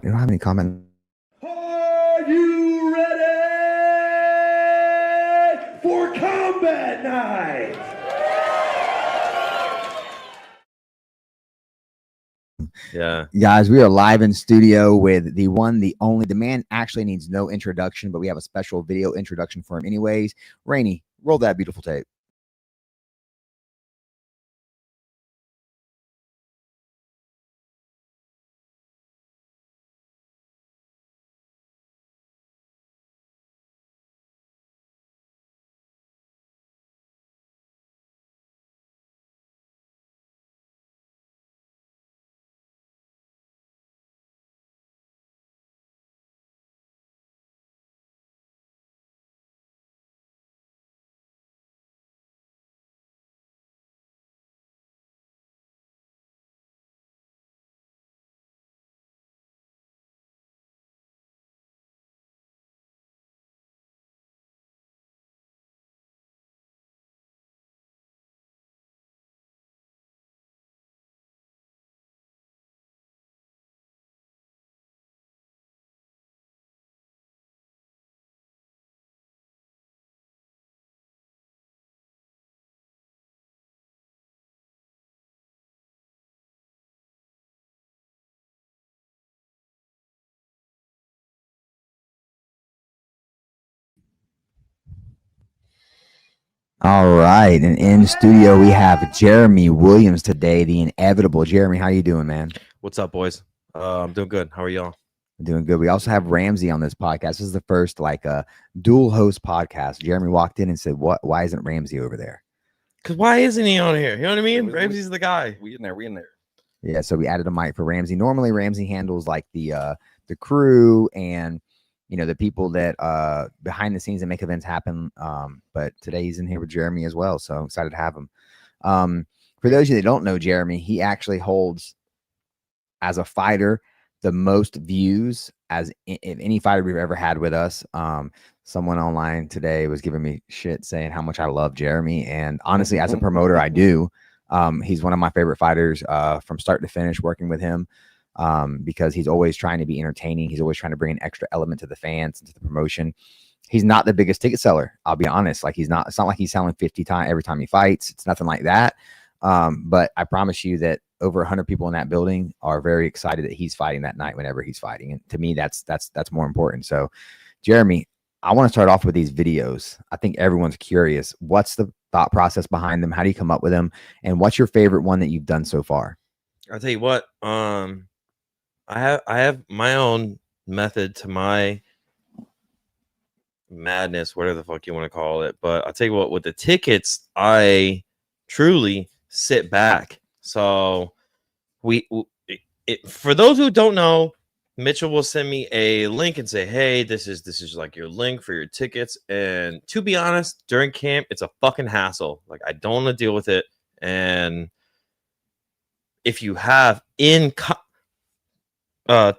We don't have any comment. Are you ready for combat night? Yeah. Guys, we are live in studio with the one, the only. The man actually needs no introduction, but we have a special video introduction for him anyways. Rainey, roll that beautiful tape. All right, and in studio we have Jeremy Williams today, the inevitable. Jeremy, how you doing, man? What's up, boys? I'm doing good. How are y'all? Doing good. We also have Ramsey on this podcast. This is the first dual host podcast. Jeremy walked in and said, "What? Why isn't Ramsey over there?" Because why isn't he on here? You know what I mean? Ramsey's the guy. We in there. Yeah, so we added a mic for Ramsey. Normally, Ramsey handles like the crew and the people that behind the scenes that make events happen. But today he's in here with Jeremy as well, so I'm excited to have him. For those of you that don't know Jeremy, he actually holds as a fighter the most views as any fighter we've ever had with us. Someone online today was giving me shit saying how much I love Jeremy, and honestly, as a promoter, I do. He's one of my favorite fighters from start to finish, working with him because he's always trying to be entertaining. He's always trying to bring an extra element to the fans and to the promotion. He's not the biggest ticket seller, I'll be honest. Like it's not like he's selling 50 times every time he fights. It's nothing like that. But I promise you that over 100 people in that building are very excited that he's fighting that night whenever he's fighting. And to me, that's more important. So, Jeremy, I want to start off with these videos. I think everyone's curious. What's the thought process behind them? How do you come up with them? And what's your favorite one that you've done so far? I'll tell you what. I have my own method to my madness, whatever the fuck you want to call it. But I'll tell you what. With the tickets, I truly sit back. So for those who don't know, Mitchell will send me a link and say, "Hey, this is like your link for your tickets." And to be honest, during camp, it's a fucking hassle. Like I don't want to deal with it. And if you have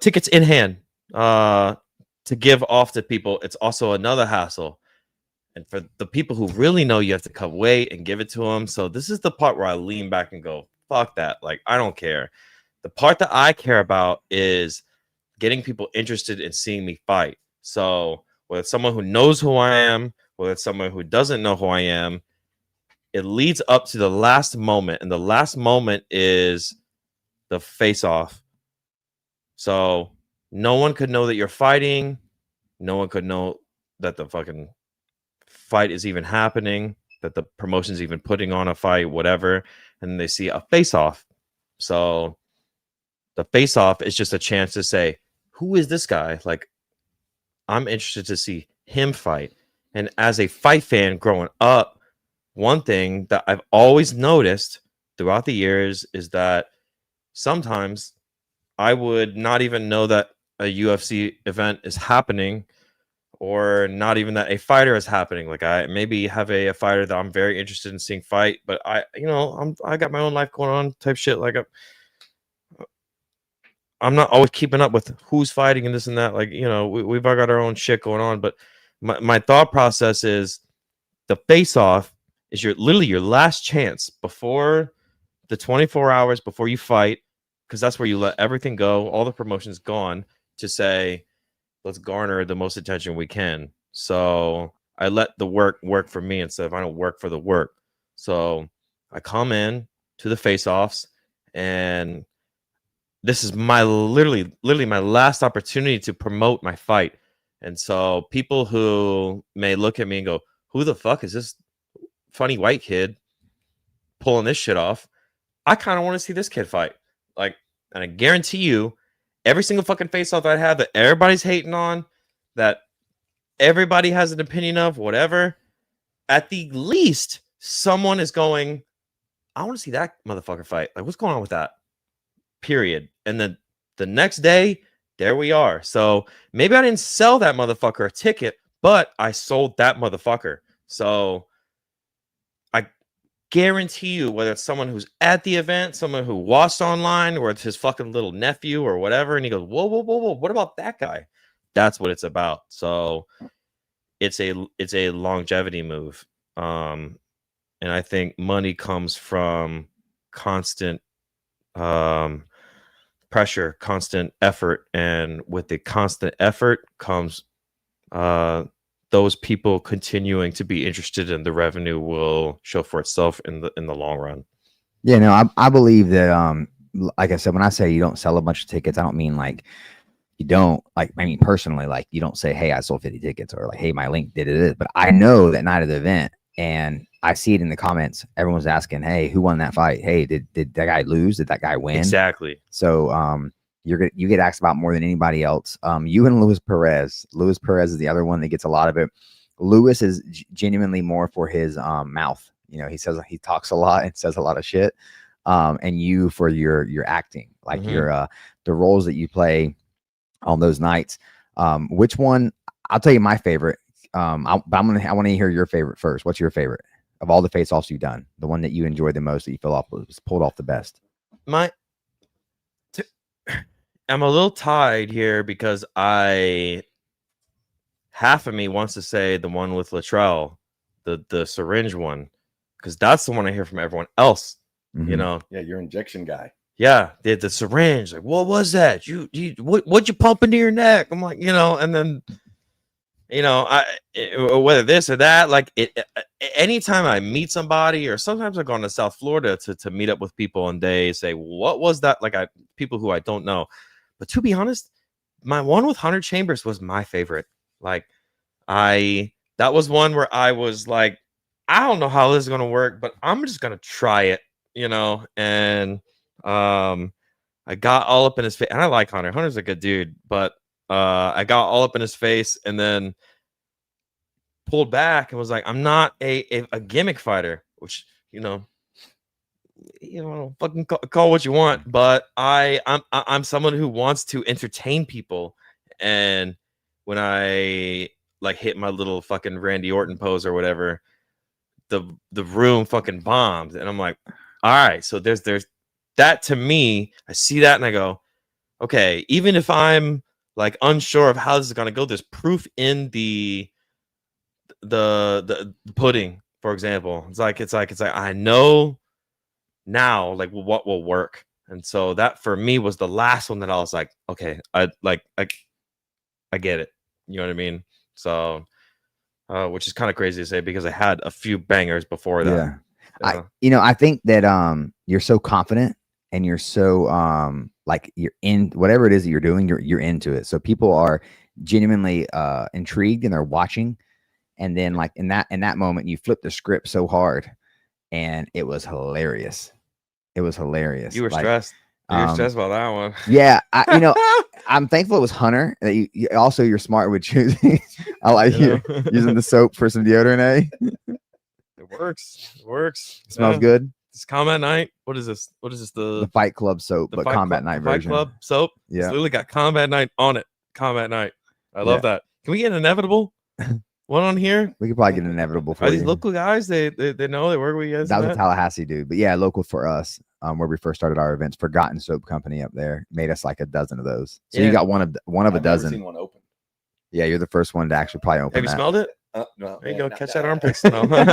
tickets in hand to give off to people, it's also another hassle. And for the people who really know, you have to come wait and give it to them. So this is the part where I lean back and go, fuck that. Like, I don't care. The part that I care about is getting people interested in seeing me fight. So whether it's someone who knows who I am, whether it's someone who doesn't know who I am, it leads up to the last moment. And the last moment is the face-off. So no one could know that you're fighting. No one could know that the fucking fight is even happening, that the promotion's even putting on a fight, whatever. And they see a face-off. So the face-off is just a chance to say, who is this guy? Like, I'm interested to see him fight. And as a fight fan growing up, one thing that I've always noticed throughout the years is that sometimes I would not even know that a UFC event is happening, or not even that a fighter is happening. Like I maybe have a fighter that I'm very interested in seeing fight, but I got my own life going on type shit. Like I'm not always keeping up with who's fighting and this and that. Like, we've all got our own shit going on. But my thought process is the face-off is literally your last chance before the 24 hours before you fight, because that's where you let everything go. All the promotion's gone. to say, let's garner the most attention we can. So I let the work for me instead of I don't work for the work. So I come in to the face-offs, and this is my literally my last opportunity to promote my fight. And so people who may look at me and go, who the fuck is this funny white kid pulling this shit off? I kind of want to see this kid fight. Like, and I guarantee you, every single fucking face-off that I have that everybody's hating on, that everybody has an opinion of, whatever, at the least, someone is going, I want to see that motherfucker fight. Like, what's going on with that? Period. And then the next day, there we are. So maybe I didn't sell that motherfucker a ticket, but I sold that motherfucker. So I guarantee you, whether it's someone who's at the event, someone who watched online, or it's his fucking little nephew or whatever, and he goes, whoa, what about that guy? That's what it's about. So it's a longevity move. And I think money comes from constant pressure, constant effort, and with the constant effort comes those people continuing to be interested, and the revenue will show for itself in the long run. Yeah, no, I believe that like I said, when I say you don't sell a bunch of tickets, I don't mean like you don't, like, I mean personally, like you don't say, hey, I sold 50 tickets, or like, hey, my link did it. But I know that night of the event, and I see it in the comments, everyone's asking, hey, who won that fight? Hey, did that guy lose? Did that guy win? Exactly. So you get asked about more than anybody else. You and Luis Perez. Luis Perez is the other one that gets a lot of it. Luis is genuinely more for his mouth. You know, he talks a lot and says a lot of shit. And you for your acting, like your the roles that you play on those nights. Which one? I'll tell you my favorite. I want to hear your favorite first. What's your favorite of all the face-offs you've done? The one that you enjoyed the most, that you feel was pulled off the best. I'm a little tied here because half of me wants to say the one with Latrell, the syringe one, because that's the one I hear from everyone else. You know, yeah, your injection guy. Yeah, the syringe. Like, what was that? What'd you pump into your neck? I'm like, you know, and then, you know, whether this or that, like anytime I meet somebody, or sometimes I go on to South Florida to meet up with people, and they say, what was that? Like people who I don't know. But to be honest, my one with Hunter Chambers was my favorite. Like that was one where I was like, I don't know how this is going to work, but I'm just going to try it, you know? And I got all up in his face, and I like Hunter. Hunter's a good dude, but I got all up in his face and then pulled back and was like, I'm not a gimmick fighter, which, you know, fucking call what you want, but I'm someone who wants to entertain people. And when I like hit my little fucking Randy Orton pose or whatever, the room fucking bombed, and I'm like, all right, so there's that. To me, I see that and I go, okay, even if I'm like unsure of how this is gonna go, there's proof in the pudding, for example. It's like I know now like what will work. And so that for me was the last one that I was like, okay, I get it. You know what I mean? So which is kind of crazy to say because I had a few bangers before that. Yeah. I think that you're so confident, and you're so like you're in whatever it is that you're doing, you're into it. So people are genuinely intrigued, and they're watching. And then like in that moment, you flip the script so hard, and it was hilarious. It was hilarious. You were stressed. You were stressed about that one. Yeah, I'm thankful it was Hunter. That you also, you're smart with choosing. I like you using the soap for some deodorant. It works. It works. It smells good. It's Combat Night. What is this? What is this? The Fight Club soap, but Combat Night version. Fight Club soap. Yeah, it's literally got Combat Night on it. Combat Night. I love that. Can we get an inevitable one on here? We could probably get an inevitable for Are these local guys? They know they work with you guys. That was a Tallahassee dude, but yeah, local for us. Where we first started our events, Forgotten Soap Company up there made us like a dozen of those. So you got one of a dozen. Never seen one open. Yeah, you're the first one to actually probably open. Have you smelled it? No, There you man, go. Catch that armpit snow. Got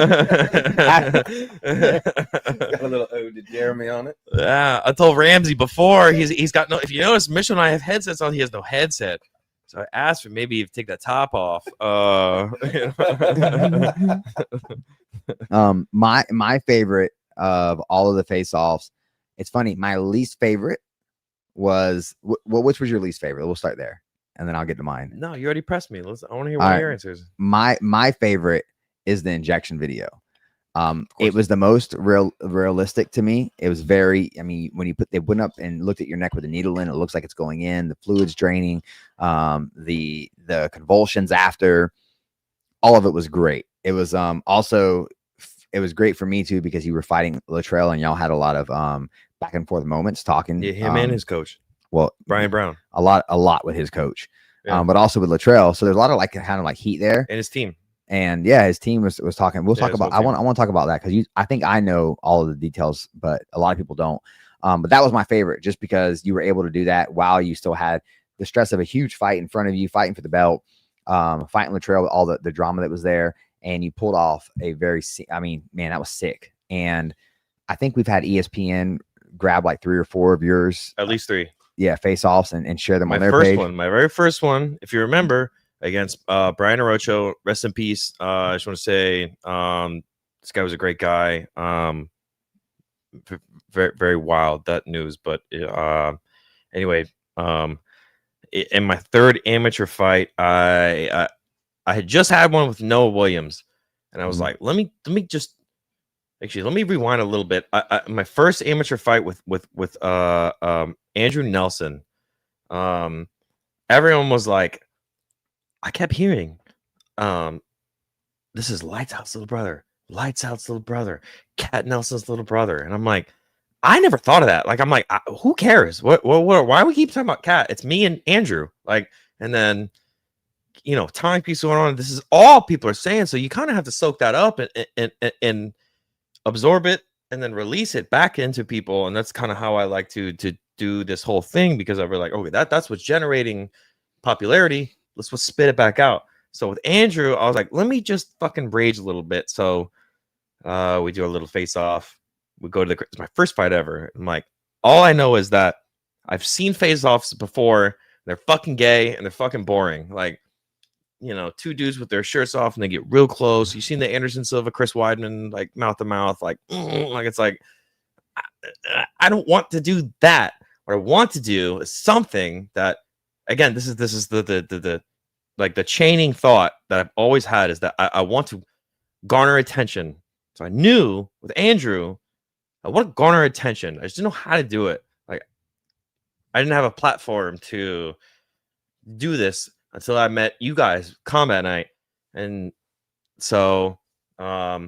a little ode to Jeremy on it. Yeah, I told Ramsey before he's got no. If you notice, Mitchell and I have headsets on. He has no headset. So I asked for maybe to take that top off. My favorite of all of the face-offs. It's funny. My least favorite was which was your least favorite? We'll start there, and then I'll get to mine. No, you already pressed me. I want to hear All one right. of your answers. My favorite is the injection video. It was the most realistic to me. It was very, I mean, when they went up and looked at your neck with a needle in, it looks like it's going in, the fluid's draining, the convulsions after, all of it was great. It was also, it was great for me too, because you were fighting Latrell and y'all had a lot of back and forth moments talking. Yeah, him and his coach. Well, Brian Brown. A lot with his coach, Yeah. but also with Latrell. So there's a lot of kind of heat there. And his team. And yeah, his team was talking. We'll talk about. I want to talk about that because I think I know all of the details, but a lot of people don't. But that was my favorite, just because you were able to do that while you still had the stress of a huge fight in front of you, fighting for the belt, fighting Latrell with all the drama that was there, and you pulled off a very. I mean, man, that was sick. And I think we've had ESPN grab 3 or 4 of yours, At least 3. Yeah, face-offs and share them on their first page. My very first one, if you remember, against Brian Arocho, rest in peace. I just want to say this guy was a great guy. Very, very wild, that news. But anyway, in my third amateur fight, I had just had one with Noah Williams, and I was like, let me rewind a little bit. My first amateur fight with Andrew Nelson, everyone was like, I kept hearing, this is Lights Out's little brother, Lights Out's little brother, Cat Nelson's little brother. And I'm like, I never thought of that. I'm like, who cares? What, why we keep talking about Cat? It's me and Andrew. And then, timepiece going on. This is all people are saying. So you kind of have to soak that up and absorb it and then release it back into people. And that's kind of how I like to do this whole thing, because I was like, okay, that's what's generating popularity. Let's spit it back out. So with Andrew, I was like, let me just fucking rage a little bit. So we do a little face off. We go to it's my first fight ever. I'm like, all I know is that I've seen face offs before. They're fucking gay and they're fucking boring. 2 dudes with their shirts off and they get real close. You've seen the Anderson Silva, Chris Weidman, mouth to mouth, it's like, I don't want to do that. What I want to do is something that, again, this is the chaining thought that I've always had, is that I want to garner attention. So I knew with Andrew, I want to garner attention. I just didn't know how to do it. I didn't have a platform to do this until I met you guys, Combat Night. And so I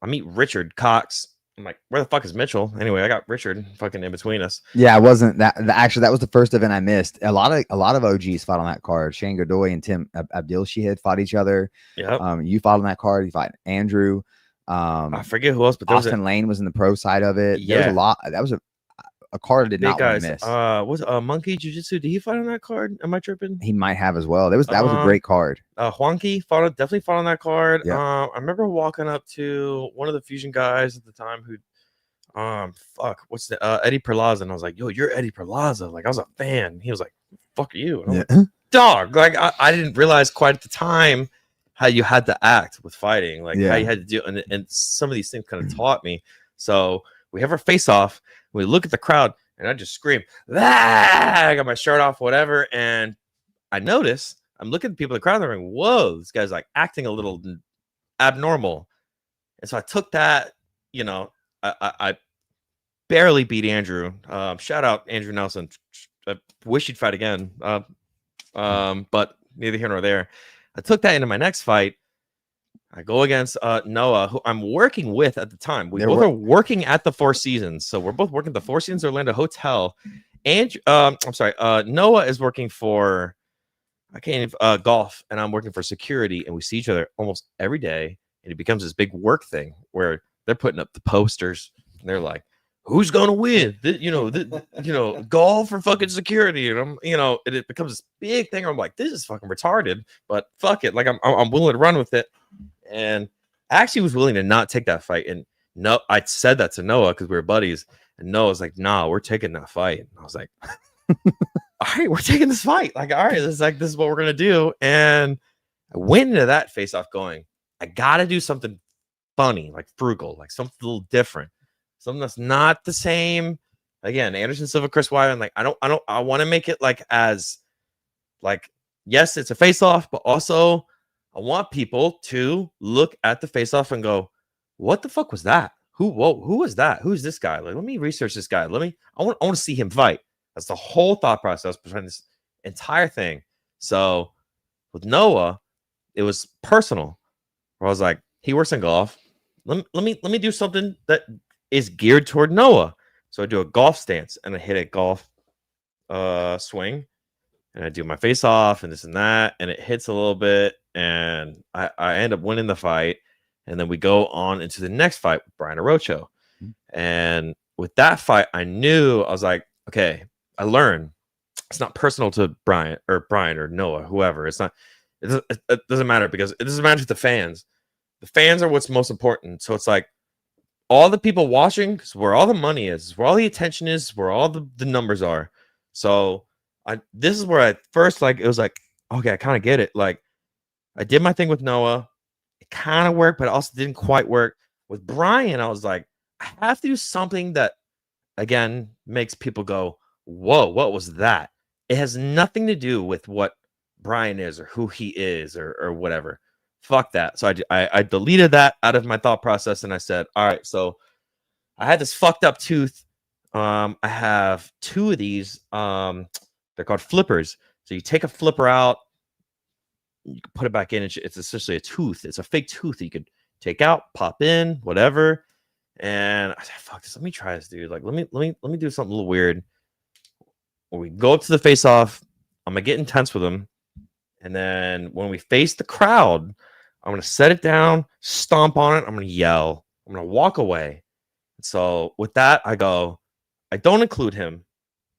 meet Richard Cox. I'm like, where the fuck is Mitchell? Anyway, I got Richard fucking in between us. Yeah, it wasn't that. Actually, that was the first event I missed. A lot of OGs fought on that card. Shane Godoy and Tim Abdil-Shahid fought each other. Yeah. You fought on that card. You fought Andrew. I forget who else, but Austin Lane was in the pro side of it. Yeah. There was a lot. That was a card I did not want to miss. Was Monkey Jiu-Jitsu? Did he fight on that card? Am I tripping? He might have as well. That was a great card. Huanqui definitely fought on that card. Yep. I remember walking up to one of the Fusion guys at the time who, what's the Eddie Perlaza, and I was like, yo, you're Eddie Perlaza. I was a fan. He was like, fuck you. And I'm like, dog. I didn't realize quite at the time how you had to act with fighting, how you had to do, and some of these things kind of taught me. So we have our face off. We look at the crowd, and I just scream, ah! I got my shirt off, whatever, and I notice I'm looking at people in the crowd. They're going, whoa, this guy's acting a little abnormal. And so I took that. I barely beat Andrew. Shout out Andrew Nelson. I wish he'd fight again. But neither here nor there. I took that into my next fight. I go against Noah, who I'm working with at the time. We both are working at the Four Seasons. So we're both working at the Four Seasons Orlando Hotel. And Noah is working for golf, and I'm working for security, and we see each other almost every day. And it becomes this big work thing where they're putting up the posters, and they're like, who's gonna win? Golf or fucking security, and it becomes this big thing. I'm like, this is fucking retarded, but fuck it. I'm willing to run with it. And I actually was willing to not take that fight. And no, I said that to Noah because we were buddies. And Noah's like, nah, we're taking that fight. And I was like, all right, we're taking this fight. Like, all right, this is what we're gonna do. And I went into that face off going, I gotta do something funny, like frugal, like something a little different, something that's not the same. Again, Anderson Silva, Chris Weidman, like I want to make it like as like, yes, it's a face off, but also I want people to look at the face off and go, what the fuck was that? Who was that? Who's this guy? Like, let me research this guy. I want to see him fight. That's the whole thought process behind this entire thing. So with Noah, it was personal. Where I was like, he works in golf. Let me do something that is geared toward Noah. So I do a golf stance and I hit a golf swing and I do my face off and this and that, and it hits a little bit, and I end up winning the fight. And then we go on into the next fight with Brian Arocho. And with that fight, I was like, okay, I learned it's not personal to Brian or Noah, whoever. It doesn't matter, because it doesn't matter to the fans. The fans are what's most important. So it's like all the people watching, is where all the money is, where all the attention is, where all the numbers are. So this is where I first, like, it was like, okay, I kind of get it. Like, I did my thing with Noah. It kind of worked, but it also didn't quite work. With Brian, I was like, I have to do something that, again, makes people go, whoa, what was that? It has nothing to do with what Brian is or who he is or whatever. Fuck that. So I deleted that out of my thought process, and I said, all right, so I had this fucked up tooth. I have two of these. They're called flippers. So you take a flipper out, you can put it back in. It's essentially a tooth. It's a fake tooth that you could take out, pop in, whatever. And I said, fuck this. Let me try this, dude. Like, let me do something a little weird. When we go up to the face off, I'm gonna get intense with him. And then when we face the crowd, I'm gonna set it down, stomp on it, I'm gonna yell, I'm gonna walk away. So with that, I don't include him.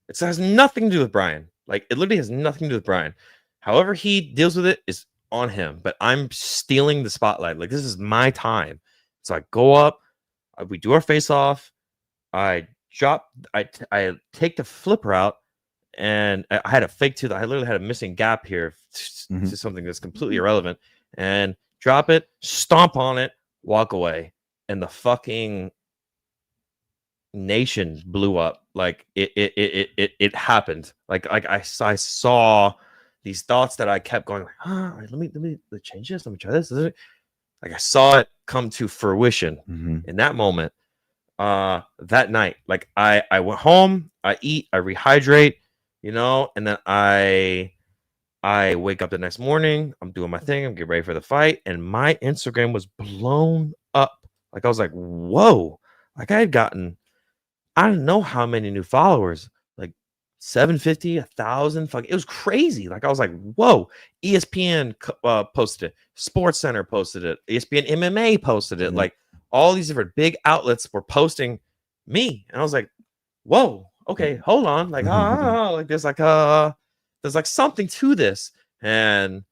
It has nothing to do with Brian. Like, it literally has nothing to do with Brian. However he deals with it is on him, but I'm stealing the spotlight. Like, this is my time. So I go up, we do our face off, I take the flipper out, and I had a fake tooth. I literally had a missing gap here to something that's completely irrelevant, and drop it, stomp on it, walk away. And the fucking nation blew up. Like, it happened. Like I saw these thoughts that I kept going, let me change this. Let me try this. Like, I saw it come to fruition in that moment. That night, like, I went home, I eat, I rehydrate, and then I wake up the next morning, I'm doing my thing, I'm getting ready for the fight, and my Instagram was blown up. Like, I was like, whoa, like, I had gotten, I don't know how many new followers, like 750, 1,000. Fuck, it was crazy. Like, I was like, whoa. ESPN posted it, Sports Center posted it, ESPN MMA posted it. Like, all these different big outlets were posting me, and I was like, whoa, okay, hold on. Like, like, there's like something to this. And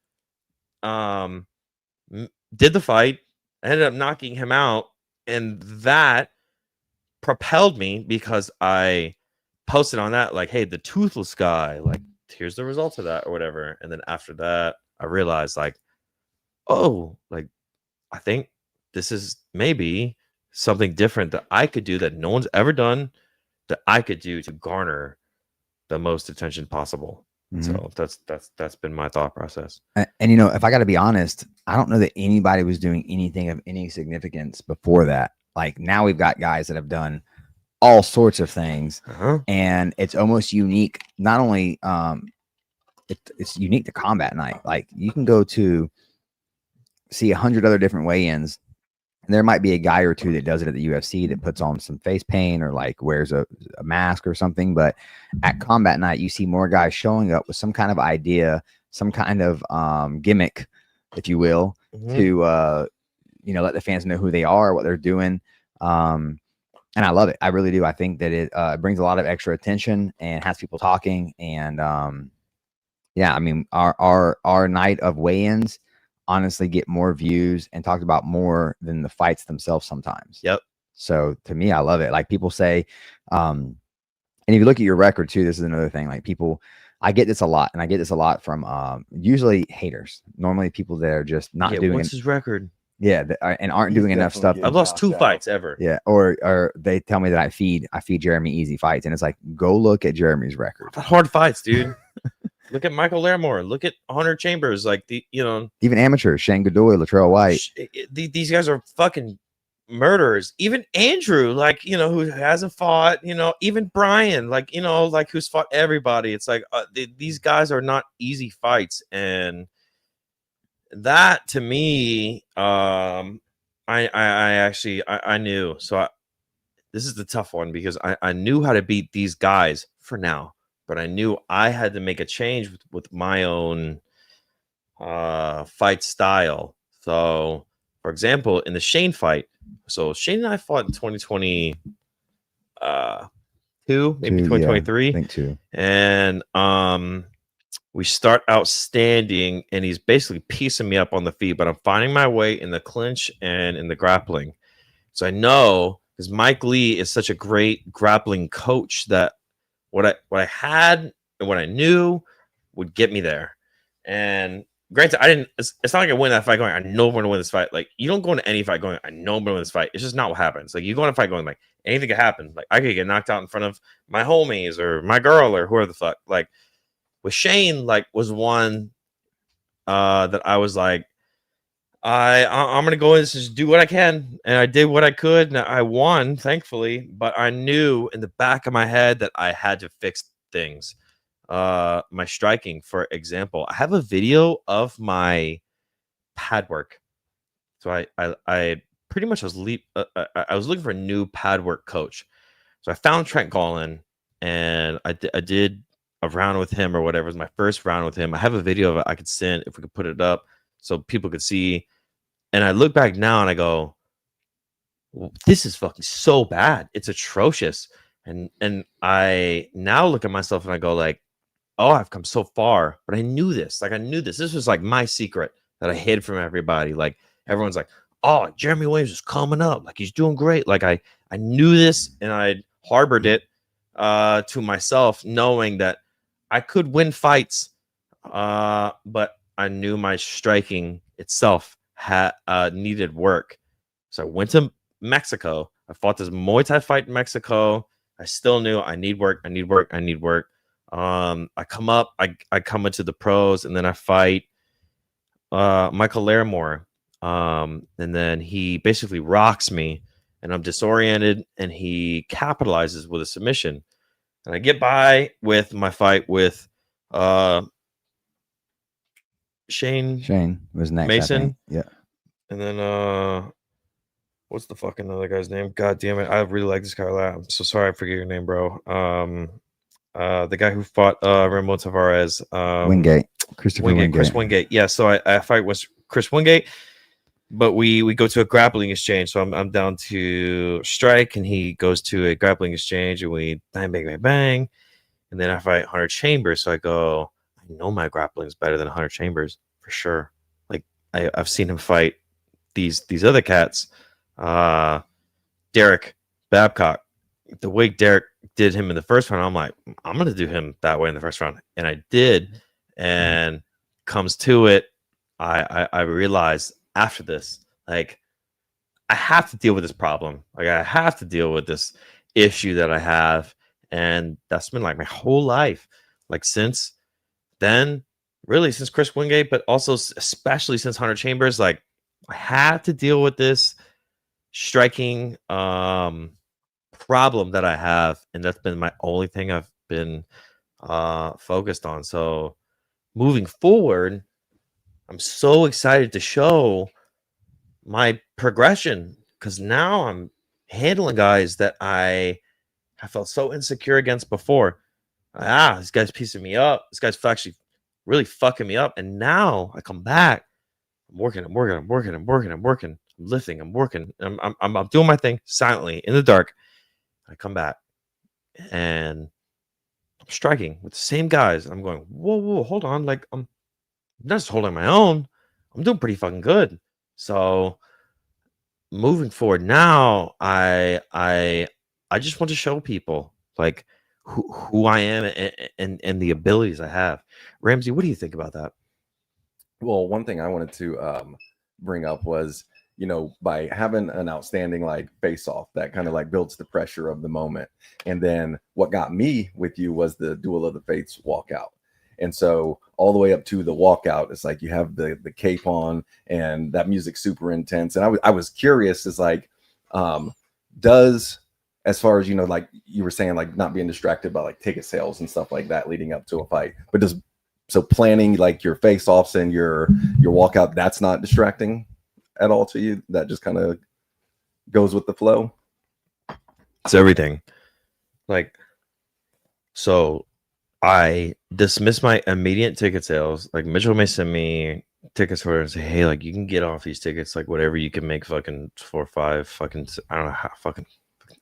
did the fight, ended up knocking him out, and that propelled me, because I posted on that, like, hey, the toothless guy, like, here's the results of that or whatever. And then after that, I realized, like, oh, like, I think this is maybe something different that I could do that no one's ever done, that I could do to garner the most attention possible. So that's been my thought process. And if I got to be honest, I don't know that anybody was doing anything of any significance before that. Like, now we've got guys that have done all sorts of things, and it's almost unique. Not only it's unique to combat night. Like, you can go to see 100 other different weigh-ins, and there might be a guy or two that does it at the UFC that puts on some face paint or like wears a mask or something. But at combat night, you see more guys showing up with some kind of idea, some kind of gimmick, if you will, to let the fans know who they are, what they're doing. And I love it. I really do. I think that it brings a lot of extra attention and has people talking. And yeah, I mean, our night of weigh-ins honestly get more views and talked about more than the fights themselves sometimes. Yep. So to me, I love it. Like people say, and if you look at your record too, this is another thing. Like people, I get this a lot, and I get this a lot from usually haters. Normally people that are just not doing what's his record? Yeah, and aren't He's doing enough definitely stuff. getting I've lost knocked 2 out. fights ever. Yeah, or they tell me that I feed Jeremy easy fights, and it's like, go look at Jeremy's record. Hard fights, dude. Look at Michael Larimore. Look at Hunter Chambers. Like Even amateurs, Shane Godoy, Latrell White. These guys are fucking murderers. Even Andrew, like, who hasn't fought, even Brian, like, like who's fought everybody. It's like these guys are not easy fights. And that to me, I actually knew. So this is the tough one because I knew how to beat these guys for now, but I knew I had to make a change with my own fight style. So, for example, in the Shane fight, so Shane and I fought in 2020, maybe 2023. I think two. And we start out standing, and he's basically piecing me up on the feet, but I'm finding my way in the clinch and in the grappling. So I know, because Mike Lee is such a great grappling coach, that what I had and what I knew would get me there. And granted, I didn't. It's not like I win that fight going, I know I'm going to win this fight. Like, you don't go into any fight going, I know I'm going to win this fight. It's just not what happens. Like, you go in a fight going, like, anything could happen. Like, I could get knocked out in front of my homies or my girl or whoever the fuck. Like, with Shane, like, was one that I was like, I'm gonna go in and just do what I can, and I did what I could, and I won, thankfully. But I knew in the back of my head that I had to fix things. My striking, for example, I have a video of my pad work. So I pretty much was I was looking for a new pad work coach. So I found Trent Gallin, and I did a round with him or whatever. It was my first round with him. I have a video of it I could send if we could put it up so people could see. And I look back now and I go, this is fucking so bad. It's atrocious. And I now look at myself and I go like, oh, I've come so far. But I knew this. Like, I knew this. This was like my secret that I hid from everybody. Like, everyone's like, oh, Jeremy Williams is coming up. Like, he's doing great. Like, I knew this, and I harbored it to myself, knowing that I could win fights. But I knew my striking itself had needed work. So I went to Mexico. I fought this Muay Thai fight in Mexico. I still knew I need work. I need work. I need work. I come up. I come into the pros, and then I fight Michael Larimore. And then he basically rocks me, and I'm disoriented, and he capitalizes with a submission. And I get by with my fight with Shane was next. Mason. I think. Yeah. And then what's the fucking other guy's name? God damn it. I really like this guy a lot. I'm so sorry I forget your name, bro. The guy who fought Ramon Tavares. Wingate. Christopher Wingate. Chris Wingate. Yeah, so I fight with Chris Wingate, but we go to a grappling exchange. So I'm down to strike, and he goes to a grappling exchange, and we bang, bang, bang, bang. And then I fight Hunter Chambers. So I go, I know my grappling is better than Hunter Chambers for sure. Like, I've seen him fight these other cats. Derek Babcock. The way Derek did him in the first round, I'm like, I'm gonna do him that way in the first round, and I did. And comes to it, I realized after this, like, I have to deal with this problem. Like, I have to deal with this issue that I have, and that's been like my whole life. Like, since then, really since Chris Wingate, but also especially since Hunter Chambers, like, I had to deal with this striking problem that I have, and that's been my only thing I've been focused on. So moving forward, I'm so excited to show my progression, because now I'm handling guys that I felt so insecure against before. This guy's piecing me up. This guy's actually really fucking me up. And now I come back. I'm working. I'm lifting. I'm working. I'm doing my thing silently in the dark. I come back and I'm striking with the same guys. I'm going, whoa, hold on. Like, I'm not just holding my own. I'm doing pretty fucking good. So moving forward now, I just want to show people like who I am and the abilities I have. Ramsey, what do you think about that? Well, one thing I wanted to bring up was, by having an outstanding like face off, that kind of like builds the pressure of the moment. And then what got me with you was the Duel of the Fates walkout. And so all the way up to the walkout, it's like you have the cape on and that music's super intense. And I was curious, is like, does, as far as, like you were saying, like not being distracted by like ticket sales and stuff like that leading up to a fight, but so planning like your face offs and your walkout, that's not distracting at all to you? That just kind of goes with the flow? It's everything. Like, so I dismiss my immediate ticket sales. Like Mitchell may send me tickets for it and say, hey, like you can get off these tickets, like whatever, you can make fucking 4 or 5 fucking, I don't know how, fucking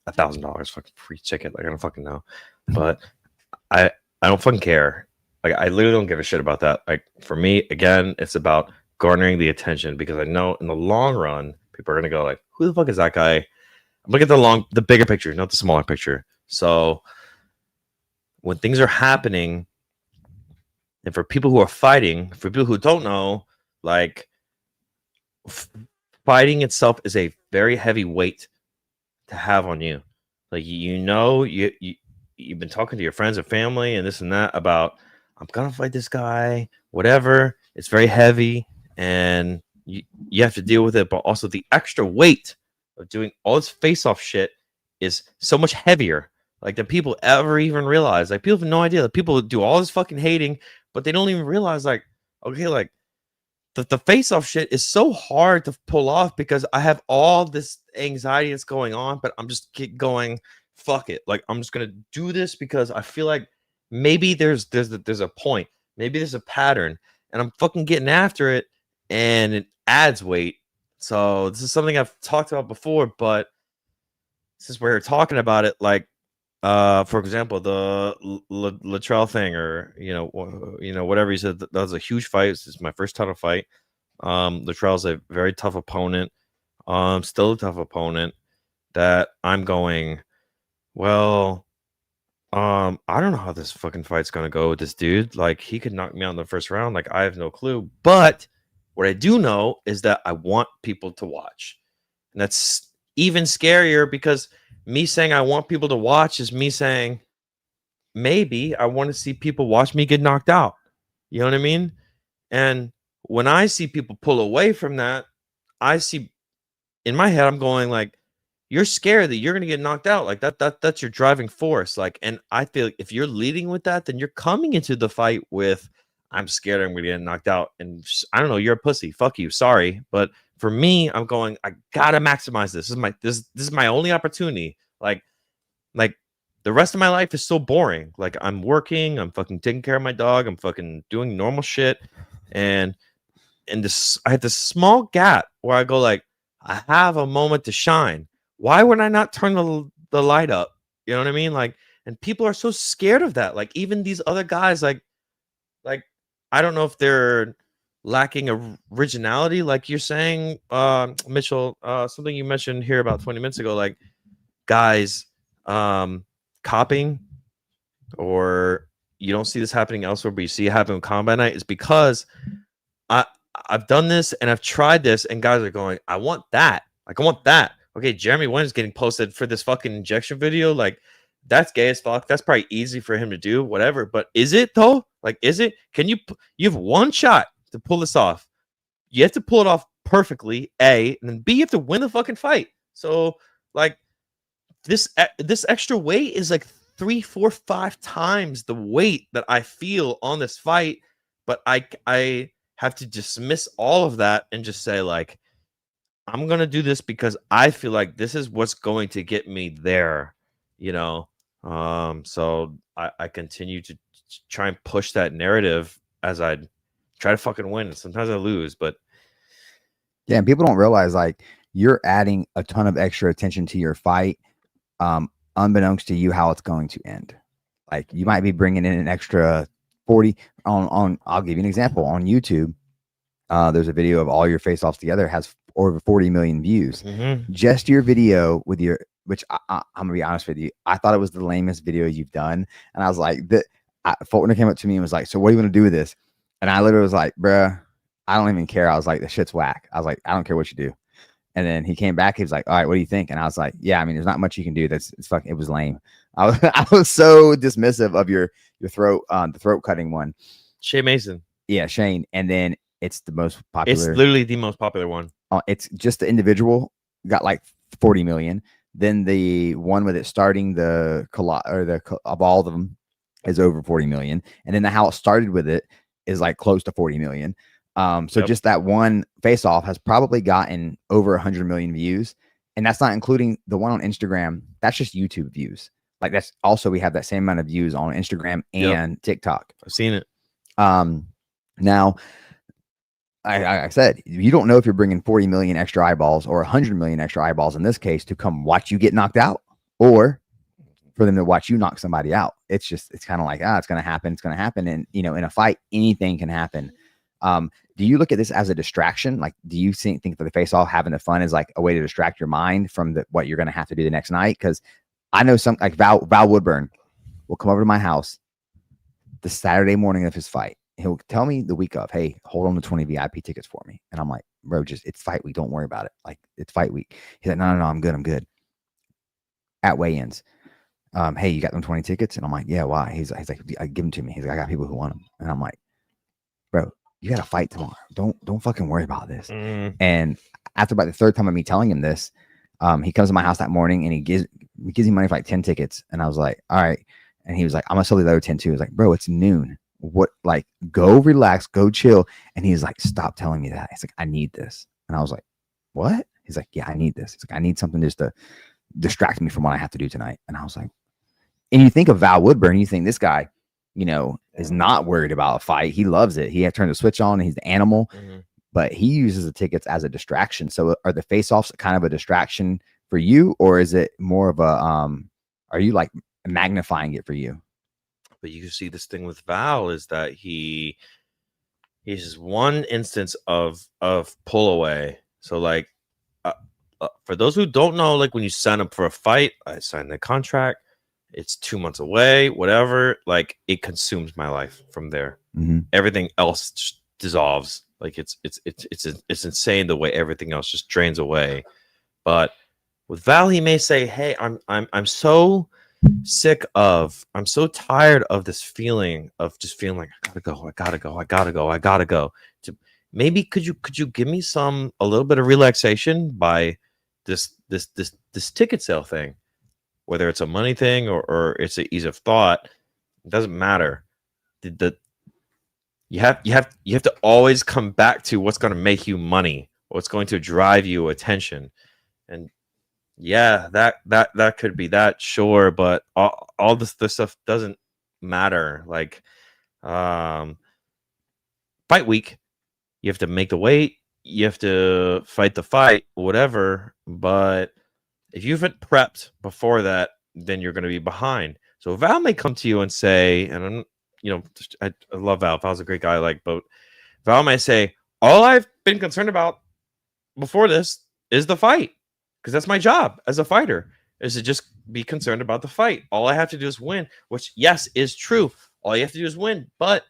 $1,000 fucking free ticket. Like I don't fucking know. But I don't fucking care. Like I literally don't give a shit about that. Like for me, again, it's about garnering the attention, because I know in the long run, people are gonna go like, who the fuck is that guy? I'm looking at the bigger picture, not the smaller picture. So when things are happening, and for people who are fighting, for people who don't know, like fighting itself is a very heavy weight to have on you. Like you've been talking to your friends and family and this and that about, I'm gonna fight this guy, whatever. It's very heavy, and you have to deal with it. But also the extra weight of doing all this face-off shit is so much heavier. Like that people ever even realize. Like people have no idea that people do all this fucking hating, but they don't even realize, like, okay, like the face-off shit is so hard to pull off because I have all this anxiety that's going on, but I'm just keep going, fuck it. Like I'm just gonna do this because I feel like maybe there's a point, maybe there's a pattern, and I'm fucking getting after it, and it adds weight. So this is something I've talked about before, but since we're talking about it, like for example, the Latrell thing, or whatever you said, that was a huge fight. It's my first title fight. Latrell's a very tough opponent, still a tough opponent. That I'm going, well, I don't know how this fucking fight's gonna go with this dude. Like he could knock me out in the first round. Like I have no clue. But what I do know is that I want people to watch, and that's even scarier, because me saying I want people to watch is me saying maybe I want to see people watch me get knocked out. You know what I mean? And when I see people pull away from that, I see in my head, I'm going like, you're scared that you're going to get knocked out. Like that's your driving force. Like, and I feel like if you're leading with that, then you're coming into the fight with, I'm scared I'm going to get knocked out. And I don't know, you're a pussy. Fuck you. Sorry. But for me, I'm going, I gotta maximize this. This is my only opportunity. Like the rest of my life is so boring. Like I'm working, I'm fucking taking care of my dog, I'm fucking doing normal shit. And this, I have this small gap where I go like, I have a moment to shine. Why would I not turn the light up? You know what I mean? Like, and people are so scared of that. Like even these other guys, like I don't know if they're lacking originality, like you're saying, Mitchell, something you mentioned here about 20 minutes ago, like guys copying, or you don't see this happening elsewhere, but you see it happen in combat night, is because I've done this and I've tried this, and guys are going, I want that. Like I want that. Okay, Jeremy Wynn's getting posted for this fucking injection video. Like that's gay as fuck. That's probably easy for him to do, whatever. But is it though? Like, is it? Can you have one shot to pull this off? You have to pull it off perfectly, A, and then B, you have to win the fucking fight. So like this extra weight is like 3, 4, 5 times the weight that I feel on this fight. But I have to dismiss all of that and just say like, I'm gonna do this because I feel like this is what's going to get me there, you know. So I continue to try and push that narrative as I try to fucking win. And sometimes I lose, but yeah, and people don't realize like you're adding a ton of extra attention to your fight, unbeknownst to you how it's going to end. Like you might be bringing in an extra 40 on. I'll give you an example on YouTube. there's a video of all your face-offs together, has over 40 million views. Mm-hmm. Just your video with your, which I'm gonna be honest with you, I thought it was the lamest video you've done, and I was like, Fulton came up to me and was like, "So what are you gonna do with this?" And I literally was like, "Bruh, I don't even care." I was like, "The shit's whack." I was like, "I don't care what you do." And then he came back. He was like, "All right, what do you think?" And I was like, "Yeah, I mean, there's not much you can do. It's fucking. It was lame." I was so dismissive of your throat, the throat cutting one. Shay Mason. Yeah, Shane. And then it's the most It's popular. literally the most popular one. It's just the individual got like 40 million. Then the one with it starting of all of them is over 40 million. And then how it started with it is like close to 40 million. So just that one face off has probably gotten over 100 million views. And that's not including the one on Instagram. That's just YouTube views. Like that's also, we have that same amount of views on Instagram and TikTok. I've seen it. Now, I said, you don't know if you're bringing 40 million extra eyeballs or 100 million extra eyeballs in this case to come watch you get knocked out, or for them to watch you knock somebody out. It's kind of like, it's going to happen. It's going to happen. And, in a fight, anything can happen. Do you look at this as a distraction? Like, do you think that the face off, having the fun, is like a way to distract your mind from what you're going to have to do the next night? Because I know some, like Val Woodburn will come over to my house the Saturday morning of his fight. He'll tell me the week of, "Hey, hold on to 20 VIP tickets for me." And I'm like, "Bro, it's fight week. Don't worry about it. Like, it's fight week." He's like, No, I'm good. At weigh-ins, "Hey, you got them 20 tickets?" And I'm like, "Yeah, why?" He's like, "Give them to me." He's like, "I got people who want them." And I'm like, "Bro, you got to fight tomorrow. Don't fucking worry about this." And after about the third time of me telling him this, he comes to my house that morning and he gives me money for like 10 tickets. And I was like, "All right." And he was like, "I'm gonna sell the other 10 too." I was like, "Bro, it's noon. What, like, go relax, go chill." And he's like, "Stop telling me that." He's like, "I need this." And I was like, "What?" He's like, "Yeah, I need this." He's like, "I need something just to distract me from what I have to do tonight." And I was like, and you think of Val Woodburn, you think this guy, is not worried about a fight. He loves it. He turned the switch on. And he's the animal, but he uses the tickets as a distraction. So are the face-offs kind of a distraction for you, or is it more of a, are you like magnifying it for you? But you see, this thing with Val is that he's just one instance of pull away. So like, for those who don't know, like when you sign up for a fight, I signed the contract. It's 2 months away, whatever. Like, it consumes my life from there. Everything else just dissolves. Like it's insane the way everything else just drains away. But with Val, he may say, "Hey, I'm so I'm so tired of this feeling of just feeling like I gotta go. Maybe could you give me a little bit of relaxation by this ticket sale thing, whether it's a money thing or it's an ease of thought. It doesn't matter. You have to always come back to what's going to make you money, what's going to drive you attention. And yeah, that could be that, sure, but all this stuff doesn't matter. Like, fight week, you have to make the weight, you have to fight the fight, whatever. But if you haven't prepped before that, then you're going to be behind. So Val may come to you and say, and I love Val. Val's a great guy, but Val might say, "All I've been concerned about before this is the fight, because that's my job as a fighter, is to just be concerned about the fight. All I have to do is win," which, yes, is true. All you have to do is win. But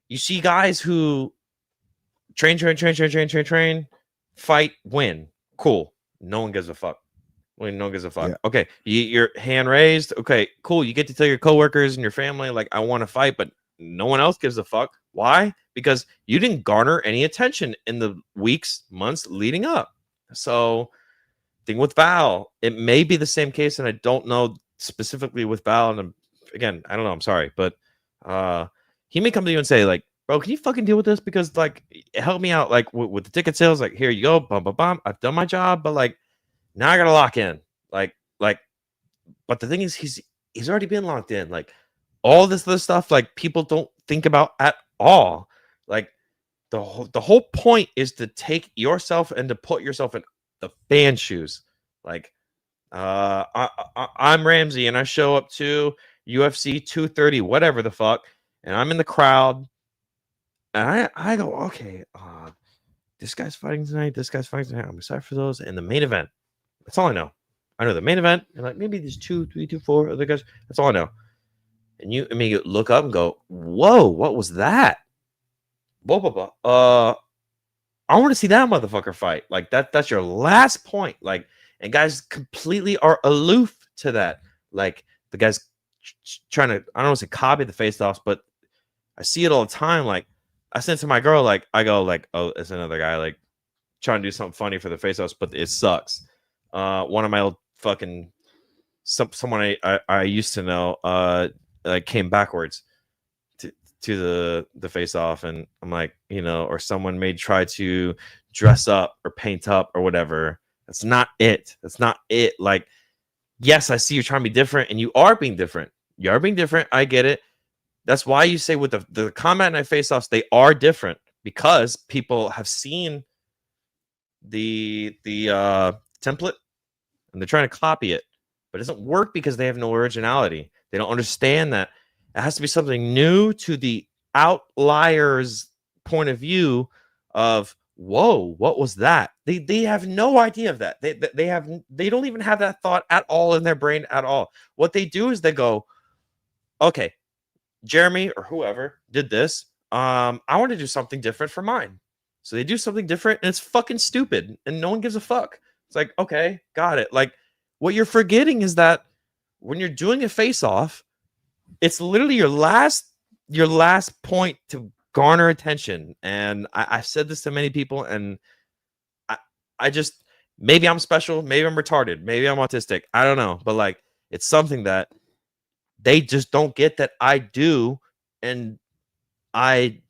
you see guys who train, fight, win. Cool. No one gives a fuck. No one gives a fuck. Yeah. Okay, your hand raised. Okay, cool. You get to tell your coworkers and your family, like, "I want to fight," but no one else gives a fuck. Why? Because you didn't garner any attention in the weeks, months leading up. So, thing with Val, it may be the same case, and I don't know specifically with Val. And again, I don't know. I'm sorry, but he may come to you and say, like, "Bro, can you fucking deal with this? Because, like, help me out, like, with the ticket sales. Like, here you go, bum bum bum. I've done my job, but like, now I gotta lock in, like." But the thing is, he's already been locked in. Like, all this other stuff, like, people don't think about at all. Like, the whole point is to take yourself and to put yourself in the fan's shoes. Like, I'm Ramsey, and I show up to UFC 230, whatever the fuck, and I'm in the crowd, And I go, okay, this guy's fighting tonight. This guy's fighting tonight. I'm excited for those. And the main event. That's all I know. I know the main event, and like maybe there's 2, 3, 2, 4 other guys. That's all I know. And you look up and go, whoa, what was that? Blah blah blah. I want to see that motherfucker fight. Like that's your last point. Like, and guys completely are aloof to that. Like the guys trying to, I don't want to say copy the face-offs, but I see it all the time. Like I sent to my girl, like I go like, oh, it's another guy like trying to do something funny for the face-offs, but it sucks. One of my old fucking someone I used to know like came backwards to the face off, and I'm like, you know, or someone may try to dress up or paint up or whatever. That's not it. Like, yes, I see you're trying to be different, and you are being different. I get it. That's why you say with the combat night face offs, they are different, because people have seen the template and they're trying to copy it, but it doesn't work because they have no originality. They don't understand that it has to be something new to the outliers' point of view of, whoa, what was that? They have no idea of that. They don't even have that thought at all in their brain at all. What they do is they go, okay, Jeremy or whoever did this. I want to do something different for mine. So they do something different, and it's fucking stupid, and no one gives a fuck. It's like, okay, got it. Like, what you're forgetting is that when you're doing a face-off, it's literally your last point to garner attention. And I've said this to many people, and I just, maybe I'm special, maybe I'm retarded, maybe I'm autistic, I don't know, but like, it's something that they just don't get that I do, and I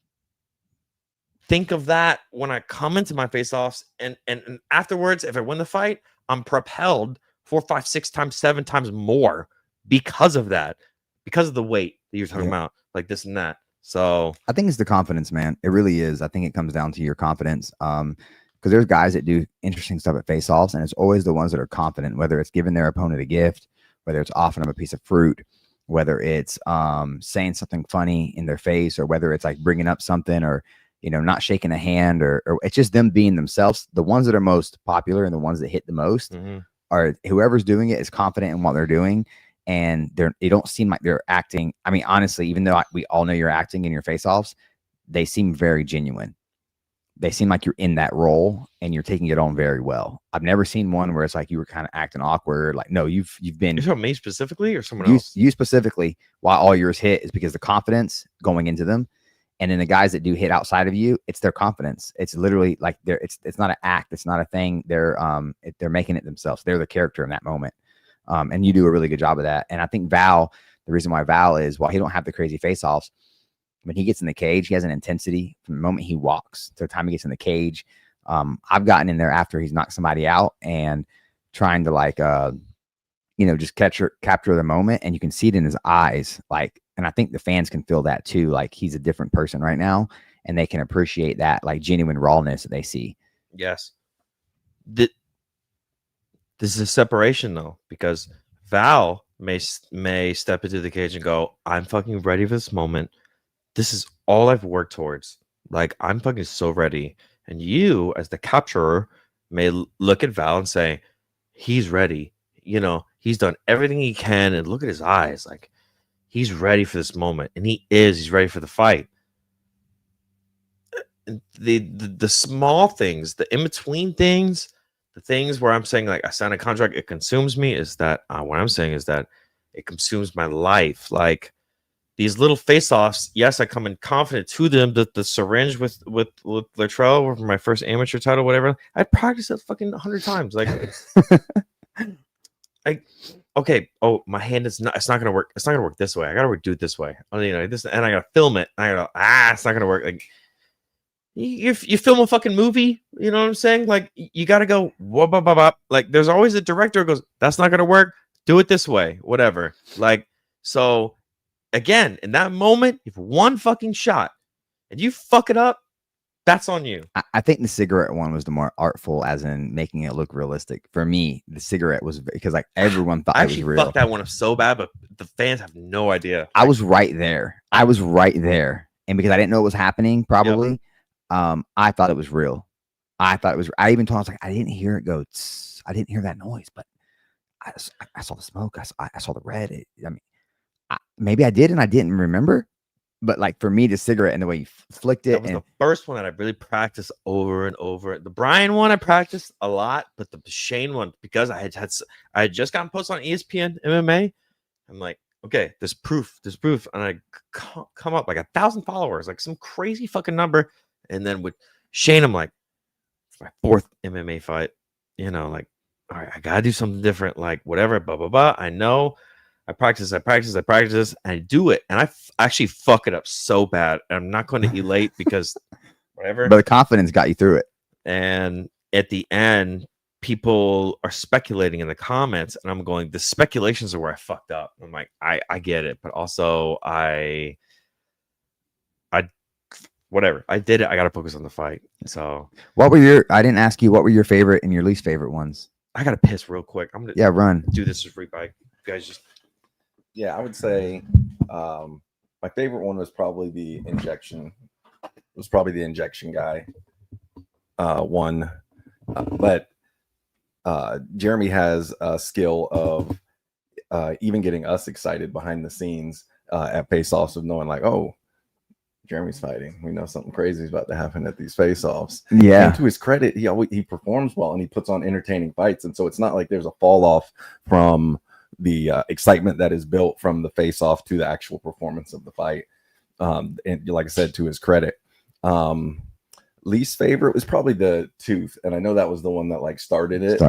think of that when I come into my face-offs, and afterwards, if I win the fight, I'm propelled 4, 5, 6 times, 7 times more because of that, because of the weight that you're talking about, like this and that. So I think it's the confidence, man. It really is. I think it comes down to your confidence. Because there's guys that do interesting stuff at face-offs, and it's always the ones that are confident, whether it's giving their opponent a gift, whether it's offering them a piece of fruit, whether it's saying something funny in their face, or whether it's like bringing up something, or, you know, not shaking a hand, or it's just them being themselves. The ones that are most popular and the ones that hit the most are whoever's doing it is confident in what they're doing, and they don't seem like they're acting. I mean, honestly, even though we all know you're acting in your face-offs, they seem very genuine. They seem like you're in that role and you're taking it on very well. I've never seen one where it's like you were kind of acting awkward. Like, no, you've been. You're talking me specifically or someone else? You specifically. Why all yours hit is because the confidence going into them. And then the guys that do hit outside of you, it's their confidence. It's literally like it's not an act. It's not a thing. They're making it themselves. They're the character in that moment. And you do a really good job of that. And I think Val, the reason why Val is, while he don't have the crazy face-offs, when he gets in the cage, he has an intensity from the moment he walks to the time he gets in the cage. I've gotten in there after he's knocked somebody out and trying to like, just capture the moment, and you can see it in his eyes. Like, and I think the fans can feel that too. Like, he's a different person right now, and they can appreciate that like genuine rawness that they see. Yes. This is a separation though, because Val may step into the cage and go, I'm fucking ready for this moment. This is all I've worked towards. Like, I'm fucking so ready. And you, as the capturer, may look at Val and say, he's ready. You know, he's done everything he can. And look at his eyes. Like, he's ready for this moment. And he's ready for the fight. The small things, the in-between things, the things where I'm saying, like, I signed a contract, it consumes me, is that what I'm saying is that it consumes my life. Like, these little face-offs, yes, I come in confident to them. The syringe with Latrell for my first amateur title, whatever, I practiced it fucking 100 times. Like, okay, oh, my hand it's not gonna work. It's not gonna work this way. I gotta do it this way. This, and I gotta film it. And I gotta, it's not gonna work. Like, you film a fucking movie, you know what I'm saying? Like, you gotta go, whoop, whoop, whoop, whoop. Like, there's always a director who goes, that's not gonna work. Do it this way, whatever. Like, so. Again, in that moment, if one fucking shot and you fuck it up, that's on you. I think the cigarette one was the more artful, as in making it look realistic. For me, the cigarette was because like everyone thought it was real. I fucked that one up so bad, but the fans have no idea. I was right there. and because I didn't know it was happening, probably, I thought it was real. I thought it was. I even told him, I was like, I didn't hear it go. Tss. I didn't hear that noise, but I saw the smoke. I saw the red. I mean, maybe I did and I didn't remember. But like for me, the cigarette and the way you flicked it, That was the first one that I really practiced over and over. The Brian one I practiced a lot, but the Shane one, because I had just gotten posted on ESPN MMA. I'm like, okay, there's proof, and I come up like 1,000 followers, like some crazy fucking number. And then with Shane, I'm like, it's my 4th MMA fight. You know, like, all right, I gotta do something different. Like whatever, blah blah blah. I know. I practice, and I do it, and I actually fuck it up so bad. I'm not going to elate because whatever. But the confidence got you through it. And at the end, people are speculating in the comments, and I'm going, the speculations are where I fucked up. I'm like, I get it, but also I whatever. I did it. I got to focus on the fight. So I didn't ask you, what were your favorite and your least favorite ones? I got to piss real quick. I'm going to run. do this as free bike. You guys just. Yeah, I would say my favorite one was probably the injection. It was probably the injection guy one. But Jeremy has a skill of even getting us excited behind the scenes at face-offs, of knowing like, oh, Jeremy's fighting. We know something crazy is about to happen at these face-offs. Yeah. And to his credit, he performs well and he puts on entertaining fights. And so it's not like there's a fall off from the excitement that is built from the face-off to the actual performance of the fight. And like I said, to his credit, least favorite was probably the tooth, and I know that was the one that like started it.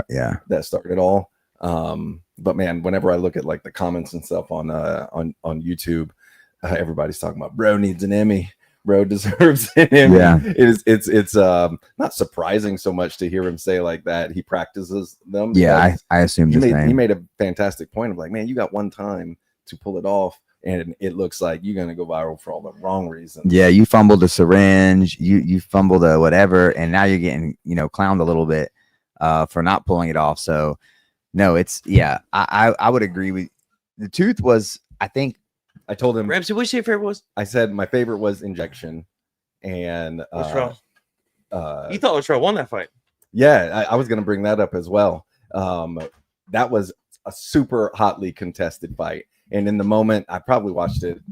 That started it all. But man, whenever I look at like the comments and stuff on YouTube, everybody's talking about bro needs an Emmy. Bro deserves an Emmy. Yeah, it's not surprising so much to hear him say like that. He practices them. Yeah, I assume he made a fantastic point of like, man, you got one time to pull it off, and it looks like you're gonna go viral for all the wrong reasons. Yeah, you fumbled a syringe, you fumbled a whatever, and now you're getting clowned a little bit for not pulling it off. So no, I would agree with the tooth was, I think. I told him, Ramsey, what's your favorite was? I said my favorite was injection, and Latrell. You thought Latrell won that fight? Yeah, I was going to bring that up as well. That was a super hotly contested fight, and in the moment, I probably watched it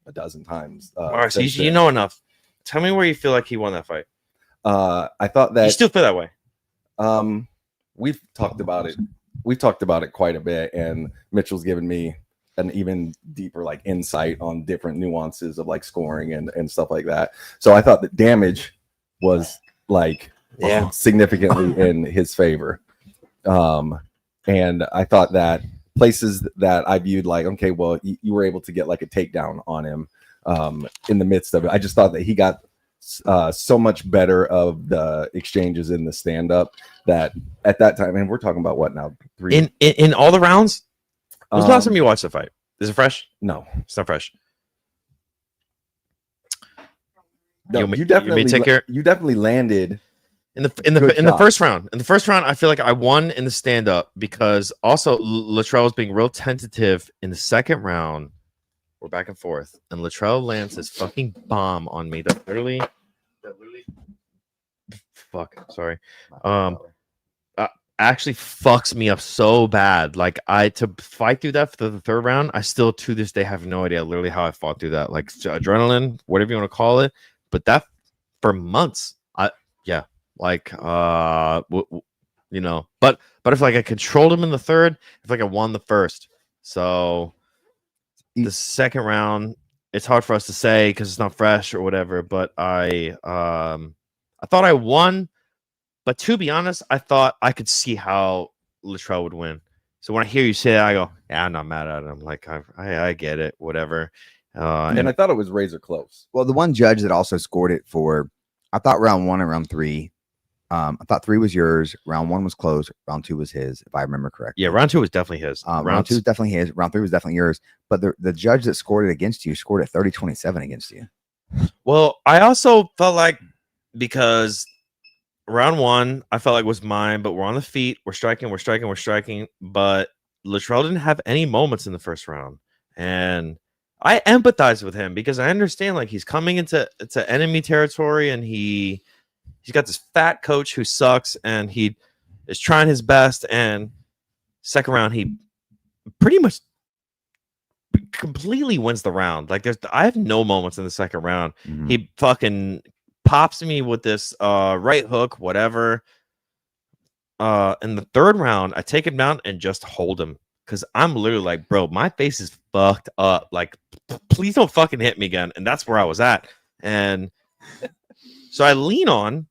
a dozen times. All right, so you know enough. Tell me where you feel like he won that fight. I thought that you still feel that way. We've talked about it. We've talked about it quite a bit, and Mitchell's given me an even deeper like insight on different nuances of like scoring and stuff like that. So I thought that damage was like significantly in his favor. And I thought that places that I viewed like, okay, well, you were able to get like a takedown on him in the midst of it. I just thought that he got so much better of the exchanges in the stand-up that at that time, and we're talking about what now? 3 in all the rounds? When was the last time you watched the fight? Is it fresh? No, it's not fresh. No, you definitely landed in the first round. In the first round, I feel like I won in the stand up because also Latrell was being real tentative. In the second round, we're back and forth, and Latrell lands his fucking bomb on me. That literally, sorry. Actually fucks me up so bad. Like to fight through that for the third round, I still to this day have no idea literally how I fought through that. Like adrenaline, whatever you want to call it. But that for months, but I feel like I controlled him in the third. I feel like I won the first. So the second round, it's hard for us to say because it's not fresh or whatever. But I thought I won. But to be honest, I thought I could see how Latrell would win. So when I hear you say that, I go, yeah, I'm not mad at it. I'm like, I get it, whatever. And I thought it was razor close. Well, the one judge that also scored it for, I thought round 1 and round 3. I thought 3 was yours. Round 1 was close. Round 2 was his, if I remember correctly. Yeah, round 2 was definitely his. Round 2 was definitely his. Round 3 was definitely yours. But the judge that scored it against you scored it 30-27 against you. Well, I also felt like because round 1, I felt like was mine, but we're on the feet. We're striking. But Latrell didn't have any moments in the first round. And I empathize with him because I understand like he's coming into enemy territory and he's got this fat coach who sucks and he is trying his best, and second round he pretty much completely wins the round. Like I have no moments in the second round. Mhm. He fucking pops me with this right hook, whatever. In the third round, I take him down and just hold him because I'm literally like, bro, my face is fucked up. Like, please don't fucking hit me again. And that's where I was at. And so I lean on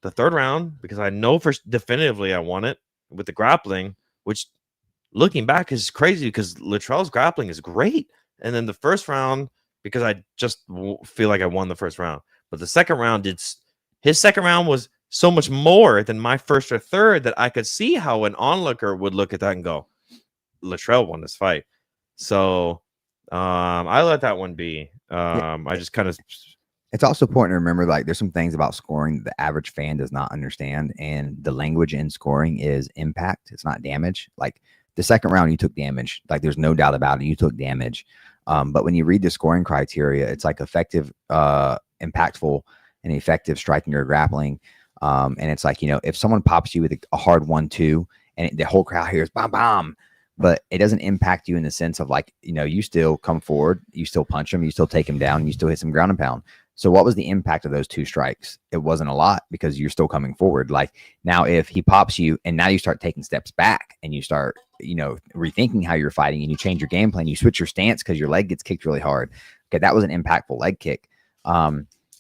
the third round because I know for definitively I won it with the grappling, which looking back is crazy because Latrell's grappling is great. And then the first round, because I just feel like I won the first round. But the second round, his second round was so much more than my first or third that I could see how an onlooker would look at that and go, Latrell won this fight. So I let that one be. I just kind of. It's also important to remember, like, there's some things about scoring the average fan does not understand, and the language in scoring is impact. It's not damage. Like the second round, you took damage. Like there's no doubt about it. You took damage. But when you read the scoring criteria, it's like effective, impactful, and effective striking or grappling. And it's like, you know, if someone pops you with a hard 1-2 and the whole crowd hears bam, bam, but it doesn't impact you in the sense of like, you know, you still come forward, you still punch them, you still take them down, you still hit some ground and pound. So what was the impact of those two strikes? It wasn't a lot because you're still coming forward. Like now, if he pops you and now you start taking steps back and you start, you know, rethinking how you're fighting and you change your game plan, you switch your stance because your leg gets kicked really hard. Okay, that was an impactful leg kick.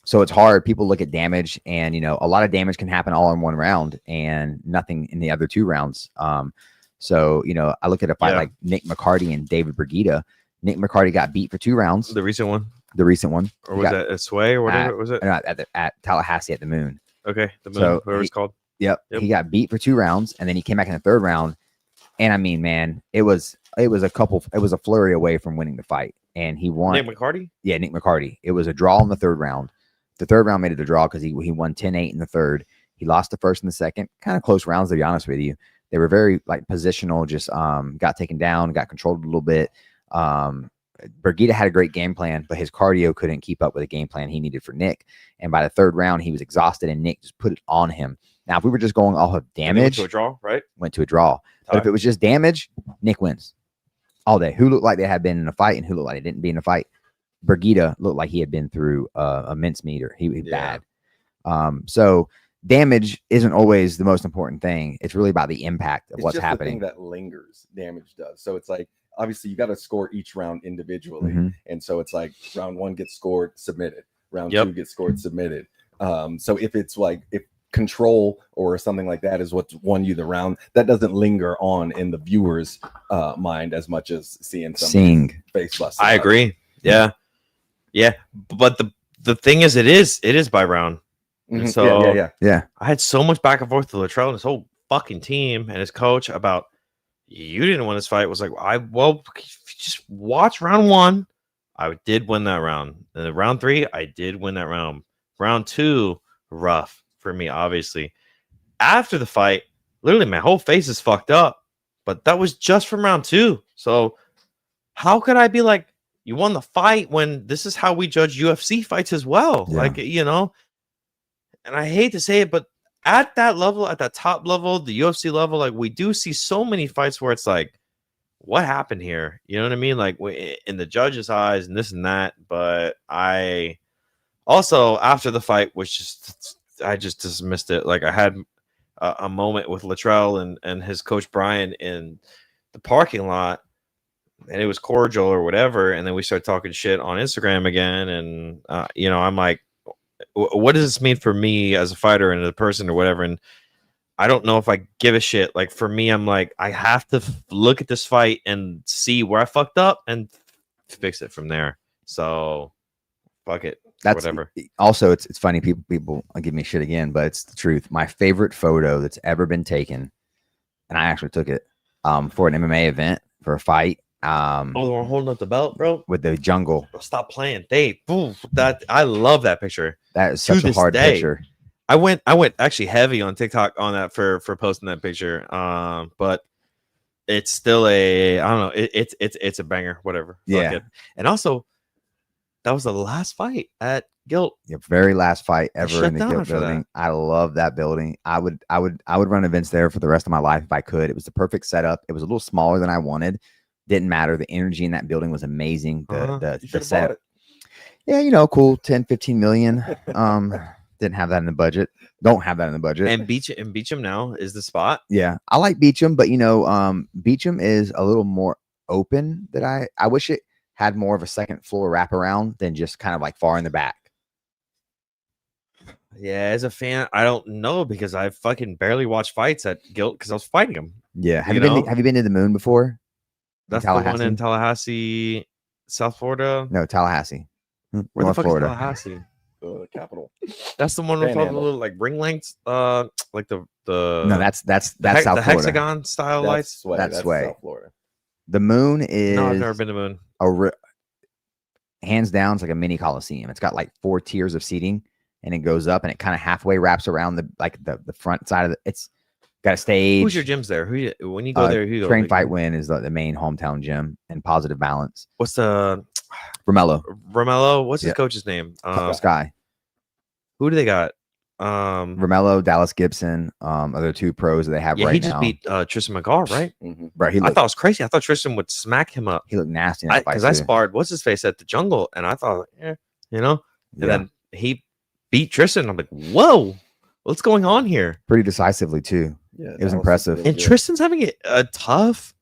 So it's hard. People look at damage and, you know, a lot of damage can happen all in one round and nothing in the other two rounds. So, you know, I look at a fight like Nick McCarty and David Brigida. Nick McCarty got beat for 2 rounds. The recent one? The recent one. Or was that a Sway or whatever was it? At Tallahassee at the Moon. Okay, the Moon, so whatever it's called. Yep. He got beat for 2 rounds and then he came back in the third round. And I mean, man, it was a flurry away from winning the fight. And he won. Nick McCarty? Yeah, Nick McCarty. It was a draw in the third round. The third round made it a draw because he won 10-8 in the third. He lost the first and the second. Kind of close rounds, to be honest with you. They were very like positional, just got taken down, got controlled a little bit. Brigida had a great game plan, but his cardio couldn't keep up with the game plan he needed for Nick. And by the third round, he was exhausted and Nick just put it on him. Now, if we were just going off of damage, went to a draw, right? Went to a draw. But if it was just damage, Nick wins all day. Who looked like they had been in a fight and who looked like they didn't be in a fight? Brigida looked like he had been through a mincemeat. He bad. So damage isn't always the most important thing. It's really about the impact of what's happening. The thing that lingers, damage does. So it's like, obviously you got to score each round individually. And so it's like round 1 gets scored, submitted. Round 2 gets scored, submitted. So if it's like, if control or something like that is what's won you the round, that doesn't linger on in the viewer's mind as much as seeing face bust. I agree. Yeah. But the thing is, it is by round. So yeah. I had so much back and forth with Latrell and his whole fucking team and his coach about, you didn't win this fight. It was like, just watch round 1. I did win that round. And then round 3, I did win that round. Round 2, rough for me, obviously. After the fight, literally my whole face is fucked up. But that was just from round 2. So how could I be like, you won the fight when this is how we judge UFC fights as well? Yeah. Like, you know, and I hate to say it, but at that level, at that top level, the UFC level, like we do see so many fights where it's like, what happened here? You know what I mean? Like in the judge's eyes and this and that. But I also, after the fight, I just dismissed it. Like I had a moment with Latrell and his coach Brian in the parking lot, and it was cordial or whatever. And then we started talking shit on Instagram again. And, you know, I'm like, what does this mean for me as a fighter and a person or whatever? And I don't know if I give a shit. Like for me, I'm like, I have to look at this fight and see where I fucked up and fix it from there. So fuck it. That's whatever. Also, it's funny. People give me shit again, but it's the truth. My favorite photo that's ever been taken, and I actually took it for an MMA event for a fight. Oh, we're holding up the belt, bro, with the jungle. Bro, stop playing. That I love that picture. That is such a hard picture. I went actually heavy on TikTok on that for posting that picture. But it's still a I don't know. It's a banger. Whatever. Fuck Yeah. it. And also, that was the last fight at Guilt. The very last fight ever shut in the down Guilt after that. building. I love that building. I would run events there for the rest of my life if I could. It was the perfect setup. It was a little smaller than I wanted. Didn't matter. The energy in that building was amazing. The You should've setup. bought it. Yeah, you know, cool. 10, 15 million. Didn't have that in the budget. Don't have that in the budget. And Beecham now is the spot. Yeah, I like Beecham, but you know, Beecham is a little more open. That I wish it had more of a second floor wraparound than just kind of like far in the back. Yeah, as a fan, I don't know because I fucking barely watched fights at Guilt because I was fighting them. Yeah, have You you been? know? Have you been to the Moon before? That's the one in Tallahassee, South Florida. No, Tallahassee. Where North the fuck Florida. is Tallahassee? Capital. That's the one with all the Panhandle. little like ring lengths, like the No, that's South the Florida. hexagon style That's lights. Sway. That's Sway. South Florida. The Moon is No, I've never been to Moon. hands down. It's like a mini coliseum. It's got like 4 tiers of seating, and it goes up, and it kind of halfway wraps around the front side of it. It's got a stage. Who's your gyms there? When you go there, who you go? Train Like, Fight Win is the main hometown gym, and Positive Balance. What's the Romello, Romello? What's his Yeah. coach's name? Sky. Who do they got? Romello, Dallas Gibson, are the 2 pros that they have Yeah, right he just now. beat Tristan McGaw, right? Mhm. Bro, he I looked, thought it was crazy. I thought Tristan would smack him up he looked nasty in that fight. because I too. sparred what's his face at the Jungle, and I thought, you know, and Yeah, then he beat Tristan. I'm like, whoa, what's going on here? pretty decisively too. Yeah, was Dallas impressive. really And good. Tristan's having a tough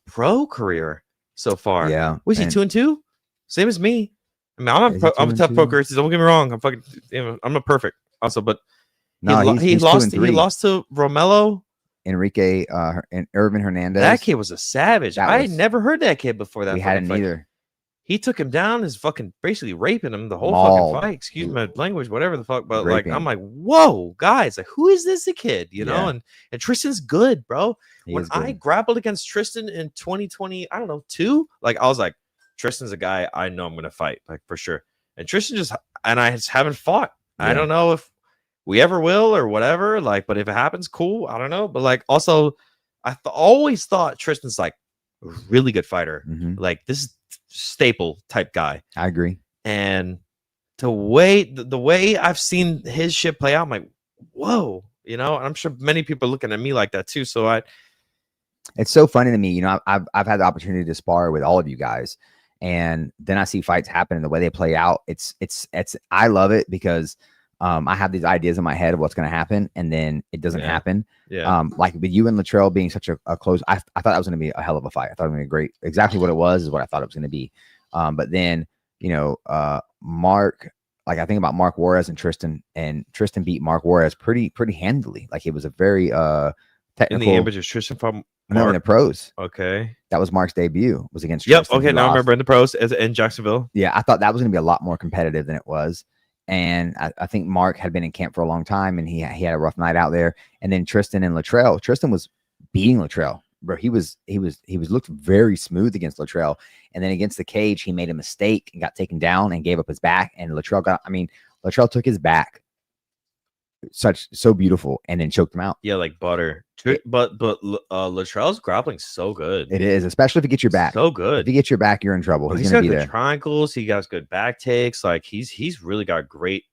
pro career so far. Yeah, Was he and 2-2? Same as me. I mean, I'm Is a, he I'm a tough 2-2? pro career. Don't get me wrong. I'm fucking. I'm not perfect. Also, but No, he's 2 lost. and He 3. lost to Romello. Enrique and Irvin Hernandez. That kid was a savage. That I was- had never heard that kid before that. we hadn't fucking fight. either. He took him down, is fucking basically raping him the whole Mauled. fucking fight. Excuse my language, whatever the fuck. But like, Raping. I'm like, whoa, guys, like, who is this kid? You know, Yeah. and Tristan's good, bro. He When is I good. grappled against Tristan in 2020, I don't know, 2, like I was like, Tristan's a guy I know I'm gonna fight, like for sure. And Tristan I just haven't fought. I Yeah. don't know if we ever will or whatever. Like, but if it happens, cool. I don't know. But like, also, always thought Tristan's like a really good fighter. Mhm. Like this is staple type guy. I agree. And the way I've seen his shit play out, I'm like, whoa, you know. And I'm sure many people are looking at me like that too. So It's so funny to me. You know, I've had the opportunity to spar with all of you guys, and then I see fights happen and the way they play out. It's I love it because I have these ideas in my head of what's going to happen, and then it doesn't Yeah. happen. yeah, Like with you and Latrell being such a close, I thought that was going to be a hell of a fight. I thought it was going to be great. Exactly what it was is what I thought it was going to be. But then, you know, Mark, like I think about Mark Juarez and Tristan beat Mark Juarez pretty handily. Like it was a very in technical. the images, Tristan from No, in the pros. Okay. That was Mark's debut. Was against. Yep. Tristan. Okay. He Now I lost. remember in the pros in Jacksonville. Yeah, I thought that was going to be a lot more competitive than it was. And I think Mark had been in camp for a long time, and he had a rough night out there. And then Tristan and Latrell. Tristan was beating Latrell, bro. He was looked very smooth against Latrell. And then against the cage, he made a mistake and got taken down and gave up his back. And Latrell took his back so beautiful and then choked him out. Yeah, like butter. But Latrell's grappling so good. It is, especially if you get your back. So If good. you get your back, you're in trouble. He's He's got going to be good there. triangles. He got good back takes. Like he's really got great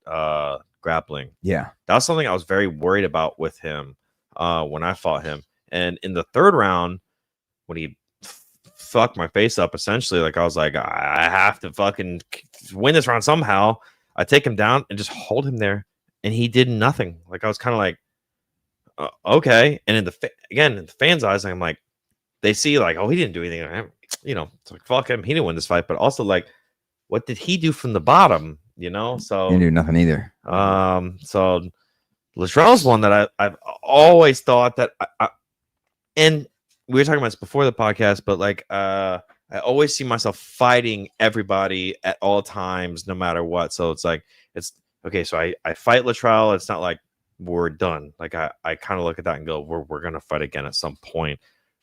grappling. Yeah. That was something I was very worried about with him when I fought him. And in the third round, when he fucked my face up, essentially, like I was like, I have to fucking win this round somehow. I take him down and just hold him there, and he did nothing. Like I was kind of like, okay. And in the fans' eyes, I'm like, they see like, oh, he didn't do anything. You know, it's like fuck him. He didn't win this fight. But also like, what did he do from the bottom? You know, so He didn't do nothing either. so Latrell's one that I've always thought that and we were talking about this before the podcast, but like I always see myself fighting everybody at all times, no matter what. So it's like it's okay. So I fight Latrell. It's not like we're done. Like I kind of look at that and go, we're gonna fight again at some point.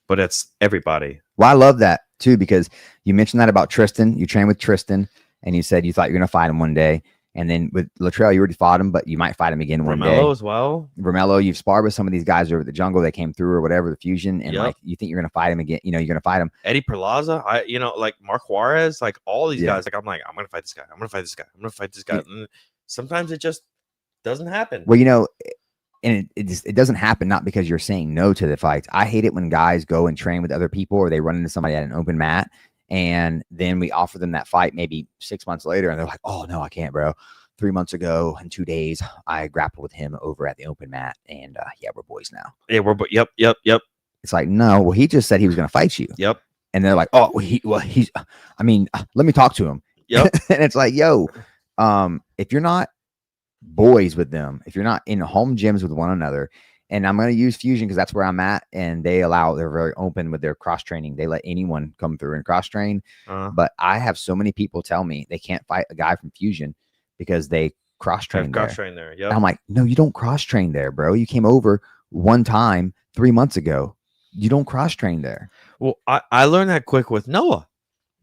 But it's everybody. Well, I love that too, because you mentioned that about Tristan. You trained with Tristan, and you said you thought you were going to fight him one day. And then with Latrell, you already fought him, but you might fight him again one day. Romello as well. Romello, you've sparred with some of these guys over at the jungle that came through or whatever, the fusion, and like you think you're gonna fight him again. You know, you're gonna fight him. Eddie Perlaza, like Mark Juarez, like all these Yeah. guys. Like I'm gonna fight this guy. I'm gonna fight this guy. I'm gonna fight this guy. And sometimes it just doesn't happen. Well, you know, and it doesn't happen not because you're saying no to the fights. I hate it when guys go and train with other people or they run into somebody at an open mat and then we offer them that fight maybe 6 months later and they're like, oh no, I can't, bro. 3 months ago in 2 days, I grappled with him over at the open mat and yeah, we're boys now. Yeah, yep. It's like, no, well, he just said he was going to fight you. Yep. And they're like, oh, he's, I mean, let me talk to him. Yep. And it's like, yo, if you're not boys with them, if you're not in home gyms with one another, and I'm going to use fusion because that's where I'm at, and they're very open with their cross training. They let anyone come through and cross train. But I have so many people tell me they can't fight a guy from fusion because they cross train there. Yep. I'm like, no, you don't cross train there, bro. You came over one time 3 months ago. You don't cross train there. Well, I learned that quick with Noah,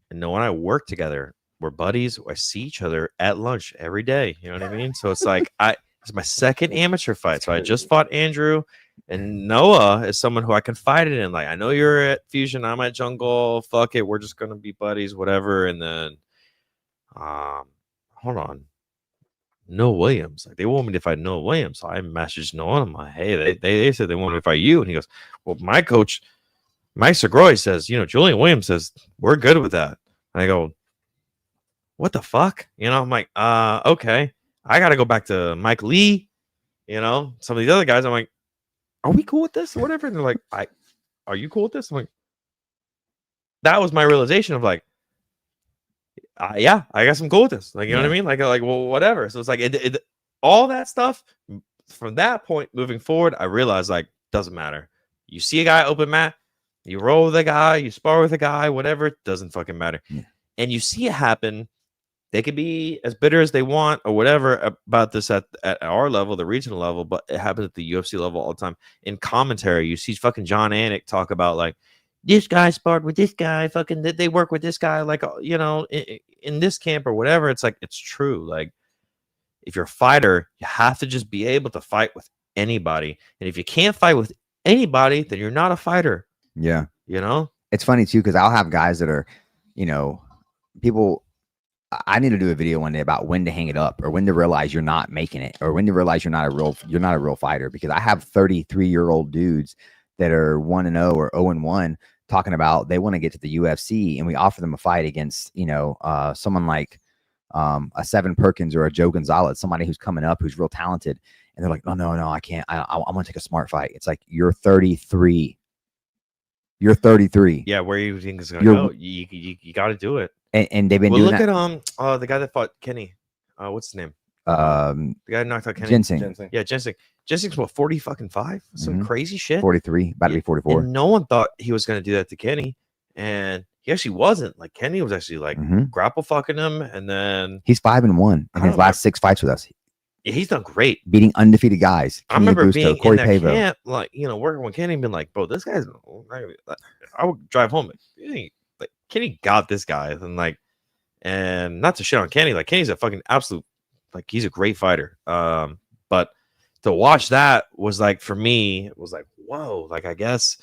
and Noah and I work together. We're buddies. I see each other at lunch every day. You know what I mean? So it's like it's my second amateur fight. So I just fought Andrew, and Noah is someone who I confided in. Like, I know you're at Fusion, I'm at Jungle. Fuck it, we're just gonna be buddies, whatever. And then, hold on, Noah Williams. Like, they want me to fight Noah Williams. So I messaged Noah. I'm like, hey, they said they want me to fight you, and he goes, well, my coach, Mike Segroy, says, you know, Julian Williams says we're good with that. And I go, what the fuck? You know, I'm like, okay. I got to go back to Mike Lee, you know, some of these other guys. I'm like, are we cool with this or whatever? And they're like, are you cool with this? I'm like, that was my realization of like, yeah, I guess I'm cool with this. Like, you know what I mean? Like, well, whatever. So it's like, all that stuff from that point moving forward, I realized like, doesn't matter. You see a guy open mat, you roll with a guy, you spar with a guy, whatever, it doesn't fucking matter. Yeah. And you see it happen. They could be as bitter as they want or whatever about this at our level, the regional level, but it happens at the UFC level all the time. In commentary, you see fucking John Anik talk about like, this guy sparred with this guy, fucking they work with this guy, like, you know, in this camp or whatever. It's like, it's true. Like, if you're a fighter, you have to just be able to fight with anybody. And if you can't fight with anybody, then you're not a fighter. Yeah. You know? It's funny too, because I'll have guys that are, you know, people. I need to do a video one day about when to hang it up or when to realize you're not making it or when to realize you're not a real fighter, because I have 33-year-old dudes that are 1-0 or 0-1 talking about they want to get to the UFC, and we offer them a fight against, you know, someone like a Seven Perkins or a Joe Gonzalez, somebody who's coming up, who's real talented. And they're like, no, I can't. I want to take a smart fight. It's like, you're 33. You're 33. Yeah, where you think it's going to go? You got to do it. And they've been doing look that. At the guy that fought Kenny. What's his name? The guy who knocked out Kenny. Ginseng. Yeah, Ginseng. Ginseng's what, 40-5? Some crazy shit. 43, about to be 44. And no one thought he was going to do that to Kenny, and he actually wasn't. Like, Kenny was actually like grapple fucking him, and then he's 5-1 in his last 6 fights with us. He's done great, beating undefeated guys. I remember being Corey in that camp, like, you know, working with Kenny, and been like, bro, this guy's. I would drive home. Like, Kenny got this guy, and not to shit on Kenny. Like, Kenny's a fucking absolute, like, he's a great fighter. But to watch that was like, for me, it was like, whoa. Like, I guess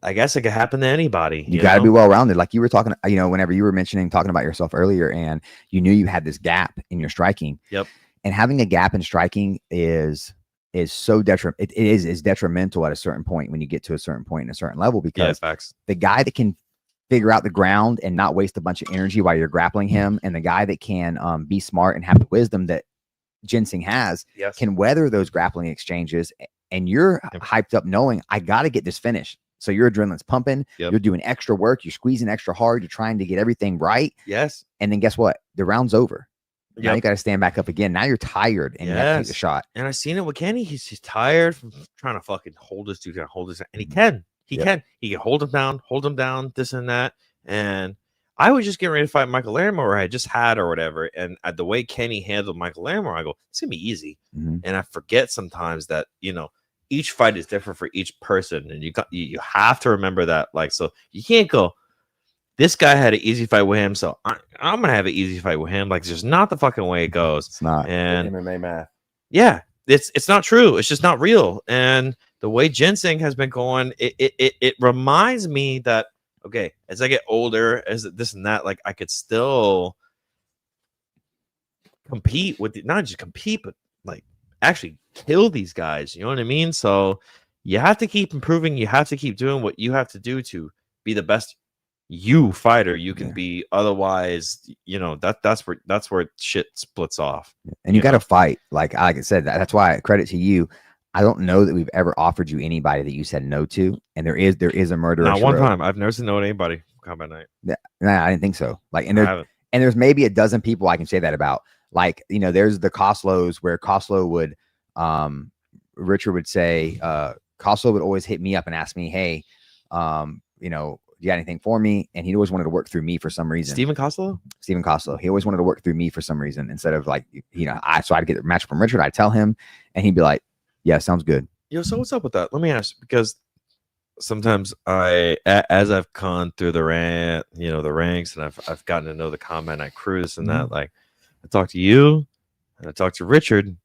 it could happen to anybody. You got to be well rounded. Like you were talking, you know, whenever you were talking about yourself earlier, and you knew you had this gap in your striking. Yep. And having a gap in striking is so detrimental. It is detrimental at a certain point when you get to a certain point in a certain level, because the guy that can figure out the ground and not waste a bunch of energy while you're grappling him, and the guy that can be smart and have the wisdom that Ginseng has, can weather those grappling exchanges. And you're hyped up knowing, I got to get this finished. So your adrenaline's pumping. You're doing extra work. You're squeezing extra hard. You're trying to get everything right. Yes. And then guess what? The round's over. Now you got to stand back up again. Now you're tired and you have to take the shot. And I seen it with Kenny. He's tired from trying to fucking hold this dude, and he can. He can hold him down, this and that. And I was just getting ready to fight Michael Larimore, I just had or whatever. And the way Kenny handled Michael Larimore, I go, it's gonna be easy. And I forget sometimes that, you know, each fight is different for each person, and you have to remember that. Like, so you can't go, this guy had an easy fight with him, so I'm gonna have an easy fight with him. Like, it's just not the fucking way it goes. It's not. And MMA math. yeah, it's not true. It's just not real. And the way ginseng has been going, it reminds me that, okay, as I get older, as this and that, like I could still compete with not just compete, but like actually kill these guys. You know what I mean? So you have to keep improving. You have to keep doing what you have to do to be the best fighter you can be. Otherwise, that's where shit splits off. And you got to fight. Like I said, that's why credit to you. I don't know that we've ever offered you anybody that you said no to, and there is a murderer. Not one time. I've never said no to anybody. Combat night. Yeah, no, I didn't think so. Like, and there's maybe a dozen people I can say that about. Like, there's the Koslows where Koslow would, Richard would say, Koslow would always hit me up and ask me, hey, you got anything for me? And he always wanted to work through me for some reason. Stephen Koslow. He always wanted to work through me for some reason instead of like, so I'd get the match from Richard. I'd tell him, and he'd be like, yeah, sounds good. So what's up with that? Let me ask, because sometimes as I've gone through the ranks, and I've gotten to know the combat night crews and that, like, I talk to you and I talk to Richard.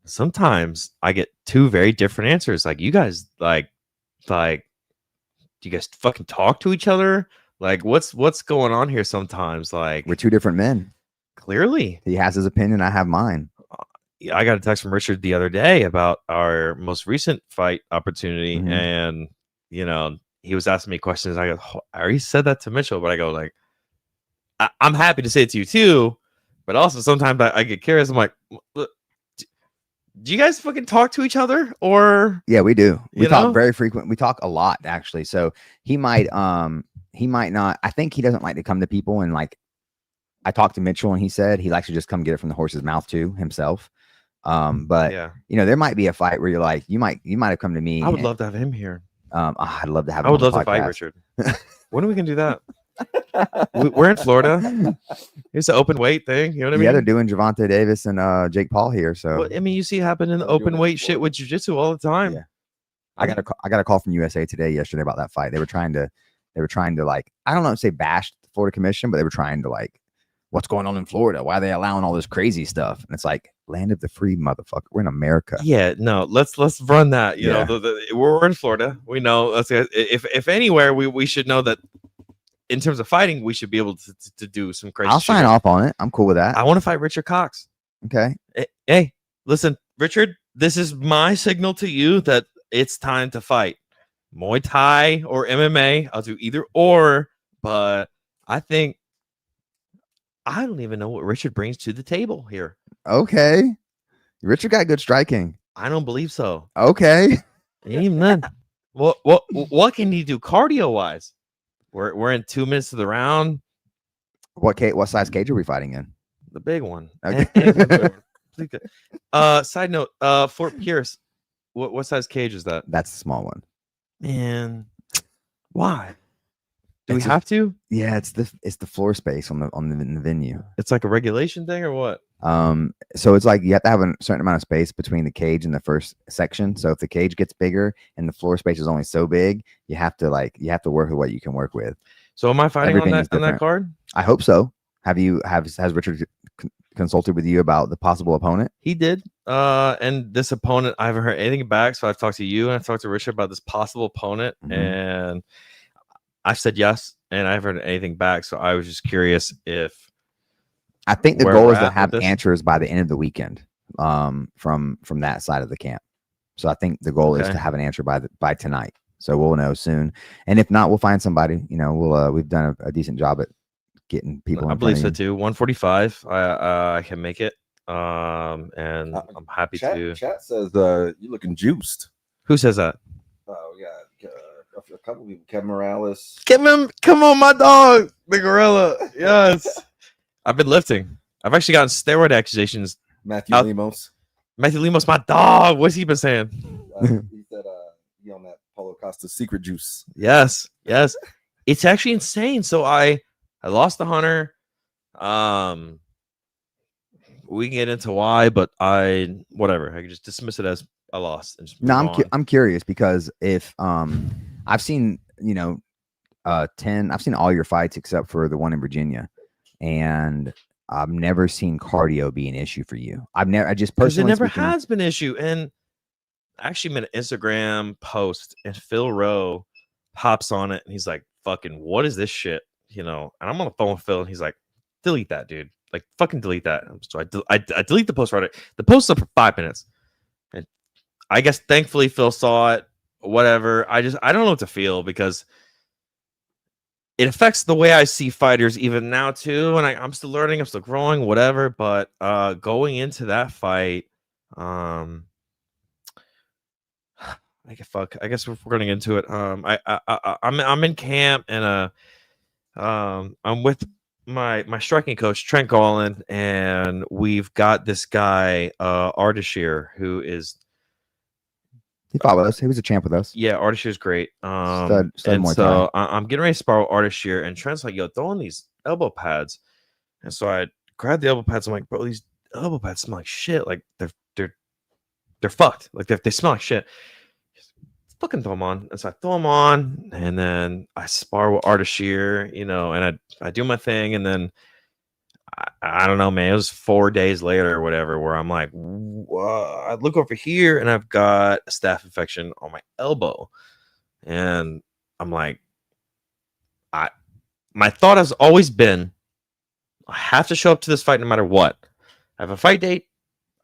Sometimes I get two very different answers. Like, you guys, like, do you guys fucking talk to each other? Like, what's going on here? Sometimes, like, we're two different men. Clearly, he has his opinion. I have mine. I got a text from Richard the other day about our most recent fight opportunity, and he was asking me questions. I go, I already said that to Mitchell, but I go, like, I'm happy to say it to you too, but also sometimes I get curious. I'm like, look, do you guys fucking talk to each other? Or yeah, we do. We talk very frequent. We talk a lot, actually. So he might not. I think he doesn't like to come to people, and like, I talked to Mitchell and he said he likes to just come get it from the horse's mouth too himself. But yeah, there might be a fight where you're like, you might have come to me. I would love to have him here. I'd love to have. I would love to fight Richard. When are we gonna do that? We're in Florida. It's an open weight thing. You know what I mean? Yeah, they're doing Gervonta Davis and Jake Paul here. So well, I mean, you see it happen in the open weight shit with jiu-jitsu all the time. Yeah. I got a call from USA Today yesterday about that fight. They were trying to like, I don't know, say bash the Florida Commission, but they were trying to like, what's going on in Florida? Why are they allowing all this crazy stuff? And it's like, land of the free, motherfucker. We're in America. Yeah, no, let's run that. You know, we're in Florida. We know. If anywhere, we should know that in terms of fighting, we should be able to do some crazy. I'll sign off on it. I'm cool with that. I want to fight Richard Cox. Okay. Hey, listen, Richard. This is my signal to you that it's time to fight. Muay Thai or MMA. I'll do either or. But I think I don't even know what Richard brings to the table here. Okay. Richard got good striking. I don't believe so. Okay. Even then, what can he do cardio wise? We're in 2 minutes of the round. What size cage are we fighting in? The big one. Okay. Side note, Fort Pierce. What size cage is that? That's the small one. Man, why? Do we have to? Yeah, it's the floor space in the venue. It's like a regulation thing or what? So it's like you have to have a certain amount of space between the cage and the first section. So if the cage gets bigger and the floor space is only so big, you have to work with what you can work with. So am I fighting on that card? I hope so. Has Richard consulted with you about the possible opponent? He did. And this opponent, I haven't heard anything back. So I've talked to you and I've talked to Richard about this possible opponent, and I've said yes, and I haven't heard anything back. So I was just curious if I think the goal is to have answers by the end of the weekend, from that side of the camp. So I think the goal is to have an answer by tonight. So we'll know soon, and if not, we'll find somebody. We've done a decent job at getting people. I believe so too. 145. I can make it. And I'm happy to. Chat says you're looking juiced. Who says that? Oh yeah. A couple people, Kevin Morales. Come on, my dog, the gorilla. Yes, I've been lifting. I've actually gotten steroid accusations. Matthew Lemos, my dog. What's he been saying? He said he on that Paulo Costa secret juice. Yes. It's actually insane. So I lost the hunter. We can get into why, but whatever. I can just dismiss it as I lost. No, I'm curious because if I've seen 10. I've seen all your fights except for the one in Virginia, and I've never seen cardio be an issue for you. I just Because it personally never speaking, has been an issue. And I actually made an Instagram post, and Phil Rowe pops on it, and he's like, "Fucking, what is this shit?" You know. And I'm on the phone with Phil, and he's like, "Delete that, dude. Like, fucking delete that." So I delete the post right away. The post's up for 5 minutes, and I guess thankfully Phil saw it. Whatever. I don't know what to feel, because it affects the way I see fighters even now too. And I'm still learning, I'm still growing, whatever. But going into that fight, I guess we're getting into it. I'm in camp, and I'm with my striking coach Trent Garland, and we've got this guy Ardashir, who is he followed us. He was a champ with us. yeah, Ardashir's great. Stud And Muay so I'm getting ready to spar with Ardashir, and Trent's like, "Yo, throw in these elbow pads." And so I grabbed the elbow pads. I'm like, "Bro, these elbow pads smell like shit. Like they're fucked. Like they smell like shit." Fucking throw them on. And so I throw them on, and then I spar with Ardashir, you know, and I do my thing, and then I don't know, man. It was 4 days later or whatever, where I'm like, I look over here, and I've got a staph infection on my elbow, and I'm like, my thought has always been, I have to show up to this fight no matter what. I have a fight date.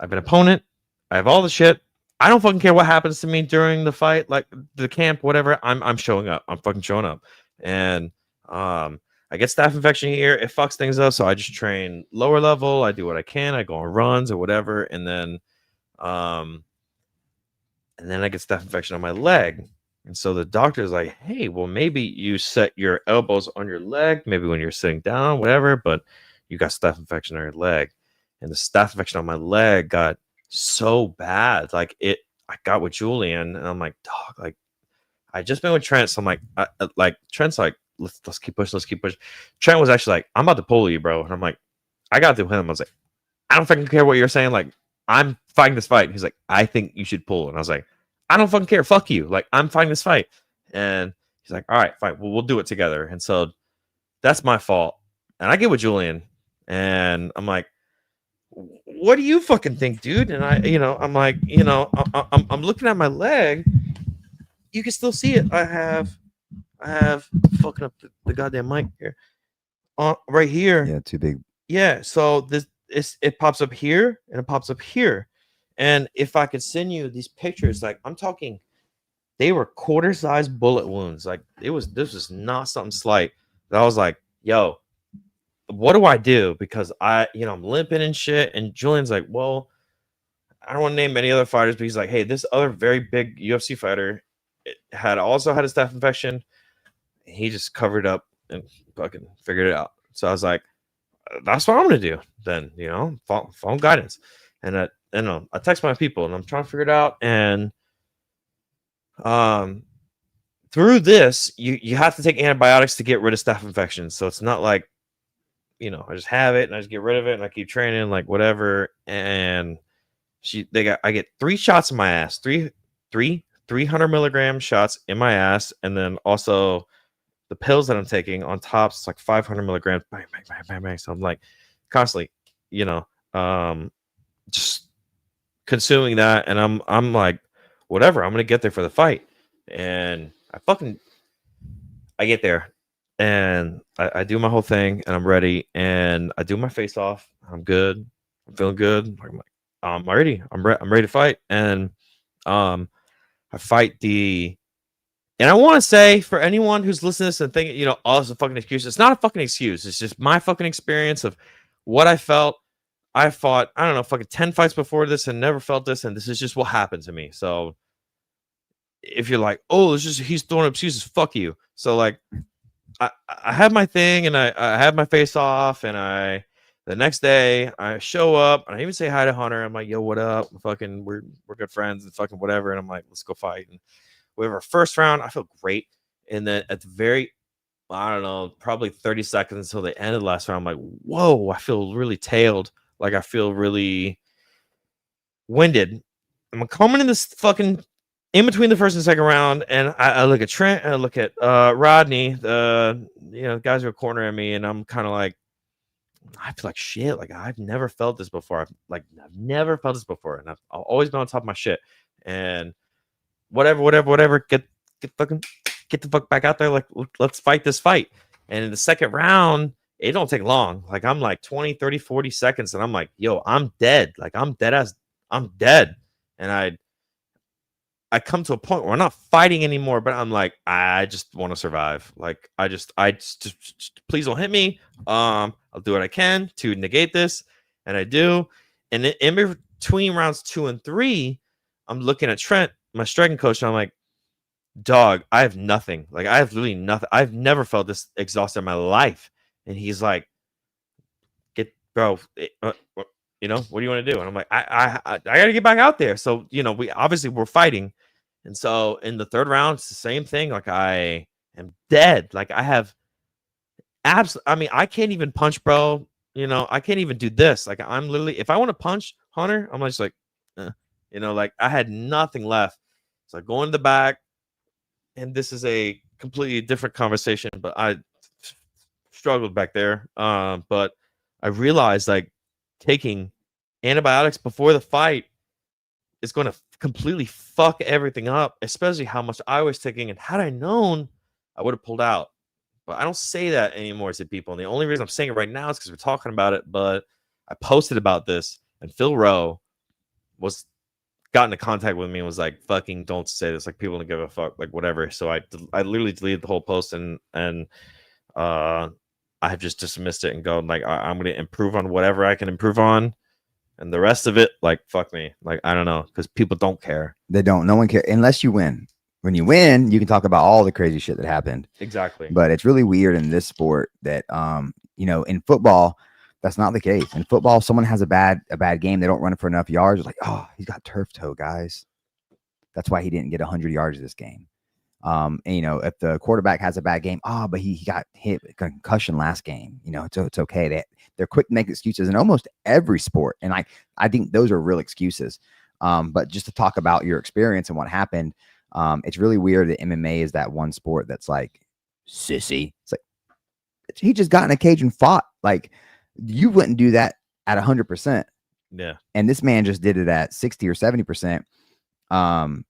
I have an opponent. I have all the shit. I don't fucking care what happens to me during the fight, like the camp, whatever. I'm showing up. I'm fucking showing up. And I get staph infection here. It fucks things up. So I just train lower level. I do what I can. I go on runs or whatever. And then I get staph infection on my leg. And so the doctor's like, "Hey, well, maybe you set your elbows on your leg, maybe when you're sitting down, whatever, but you got staph infection on your leg." And the staph infection on my leg got so bad. Like I got with Julian, and I'm like, "Dog, like I just been with Trent." So I'm like, Trent's like, let's keep pushing, let's keep pushing. Trent was actually like, "I'm about to pull you, bro." And I'm like, I got to him. I was like, "I don't fucking care what you're saying. Like, I'm fighting this fight." He's like, "I think you should pull." And I was like, "I don't fucking care. Fuck you. Like, I'm fighting this fight." And he's like, "All right, fine. Well, we'll do it together." And so that's my fault. And I get with Julian, and I'm like, "What do you fucking think, dude?" And I'm like, I'm looking at my leg. You can still see it. I have fucking up the goddamn mic here. Right here. Yeah, too big. Yeah. So it pops up here, and it pops up here. And if I could send you these pictures, like I'm talking, they were quarter-sized bullet wounds. Like this was not something slight. That I was like, "Yo, what do I do?" Because I'm limping and shit. And Julian's like, "Well, I don't want to name any other fighters," but he's like, "Hey, this other very big UFC fighter also had a staph infection. He just covered up and fucking figured it out." So I was like, "That's what I'm gonna do then." Follow guidance. And I text my people, and I'm trying to figure it out. And through this, you have to take antibiotics to get rid of staph infections. So it's not like, I just have it and I just get rid of it and I keep training, like whatever. And I get 3 shots in my ass, three 300 milligram shots in my ass, and then also the pills that I'm taking on top. It's like 500 milligrams. Bang, bang, bang, bang, bang. So I'm like constantly, just consuming that, and I'm like, whatever, I'm gonna get there for the fight. And I get there, and I do my whole thing, and I'm ready, and I do my face off. I'm good. I'm feeling good. I'm ready. I'm ready to fight. And I fight and I want to say, for anyone who's listening to this and thinking, "Oh, it's a fucking excuse." It's not a fucking excuse. It's just my fucking experience of what I felt. I fought, I don't know, fucking 10 fights before this and never felt this, and this is just what happened to me. So if you're like, "Oh, it's just he's throwing excuses," fuck you. So like, I have my thing, and I have my face off, and the next day I show up, and I even say hi to Hunter. I'm like, "Yo, what up?" Fucking we're good friends and fucking whatever. And I'm like, "Let's go fight." And we have our first round. I feel great. And then at the very, I don't know, probably 30 seconds until the end of the last round, I'm like, whoa, I feel really tailed. Like I feel really winded. I'm coming in this fucking in between the first and second round, and I look at Trent and I look at Rodney, the guys who are cornering me, and I'm kind of like, I feel like shit. Like I've never felt this before. I've never felt this before, and I've always been on top of my shit. And whatever. Get the fuck back out there. Like let's fight this fight. And in the second round, it don't take long. Like I'm like 20, 30, 40 seconds, and I'm like, yo, I'm dead. Like I'm dead. And I come to a point where I'm not fighting anymore, but I'm like, I just want to survive. Like I just please don't hit me. I'll do what I can to negate this, and I do. And in between rounds 2 and 3, I'm looking at Trent, my striking coach, and I'm like, dog, I have nothing. Like I have literally nothing. I've never felt this exhausted in my life. And he's like, bro, what do you want to do? And I'm like, I got to get back out there. So, we're fighting. And so in the third round, it's the same thing. Like I am dead. Like I have I can't even punch, bro. I can't even do this. Like I'm literally, if I want to punch Hunter, I'm just like, like I had nothing left. So I go in the back, and this is a completely different conversation, but I struggled back there. But I realized like taking antibiotics before the fight is going to completely fuck everything up, especially how much I was taking. And had I known, I would have pulled out. But I don't say that anymore to people. And the only reason I'm saying it right now is because we're talking about it. But I posted about this, and Phil Rowe got into contact with me and was like, fucking don't say this. Like people don't give a fuck, like whatever. So I literally deleted the whole post, and I have just dismissed it and go like, I'm going to improve on whatever I can improve on. And the rest of it, like, fuck me. Like, I don't know, because people don't care. They don't. No one cares unless you win. When you win, you can talk about all the crazy shit that happened. Exactly. But it's really weird in this sport that, in football, that's not the case. In football, someone has a bad game. They don't run it for enough yards. It's like, oh, he's got turf toe, guys. That's why he didn't get 100 yards this game. And, if the quarterback has a bad game, but he got hit with concussion last game. It's okay. They're quick to make excuses in almost every sport. And I think those are real excuses. But just to talk about your experience and what happened, it's really weird that MMA is that one sport that's like sissy. It's like he just got in a cage and fought. Like you wouldn't do that at 100%. Yeah. And this man just did it at 60 or 70%. And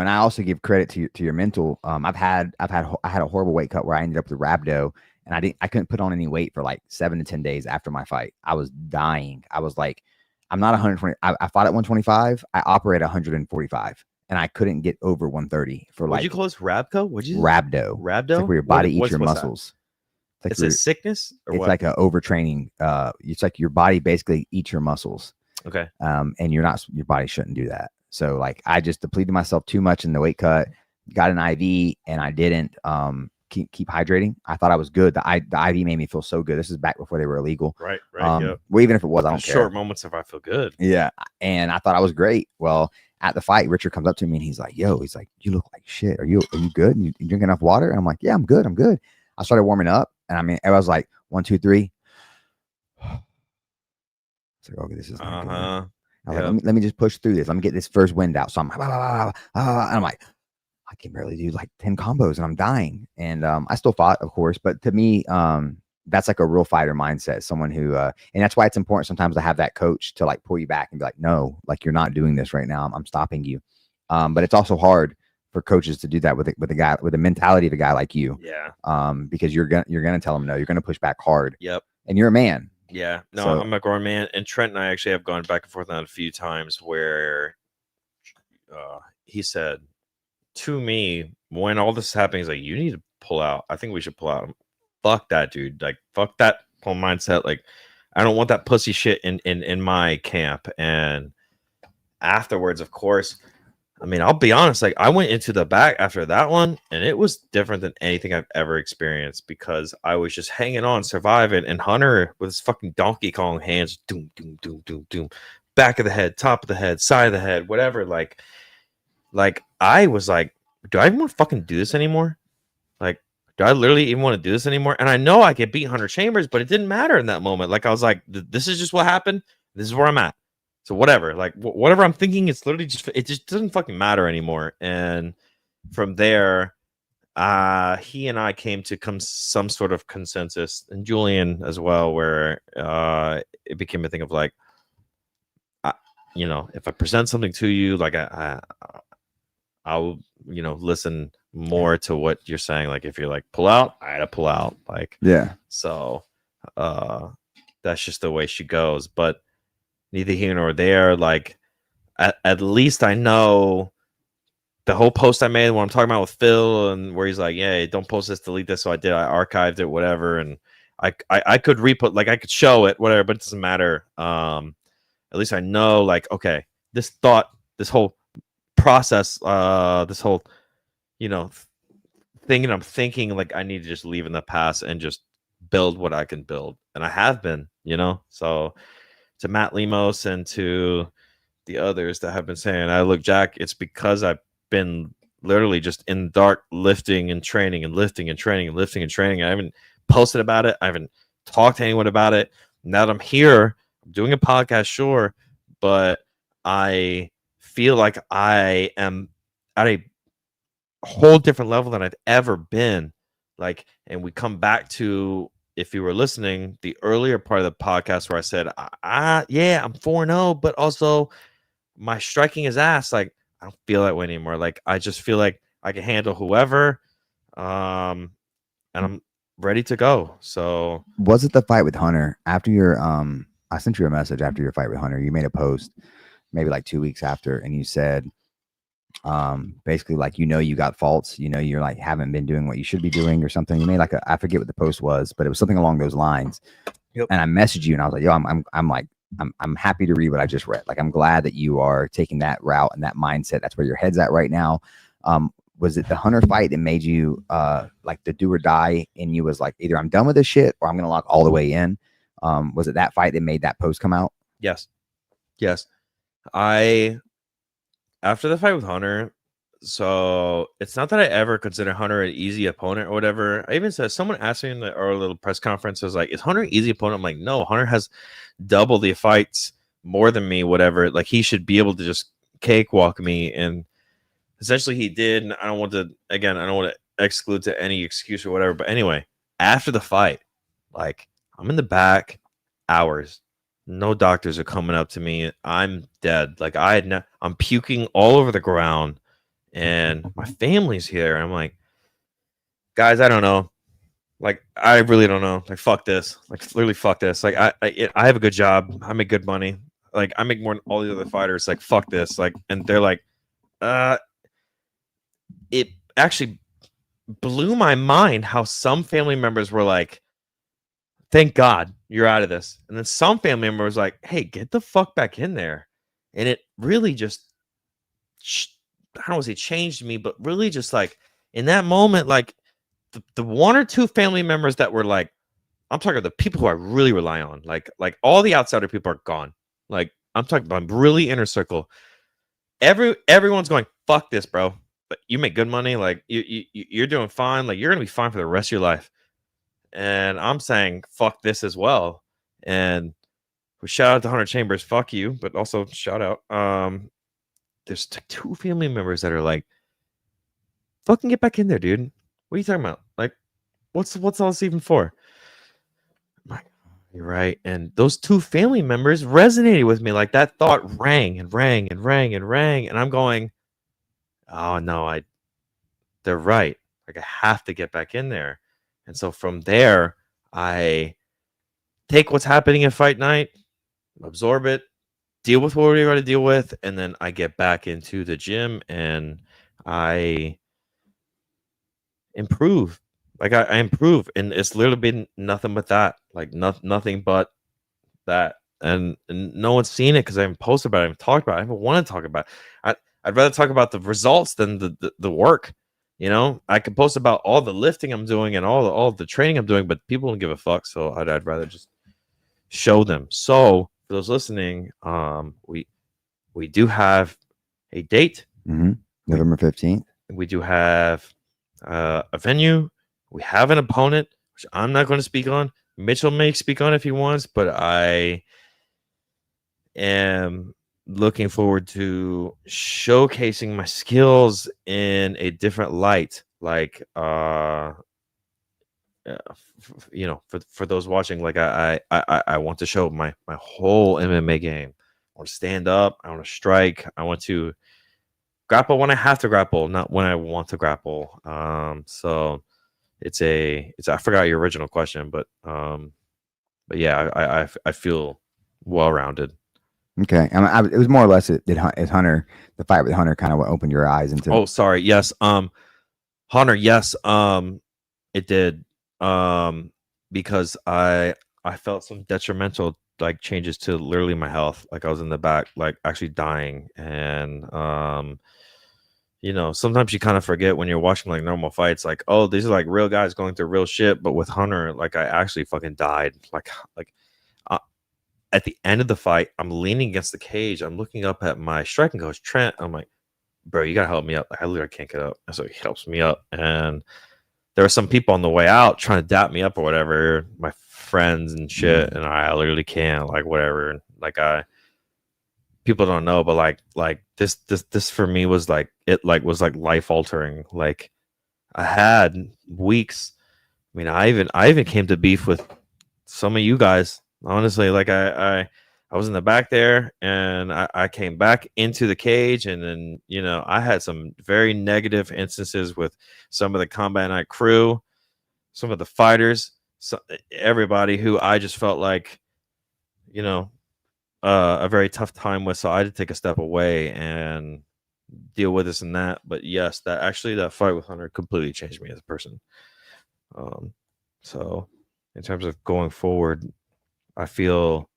I also give credit to your mental. I had a horrible weight cut where I ended up with rhabdo, and I couldn't put on any weight for like 7 to 10 days after my fight. I was dying. I was like, I'm not 120. I fought at 125. I operate at 145. And I couldn't get over 130 for What'd you call this? Rhabdo? Rhabdo. Rhabdo? It's like where your body eats your muscles. It's a sickness? Or it's what? like an overtraining. It's like your body basically eats your muscles. Okay. And your body shouldn't do that. So like I just depleted myself too much in the weight cut, got an IV, and I didn't keep hydrating. I thought I was good. The IV made me feel so good. This is back before they were illegal. Right. Well, even if it was, I don't care. Short moments if I feel good. Yeah. And I thought I was great. Well, at the fight, Richard comes up to me and he's like, you look like shit. Are you good? You drink enough water? And I'm like, yeah, I'm good. I started warming up, and I was like 1, 2, 3. It's like, okay, this is not good. I was like, let me just push through this. Let me get this first wind out. So I'm and I'm like, I can barely do like 10 combos and I'm dying. And I still fought, of course, but to me, that's like a real fighter mindset. Someone who, and that's why it's important sometimes to have that coach to like pull you back and be like, no, like you're not doing this right now. I'm stopping you. But it's also hard for coaches to do that with a guy with the mentality of a guy like you. Yeah. Because you're gonna tell him no. You're gonna push back hard. Yep. And you're a man. Yeah. No, So, I'm a grown man, and Trent and I actually have gone back and forth on it a few times where he said to me when all this is happening, he's like, you need to pull out. I think we should pull out. Fuck that, dude. Like, fuck that whole mindset. Like, I don't want that pussy shit in my camp. And afterwards, of course, I mean, I'll be honest, like I went into the back after that one, and it was different than anything I've ever experienced because I was just hanging on, surviving, and Hunter with his fucking Donkey Kong hands, doom, doom, doom, doom, doom, back of the head, top of the head, side of the head, whatever. Like I was like, do I even want to fucking do this anymore? Like, do I literally even want to do this anymore? And I know I could beat Hunter Chambers, but it didn't matter in that moment. Like I was like, this is just what happened. This is where I'm at. So whatever, like whatever I'm thinking, it's literally it just doesn't fucking matter anymore. And from there, he and I came to some sort of consensus, and Julian as well, where it became a thing of like, if I present something to you, like I'll listen more to what you're saying. Like if you're like pull out, I had to pull out. Like so that's just the way she goes. But neither here nor there. Like at least I know the whole post I made when I'm talking about with Phil and where he's like, yeah, don't post this, delete this. So I did, I archived it, whatever. And I could like I could show it, whatever, but it doesn't matter. At least I know, like, okay, this whole process, this whole, thing that I'm thinking, like I need to just leave in the past and just build what I can build. And I have been, so to Matt Lemos and to the others that have been saying, look, Jack, it's because I've been literally just in the dark lifting and training and lifting and training and lifting and training. I haven't posted about it. I haven't talked to anyone about it. Now that I'm here, I'm doing a podcast, sure, but I feel like I am at a whole different level than I've ever been. Like, and we come back to, if you were listening, the earlier part of the podcast where I said, yeah, I'm 4-0, but also my striking is ass. Like, I don't feel that way anymore. Like, I just feel like I can handle whoever, and I'm ready to go. So, was it the fight with Hunter after your I sent you a message after your fight with Hunter? You made a post maybe like 2 weeks after, and you said basically like, you got faults, you're like haven't been doing what you should be doing or something. You made like I forget what the post was, but it was something along those lines. Yep. And I messaged you and I was like, yo, I'm happy to read what I just read. Like, I'm glad that you are taking that route and that mindset. That's where your head's at right now. Was it the Hunter fight that made you like the do or die in you was like, either I'm done with this shit or I'm going to lock all the way in? Was it that fight that made that post come out? Yes. After the fight with Hunter, so it's not that I ever consider Hunter an easy opponent or whatever. I even said, someone asked me in our little press conference, was like, is Hunter an easy opponent? I'm like, no, Hunter has double the fights, more than me, whatever. Like, he should be able to just cakewalk me. And essentially he did. And I don't want to exclude to any excuse or whatever. But anyway, after the fight, like, I'm in the back hours. No doctors are coming up to me. I'm dead. Like, I'm puking all over the ground, and my family's here. And I'm like, guys, I don't know. Like, I really don't know. Like, fuck this. Like, literally, fuck this. Like, I have a good job. I make good money. Like, I make more than all the other fighters. Like, fuck this. Like, and they're like, it actually blew my mind how some family members were like, thank God you're out of this. And then some family member was like, hey, get the fuck back in there. And it really just, I don't want to say changed me, but really just like in that moment, like the one or two family members that were like, I'm talking about the people who I really rely on. Like all the outsider people are gone. Like, I'm talking about really inner circle. Everyone's going, fuck this, bro. But you make good money. Like, you're doing fine. Like, you're going to be fine for the rest of your life. And I'm saying, fuck this as well. And we shout out to Hunter Chambers, fuck you, but also shout out. There's two family members that are like, fucking get back in there, dude. What are you talking about? Like, what's all this even for? I'm like, you're right. And those two family members resonated with me. Like, that thought rang and rang and rang and rang. And I'm going, oh no, they're right. Like, I have to get back in there. And so from there, I take what's happening in fight night, absorb it, deal with what we're going to deal with, and then I get back into the gym and I improve. Like, I improve, and it's literally been nothing but that. Like, nothing but that. And no one's seen it because I haven't posted about it, I haven't talked about it, I haven't want to talk about it. I'd rather talk about the results than the work. I can post about all the lifting I'm doing and all the training I'm doing, but people don't give a fuck. So I'd rather just show them. So for those listening, we do have a date, November 15th. We do have a venue. We have an opponent, which I'm not going to speak on. Mitchell may speak on if he wants, but am looking forward to showcasing my skills in a different light. Like, you know, for those watching, like I want to show my whole MMA game. I want to stand up. I want to strike. I want to grapple when I have to grapple, not when I want to grapple. So it's I forgot your original question, but yeah, I feel well rounded. Okay, it was more or less is Hunter, the fight with Hunter, kind of what opened your eyes into. Oh, sorry. Yes. Hunter. Yes. It did. Because I felt some detrimental like changes to literally my health. Like I was in the back, like actually dying, and you know, sometimes you kind of forget when you're watching like normal fights, like, oh, these are like real guys going through real shit. But with Hunter, like I actually fucking died. Like at the end of the fight, I'm leaning against the cage. I'm looking up at my striking coach, Trent. I'm like, bro, you gotta help me up. Like, I literally can't get up. And so he helps me up. And there were some people on the way out trying to dap me up or whatever, my friends and shit. And I literally can't, like, whatever. Like people don't know, but like this for me was like, it like was like life altering. Like I had weeks. I mean, I even came to beef with some of you guys. Honestly, like I was in the back there, and I came back into the cage, and then, you know, I had some very negative instances with some of the Combat Night crew, some of the fighters, everybody who I just felt like, you know, a very tough time with. So I had to take a step away and deal with this and that. But yes, that fight with Hunter completely changed me as a person. So in terms of going forward, I feel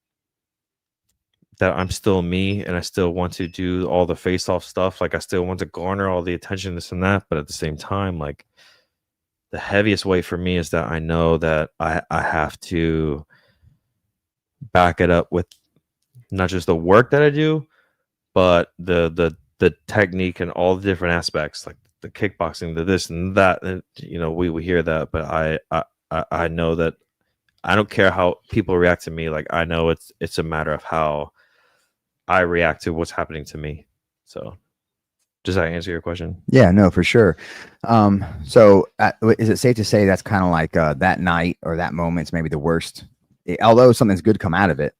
that I'm still me, and I still want to do all the face-off stuff. Like I still want to garner all the attention, this and that. But at the same time, like the heaviest weight for me is that I know that I have to back it up with not just the work that I do, but the technique and all the different aspects, like the kickboxing, the this and that. And, you know, we hear that, but I know that I don't care how people react to me. Like I know it's a matter of how I react to what's happening to me. So does that answer your question? Yeah, no, for sure. So is it safe to say that's kind of like that night or that moment's maybe the worst? Although something's good come out of it,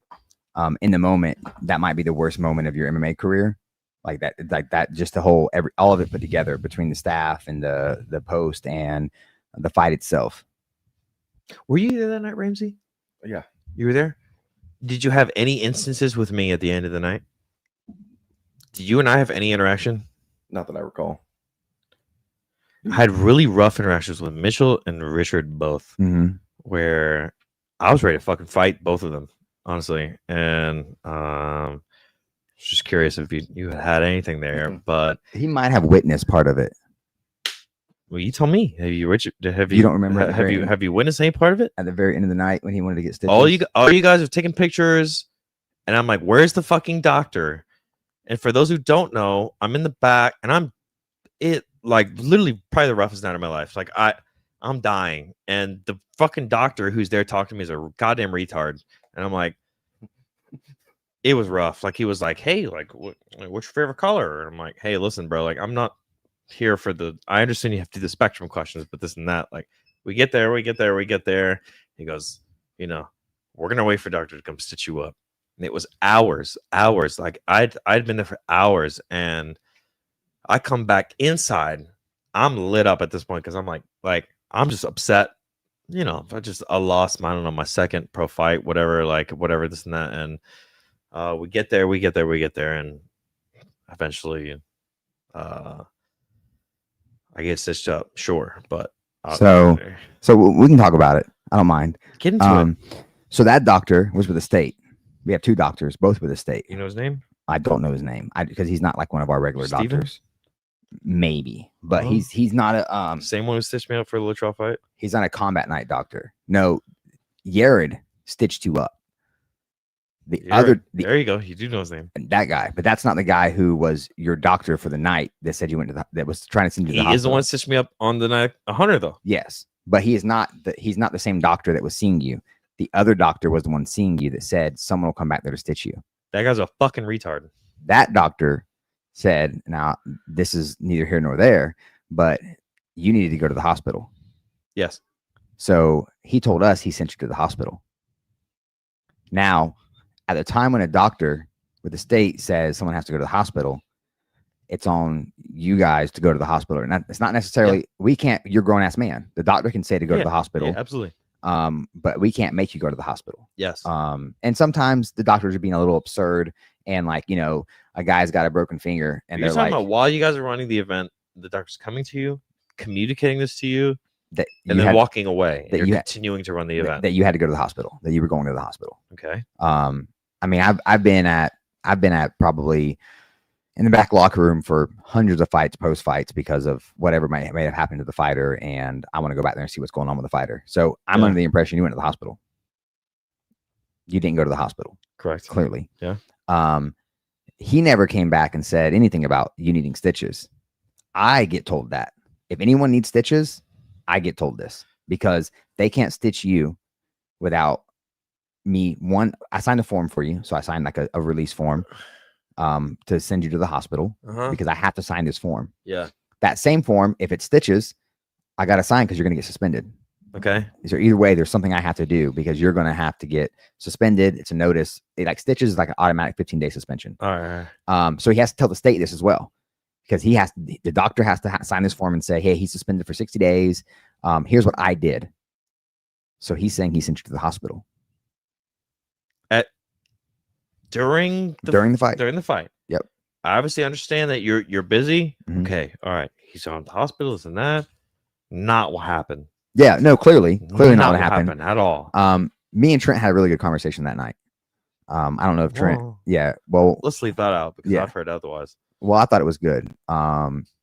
in the moment, that might be the worst moment of your MMA career. Like that, just the whole all of it put together between the staff and the post and the fight itself. Were you there that night, Ramsey? Yeah, you were there. Did you have any instances with me at the end of the night? Did you and I have any interaction? not that I recall. I had really rough interactions with Mitchell and Richard both, where I was ready to fucking fight both of them, honestly. And just curious if you had anything there, but he might have witnessed part of it. Well, you tell me. Have you, Richard? You don't remember? Have you witnessed any part of it at the very end of the night when he wanted to get stitches? All you guys are taking pictures, and I'm like, "Where's the fucking doctor?" And for those who don't know, I'm in the back, and like literally probably the roughest night of my life. Like I'm dying, and the fucking doctor who's there talking to me is a goddamn retard, and I'm like, it was rough. Like he was like, "Hey, like what's your favorite color?" And I'm like, "Hey, listen, bro, like I'm not here for I understand you have to do the spectrum questions, but this and that, like we get there. He goes, you know, we're gonna wait for doctor to come stitch you up. And it was hours. Like I'd been there for hours, and I come back inside. I'm lit up at this point because I'm like I'm just upset. You know, I lost I don't know, my second pro fight, whatever this and that, and we get there, and eventually I get stitched up, sure, but so we can talk about it. I don't mind. Get into it. So that doctor was with the state. We have two doctors, both with the state. You know his name? I don't know his name. Because he's not like one of our regular Steven? Doctors. Maybe, but he's not a same one who stitched me up for the Latrell fight. He's not a Combat Night doctor. No, Yared stitched you up. There you go. You do know his name. That guy, but that's not the guy who was your doctor for the night that said you went to that was trying to send you to the hospital. He is the one that stitched me up on the night 100 though. Yes, but he's not the same doctor that was seeing you. The other doctor was the one seeing you that said someone will come back there to stitch you. That guy's a fucking retard. That doctor said, now this is neither here nor there, but you needed to go to the hospital. Yes. So he told us he sent you to the hospital. Now, at the time when a doctor with the state says someone has to go to the hospital, it's on you guys to go to the hospital. And it's not necessarily, we can't, you're a grown ass man. The doctor can say to go to the hospital. Yeah, absolutely. But we can't make you go to the hospital. Yes. And sometimes the doctors are being a little absurd and like, you know, a guy's got a broken finger and You're they're talking like, about while you guys are running the event, the doctor's coming to you, communicating this to you, that and then walking away. that You're you continuing to run the event. that you had to go to the hospital, that you were going to the hospital. Okay. I mean, I've been at probably in the back locker room for hundreds of fights, post fights, because of whatever may have happened to the fighter, and I want to go back there and see what's going on with the fighter. So I'm under the impression you went to the hospital. You didn't go to the hospital. Correct. Clearly. Yeah. He never came back and said anything about you needing stitches. I get told that if anyone needs stitches, I get told this because they can't stitch you without me. One, I signed a form for you. So I signed like a release form to send you to the hospital because I have to sign this form. Yeah. That same form, if it stitches, I got to sign because you're going to get suspended. Okay. So either way, there's something I have to do because you're going to have to get suspended. It's a notice. Like stitches is like an automatic 15-day suspension. All right. So he has to tell the state this as well because he has to, the doctor has to sign this form and say, hey, he's suspended for 60 days. Here's what I did. So he's saying he sent you to the hospital. During the fight. During the fight. Yep. I obviously understand that you're busy. Mm-hmm. Okay. All right. He's on the hospital, this and that. Not what happened. Yeah. No, clearly not what happened at all. Me and Trent had a really good conversation that night. I don't know if Trent. Yeah. Well, let's leave that out because I've heard otherwise. Well, I thought it was good.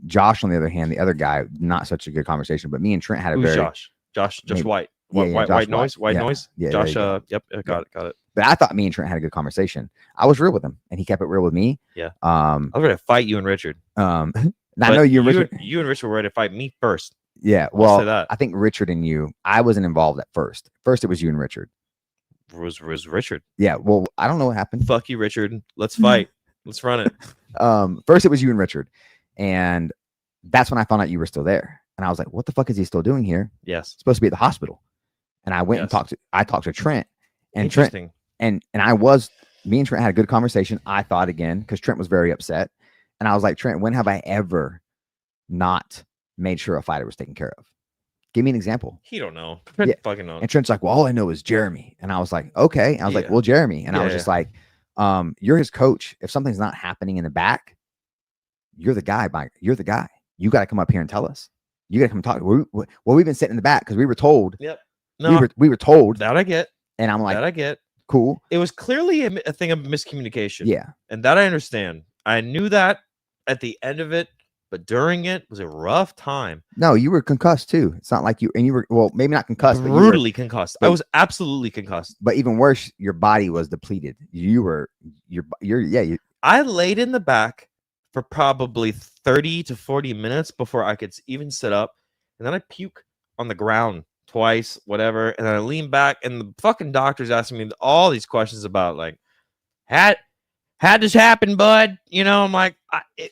Josh, on the other hand, the other guy, not such a good conversation. But me and Trent had a very Josh, just maybe, white. Josh White noise. White noise. Yeah, Josh. Yep. Got it. But I thought me and Trent had a good conversation. I was real with him, and he kept it real with me. Yeah. I was ready to fight you and Richard. I know you and Richard. You and Richard were ready to fight me first. Yeah. Well, I think Richard and you. I wasn't involved at first. First, it was you and Richard. Was Richard? Yeah. Well, I don't know what happened. Fuck you, Richard. Let's fight. Let's run it. First, it was you and Richard, and that's when I found out you were still there. And I was like, "What the fuck is he still doing here?" Yes. He's supposed to be at the hospital. And I went and talked to Trent, and Interesting. And me and Trent had a good conversation. I thought again, because Trent was very upset. And I was like, Trent, when have I ever not made sure a fighter was taken care of? Give me an example. He don't know. Trent fucking knows. And Trent's like, well, all I know is Jeremy. And I was like, okay. I was like, well, Jeremy. And I was just like, you're his coach. If something's not happening in the back, you're the guy. You're the guy. You got to come up here and tell us. You got to come talk. Well, we've been sitting in the back because we were told. Yep. No, we were told. That I get. And I'm like, that I get. Cool. It was clearly a thing of miscommunication. Yeah. And that I understand. I knew that at the end of it, but during it was a rough time. No, you were concussed too. It's not like you were, well, maybe not concussed, but brutally concussed. I was absolutely concussed. But even worse, your body was depleted. I laid in the back for probably 30 to 40 minutes before I could even sit up. And then I puke on the ground twice, whatever. And then I lean back, and the fucking doctor's asking me all these questions about like, had this happen, bud? You know, I'm like,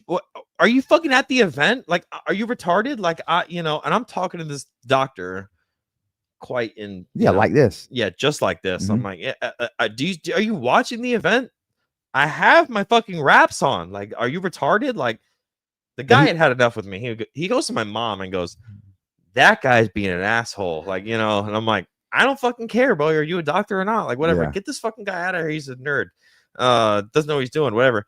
what, are you fucking at the event? Like, are you retarded? Like, and I'm talking to this doctor quite in, like this. Yeah, just like this. I'm like, are you watching the event? I have my fucking wraps on. Like, are you retarded? Like, the guy had enough with me. He goes to my mom and goes, that guy's being an asshole. Like, and I'm like, I don't fucking care, bro. Are you a doctor or not? Like, whatever. Get this fucking guy out of here. He's a nerd. Doesn't know what he's doing, whatever.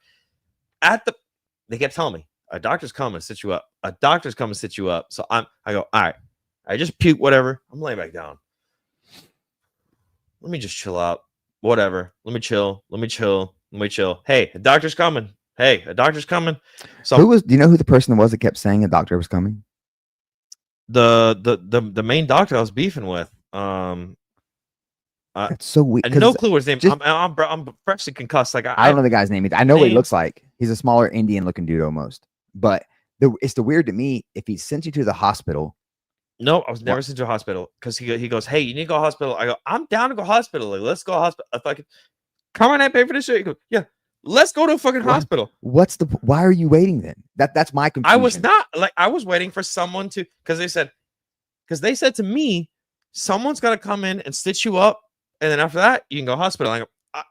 They kept telling me, a doctor's coming to sit you up. A doctor's coming to sit you up. So I go, all right. I just puke, whatever. I'm laying back down. Let me just chill out. Whatever. Let me chill. Hey, a doctor's coming. So do you know who the person was that kept saying a doctor was coming? The main doctor I was beefing with. That's so weird. I have no clue what his name. I'm freshly concussed. Like I don't know the guy's name either. I know what he looks like. He's a smaller Indian looking dude almost. But it's the weird to me if he sent you to the hospital. No, I was never sent to a hospital because he goes, hey, you need to go to hospital. I go, I'm down to go hospital. Like, let's go hospital. If I could come on, I pay for this shit. He goes, yeah. let's go to a fucking hospital. Why are you waiting then? That's my confusion. I was not like, I was waiting for someone to, because they said to me, someone's got to come in and stitch you up, and then after that you can go hospital. I go,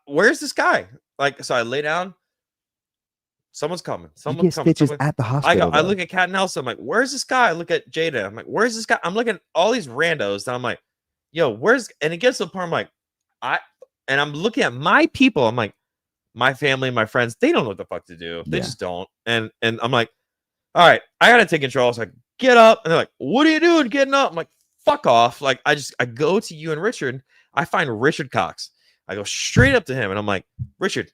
where's this guy? Like, so I lay down. Someone's coming. Someone's coming. Stitches at the hospital. I look at Kat Nelson. I'm like, where's this guy? I look at Jada. I'm like, where's this guy? I'm looking at all these randos. And I'm like, yo, where's, and it gets to the point I'm like, I'm looking at my people. I'm like, my family, my friends, they don't know what the fuck to do. They just don't. And I'm like, all right, I gotta take control. So I get up, and they're like, what are you doing getting up? I'm like, fuck off. Like, I go to you and Richard. I find Richard Cox. I go straight up to him, and I'm like, Richard,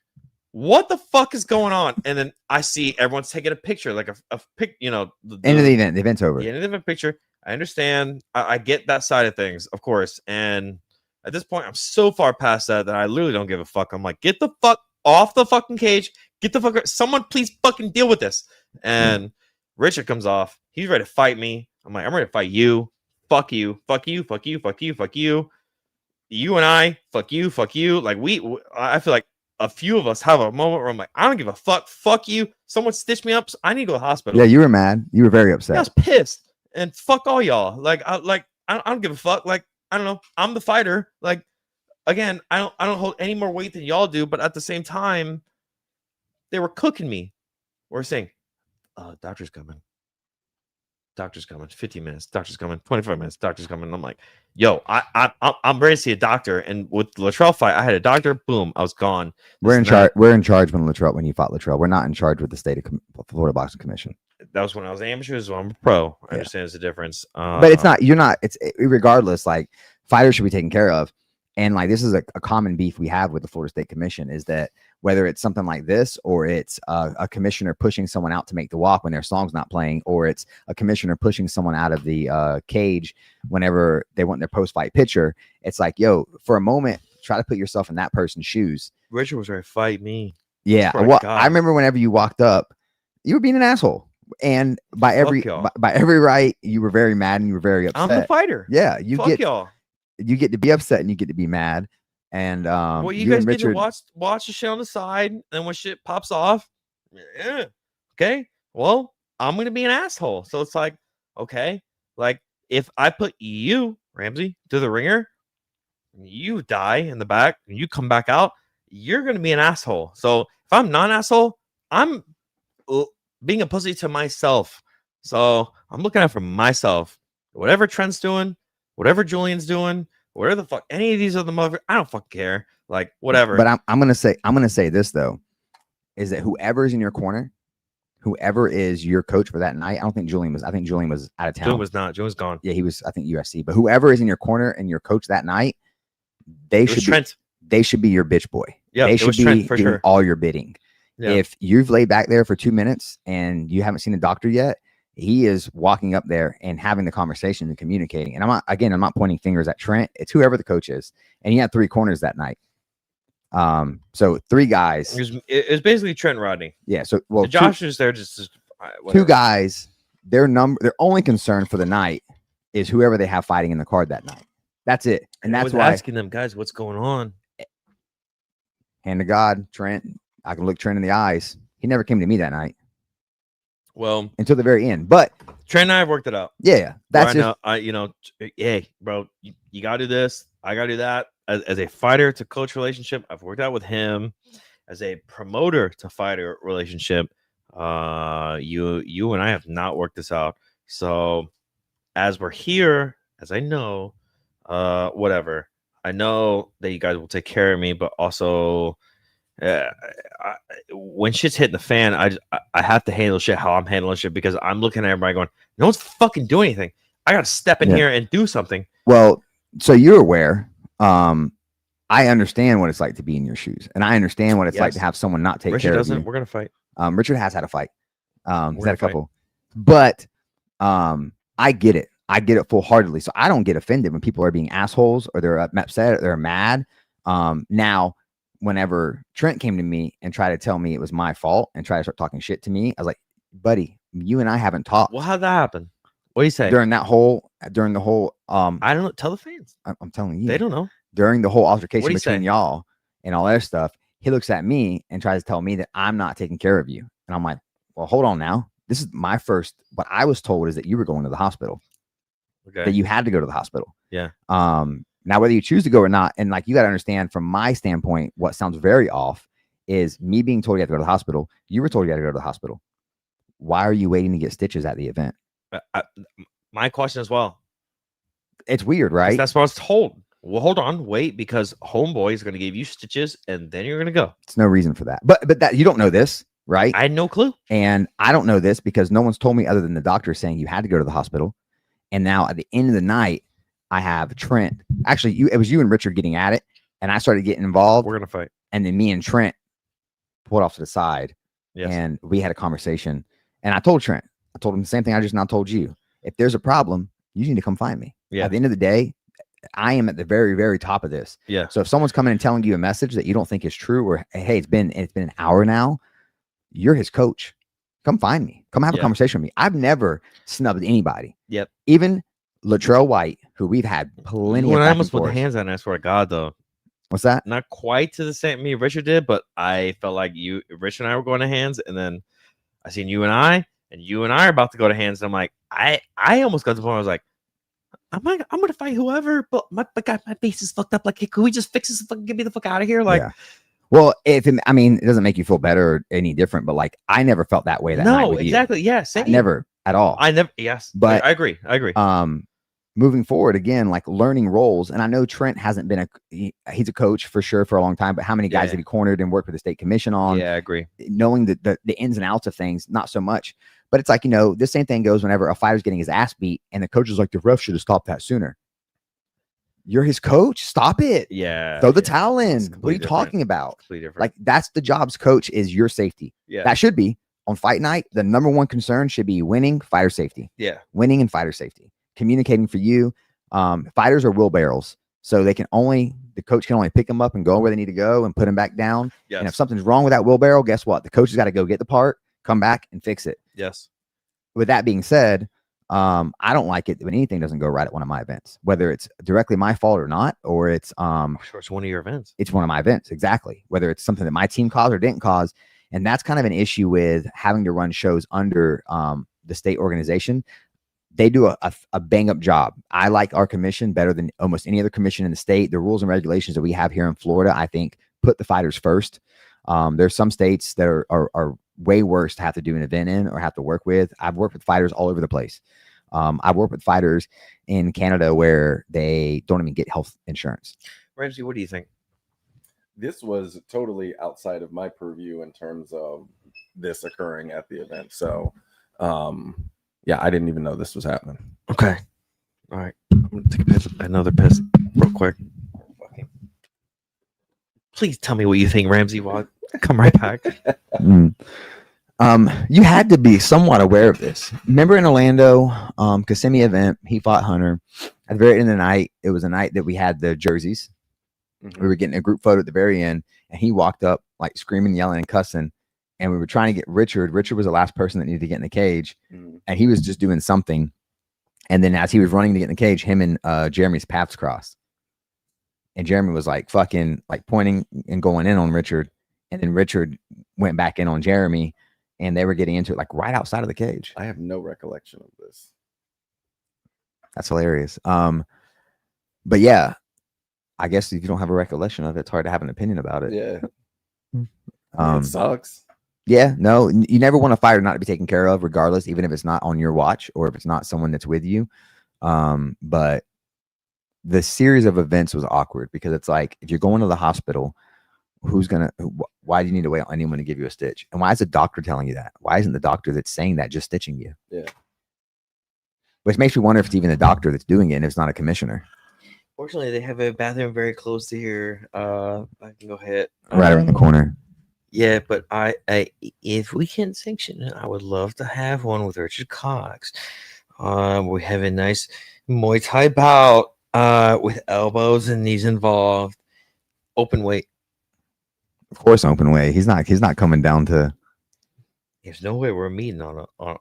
what the fuck is going on? And then I see everyone's taking a picture, like a pic, you know, end of the event. The event's over. The end of the event picture. I understand. I get that side of things, of course. And at this point, I'm so far past that I literally don't give a fuck. I'm like, get the fuck off the fucking cage. Get the fuck. Someone please fucking deal with this. And Richard comes off. He's ready to fight me. I'm like, I'm ready to fight you. Fuck you. Fuck you. Fuck you. Fuck you. Fuck you. You and I. Fuck you. Fuck you. Like I feel like a few of us have a moment where I'm like, I don't give a fuck. Fuck you. Someone stitched me up. So I need to go to the hospital. Yeah, you were mad. You were very upset. I was pissed. And fuck all y'all. Like, I don't give a fuck. Like, I don't know. I'm the fighter. Like, again, I don't hold any more weight than y'all do. But at the same time, they were cooking me. We're saying, doctor's coming. Doctor's coming. 15 minutes. Doctor's coming. 25 minutes. Doctor's coming. I'm like, yo, I'm ready to see a doctor. And with the Latrell fight, I had a doctor. Boom, I was gone. We're in charge. We're in charge when you fought Latrell. We're not in charge with the state of Florida Boxing Commission. That was when I was amateur. This is when I'm a pro. I understand there's a difference. But it's not. You're not. It's regardless. Like, fighters should be taken care of. And like, this is a common beef we have with the Florida State Commission, is that whether it's something like this, or it's a commissioner pushing someone out to make the walk when their song's not playing, or it's a commissioner pushing someone out of the cage whenever they want their post-fight picture, it's like, yo, for a moment, try to put yourself in that person's shoes. Richard was ready to fight me. Yeah. Well, I remember whenever you walked up, you were being an asshole. And by every right, you were very mad and you were very upset. I'm the fighter. Yeah. Y'all. You get to be upset and you get to be mad. And well, you guys get to watch the shit on the side, and when shit pops off, okay, well, I'm gonna be an asshole. So it's like, okay, like if I put you, Ramsey, to the ringer, you die in the back, and you come back out, you're gonna be an asshole. So if I'm not an asshole, I'm being a pussy to myself. So I'm looking out for myself. Whatever Trent's doing, whatever Julian's doing, whatever the fuck any of these other motherfuckers, I don't fucking care. Like, whatever. But I'm gonna say this though, is that whoever's in your corner, whoever is your coach for that night, I think Julian was out of town. Julian was not. Julian was gone. Yeah, he was, I think, USC. But whoever is in your corner and your coach that night, they should be your bitch boy. Yeah, they should be Trent, for doing sure. all your bidding. Yeah. If you've laid back there for 2 minutes and you haven't seen a doctor yet, he is walking up there and having the conversation and communicating. And I'm not pointing fingers at Trent. It's whoever the coach is. And he had 3 corners that night. So 3 guys. It was basically Trent and Rodney. Yeah. So well, Josh is there just 2 guys. Their only concern for the night is whoever they have fighting in the card that night. That's it. And that's why asking them, guys, what's going on? Hand to God, Trent. I can look Trent in the eyes. He never came to me that night. Well, until the very end. But Trent and I have worked it out. Yeah, that's just, hey, bro, you gotta do this. I gotta do that. As a fighter to coach relationship, I've worked out with him. As a promoter to fighter relationship, you and I have not worked this out. So as we're here, as I know, whatever, I know that you guys will take care of me, but also when shit's hitting the fan, I have to handle shit how I'm handling shit, because I'm looking at everybody going, no one's fucking doing anything. I gotta step in here and do something. Well, so you're aware. I understand what it's like to be in your shoes, and I understand what it's like to have someone not take care of you. We're gonna fight. Richard has had a fight. He's had a couple, but I get it. I get it full-heartedly. So I don't get offended when people are being assholes or they're upset or they're mad. Now, whenever Trent came to me and tried to tell me it was my fault and tried to start talking shit to me, I was like, buddy, you and I haven't talked. Well, how'd that happen? What do you say? During the whole I don't know. Tell the fans. I'm telling you. They don't know. During the whole altercation between y'all and all that stuff, He looks at me and tries to tell me that I'm not taking care of you. And I'm like, well, hold on now. This is my first. What I was told is that you were going to the hospital, that you had to go to the hospital. Yeah. Now, whether you choose to go or not, and like you got to understand from my standpoint, what sounds very off is me being told you have to go to the hospital. You were told you had to go to the hospital. Why are you waiting to get stitches at the event? My question as well. It's weird, right? That's what I was told. Well, hold on, wait, because homeboy is going to give you stitches, and then you're going to go. It's no reason for that. But that you don't know this, right? I had no clue, and I don't know this because no one's told me other than the doctor saying you had to go to the hospital. And now at the end of the night, I have Trent. Actually, it was you and Richard getting at it, and I started getting involved. We're going to fight, and then me and Trent pulled off to the side, yes. and we had a conversation. And I told Trent, I told him the same thing I just now told you. If there's a problem, you need to come find me. Yeah. At the end of the day, I am at the very, very top of this. Yeah. So if someone's coming and telling you a message that you don't think is true, or hey, it's been an hour now, you're his coach. Come find me. Come have a conversation with me. I've never snubbed anybody. Yep. Even Latrell White, who we've had plenty of. When I almost put hands on, I swear to God, though. What's that? Not quite to the same me Richard did, but I felt like Rich and I were going to hands, and then I seen you and I are about to go to hands. And I'm like, I almost got to the point where I was like, I'm gonna fight whoever, but my base is fucked up. Like, hey, could we just fix this and fucking get me the fuck out of here? Like, well, it doesn't make you feel better or any different, but like, I never felt that way that night with exactly. You. Yeah, same. Never at all. Yes, but I agree. Moving forward again, like learning roles, and I know Trent hasn't been he's a coach for sure for a long time, but how many guys have he cornered and worked with the state commission on? Yeah, I agree. Knowing the ins and outs of things, not so much. But it's like, this same thing goes whenever a fighter's getting his ass beat and the coach is like, the ref should have stopped that sooner. You're his coach. Stop it. Yeah. Throw the towel in. What are you talking about? Like, that's the job's coach, is your safety. Yeah. That should be on fight night. The number one concern should be winning, fighter safety. Yeah. Winning and fighter safety. Communicating for you. Fighters are wheelbarrows. So the coach can only pick them up and go where they need to go and put them back down. Yes. And if something's wrong with that wheelbarrow, guess what? The coach has got to go get the part, come back and fix it. Yes. With that being said, I don't like it when anything doesn't go right at one of my events, whether it's directly my fault or not, or it's sure, it's one of your events. It's one of my events, exactly. Whether it's something that my team caused or didn't cause, and that's kind of an issue with having to run shows under the state organization. They do a bang up job. I like our commission better than almost any other commission in the state. The rules and regulations that we have here in Florida, I think, put the fighters first. There's some states that are way worse to have to do an event in or have to work with. I've worked with fighters all over the place. I've worked with fighters in Canada where they don't even get health insurance. Ramsey, what do you think? This was totally outside of my purview in terms of this occurring at the event. So, yeah, I didn't even know this was happening. Okay. All right. I'm going to take another piss real quick. Please tell me what you think, Ramsey. Well, come right back. You had to be somewhat aware of this. Remember in Orlando, Kissimmee event, he fought Hunter. At the very end of the night, it was a night that we had the jerseys. Mm-hmm. We were getting a group photo at the very end, and he walked up like screaming, yelling, and cussing. And we were trying to get Richard. Richard was the last person that needed to get in the cage, and he was just doing something. And then as he was running to get in the cage, him and Jeremy's paths crossed. And Jeremy was like fucking like pointing and going in on Richard. And then Richard went back in on Jeremy, and they were getting into it like right outside of the cage. I have no recollection of this. That's hilarious. But yeah, I guess if you don't have a recollection of it, it's hard to have an opinion about it. Yeah. It sucks. Yeah, no, you never want a fighter not to be taken care of, regardless, even if it's not on your watch or if it's not someone that's with you. But the series of events was awkward because it's like, if you're going to the hospital, why do you need to wait on anyone to give you a stitch? And why is the doctor telling you that? Why isn't the doctor that's saying that just stitching you? Yeah. Which makes me wonder if it's even the doctor that's doing it and it's not a commissioner. Fortunately, they have a bathroom very close to here. I can go ahead. Right around the corner. Yeah, but I if we can sanction it, I would love to have one with Richard Cox. We have a nice Muay Thai bout with elbows and knees involved. Open weight. Of course, open weight. He's not coming down to. There's no way we're meeting on a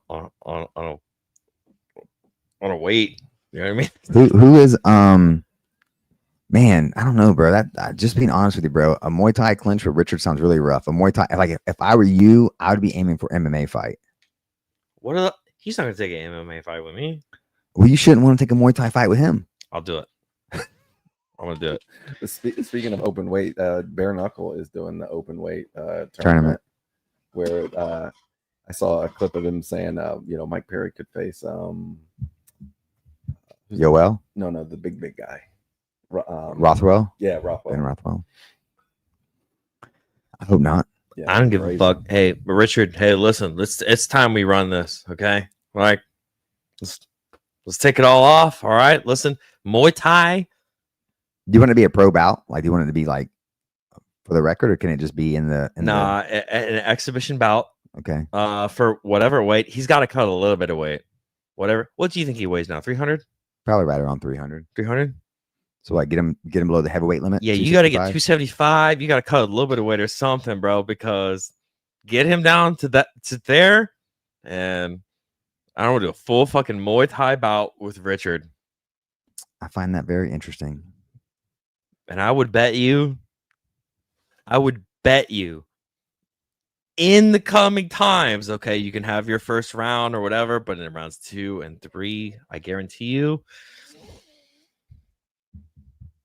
weight. You know what I mean? Who is Man, I don't know, bro. Just being honest with you, bro. A Muay Thai clinch with Richard sounds really rough. A Muay Thai, like if I were you, I would be aiming for MMA fight. He's not gonna take an MMA fight with me. Well, you shouldn't want to take a Muay Thai fight with him. I'll do it. I'm gonna do it. Speaking of open weight, Bare Knuckle is doing the open weight Tournament. where I saw a clip of him saying, Mike Perry could face Yoel? No, the big guy. Rothwell? Yeah, Rothwell. Ben Rothwell. I hope not. Yeah, I don't give crazy. a fuck. Hey, but Richard, hey, listen, it's time we run this, okay? Like, let's take it all off. All right. Listen, Muay Thai. Do you want it to be a pro bout? Like, do you want it to be like for the record, or can it just be in the an exhibition bout? Okay. For whatever weight, he's got to cut a little bit of weight. Whatever. What do you think he weighs now? 300? Probably right around 300. 300? So like get him below the heavyweight limit. Yeah, you got to get 275. You got to cut a little bit of weight or something, bro, because get him down to there, and I don't want to do a full fucking Muay Thai bout with Richard. I find that very interesting. And I would bet you in the coming times, okay, you can have your first round or whatever, but in rounds 2 and 3, I guarantee you,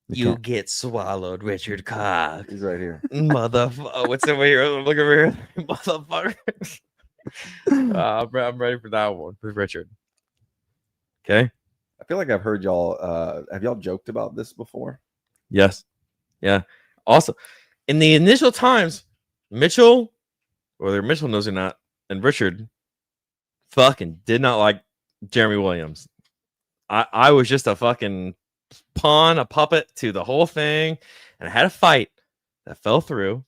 you get swallowed, Richard Cox. He's right here. Motherfucker. What's over here? Look over here. Motherfucker. I'm ready for that one for Richard. Okay. I feel like I've heard y'all. Have y'all joked about this before? Yes. Yeah. Also, in the initial times, Mitchell, whether Mitchell knows or not, and Richard fucking did not like Jeremy Williams. I was just a fucking pawn, a puppet to the whole thing, and I had a fight that fell through.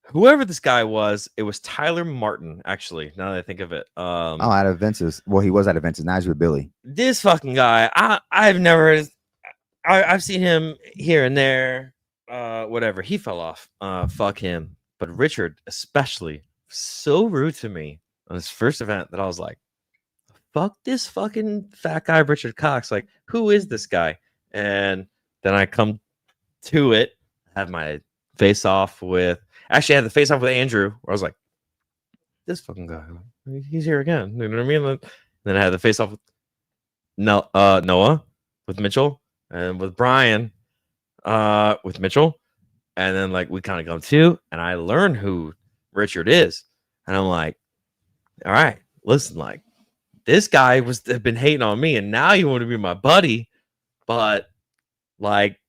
Whoever this guy was, it was Tyler Martin, actually, now that I think of it. Out of Vince's. Well, he was out of Vince's. Now he's with Billy. This fucking guy, I've never I've seen him here and there. Whatever. He fell off. Fuck him. But Richard, especially, so rude to me on his first event that I was like, fuck this fucking fat guy, Richard Cox. Like, who is this guy? And then I come to it, have my face off with, actually, I had the face off with Andrew, where I was like, this fucking guy, he's here again. You know what I mean? And then I had the face off with Noah, with Mitchell, and with Brian, with Mitchell. And then, like, we kind of come to, and I learn who Richard is. And I'm like, all right, listen, like, this guy have been hating on me, and now you want to be my buddy. But, like,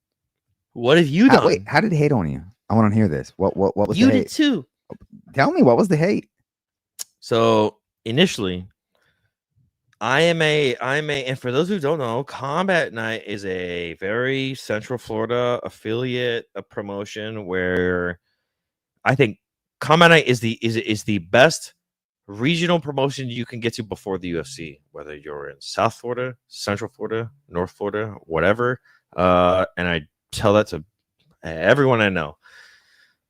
what have you done? Wait, how did he hate on you? I want to hear this. What was you the did hate? too? Tell me, what was the hate? So initially, I'm a, and for those who don't know, Combat Night is a very Central Florida affiliate, a promotion where I think Combat Night is the best regional promotion you can get to before the UFC, whether you're in South Florida, Central Florida, North Florida, whatever. And I tell that to everyone I know.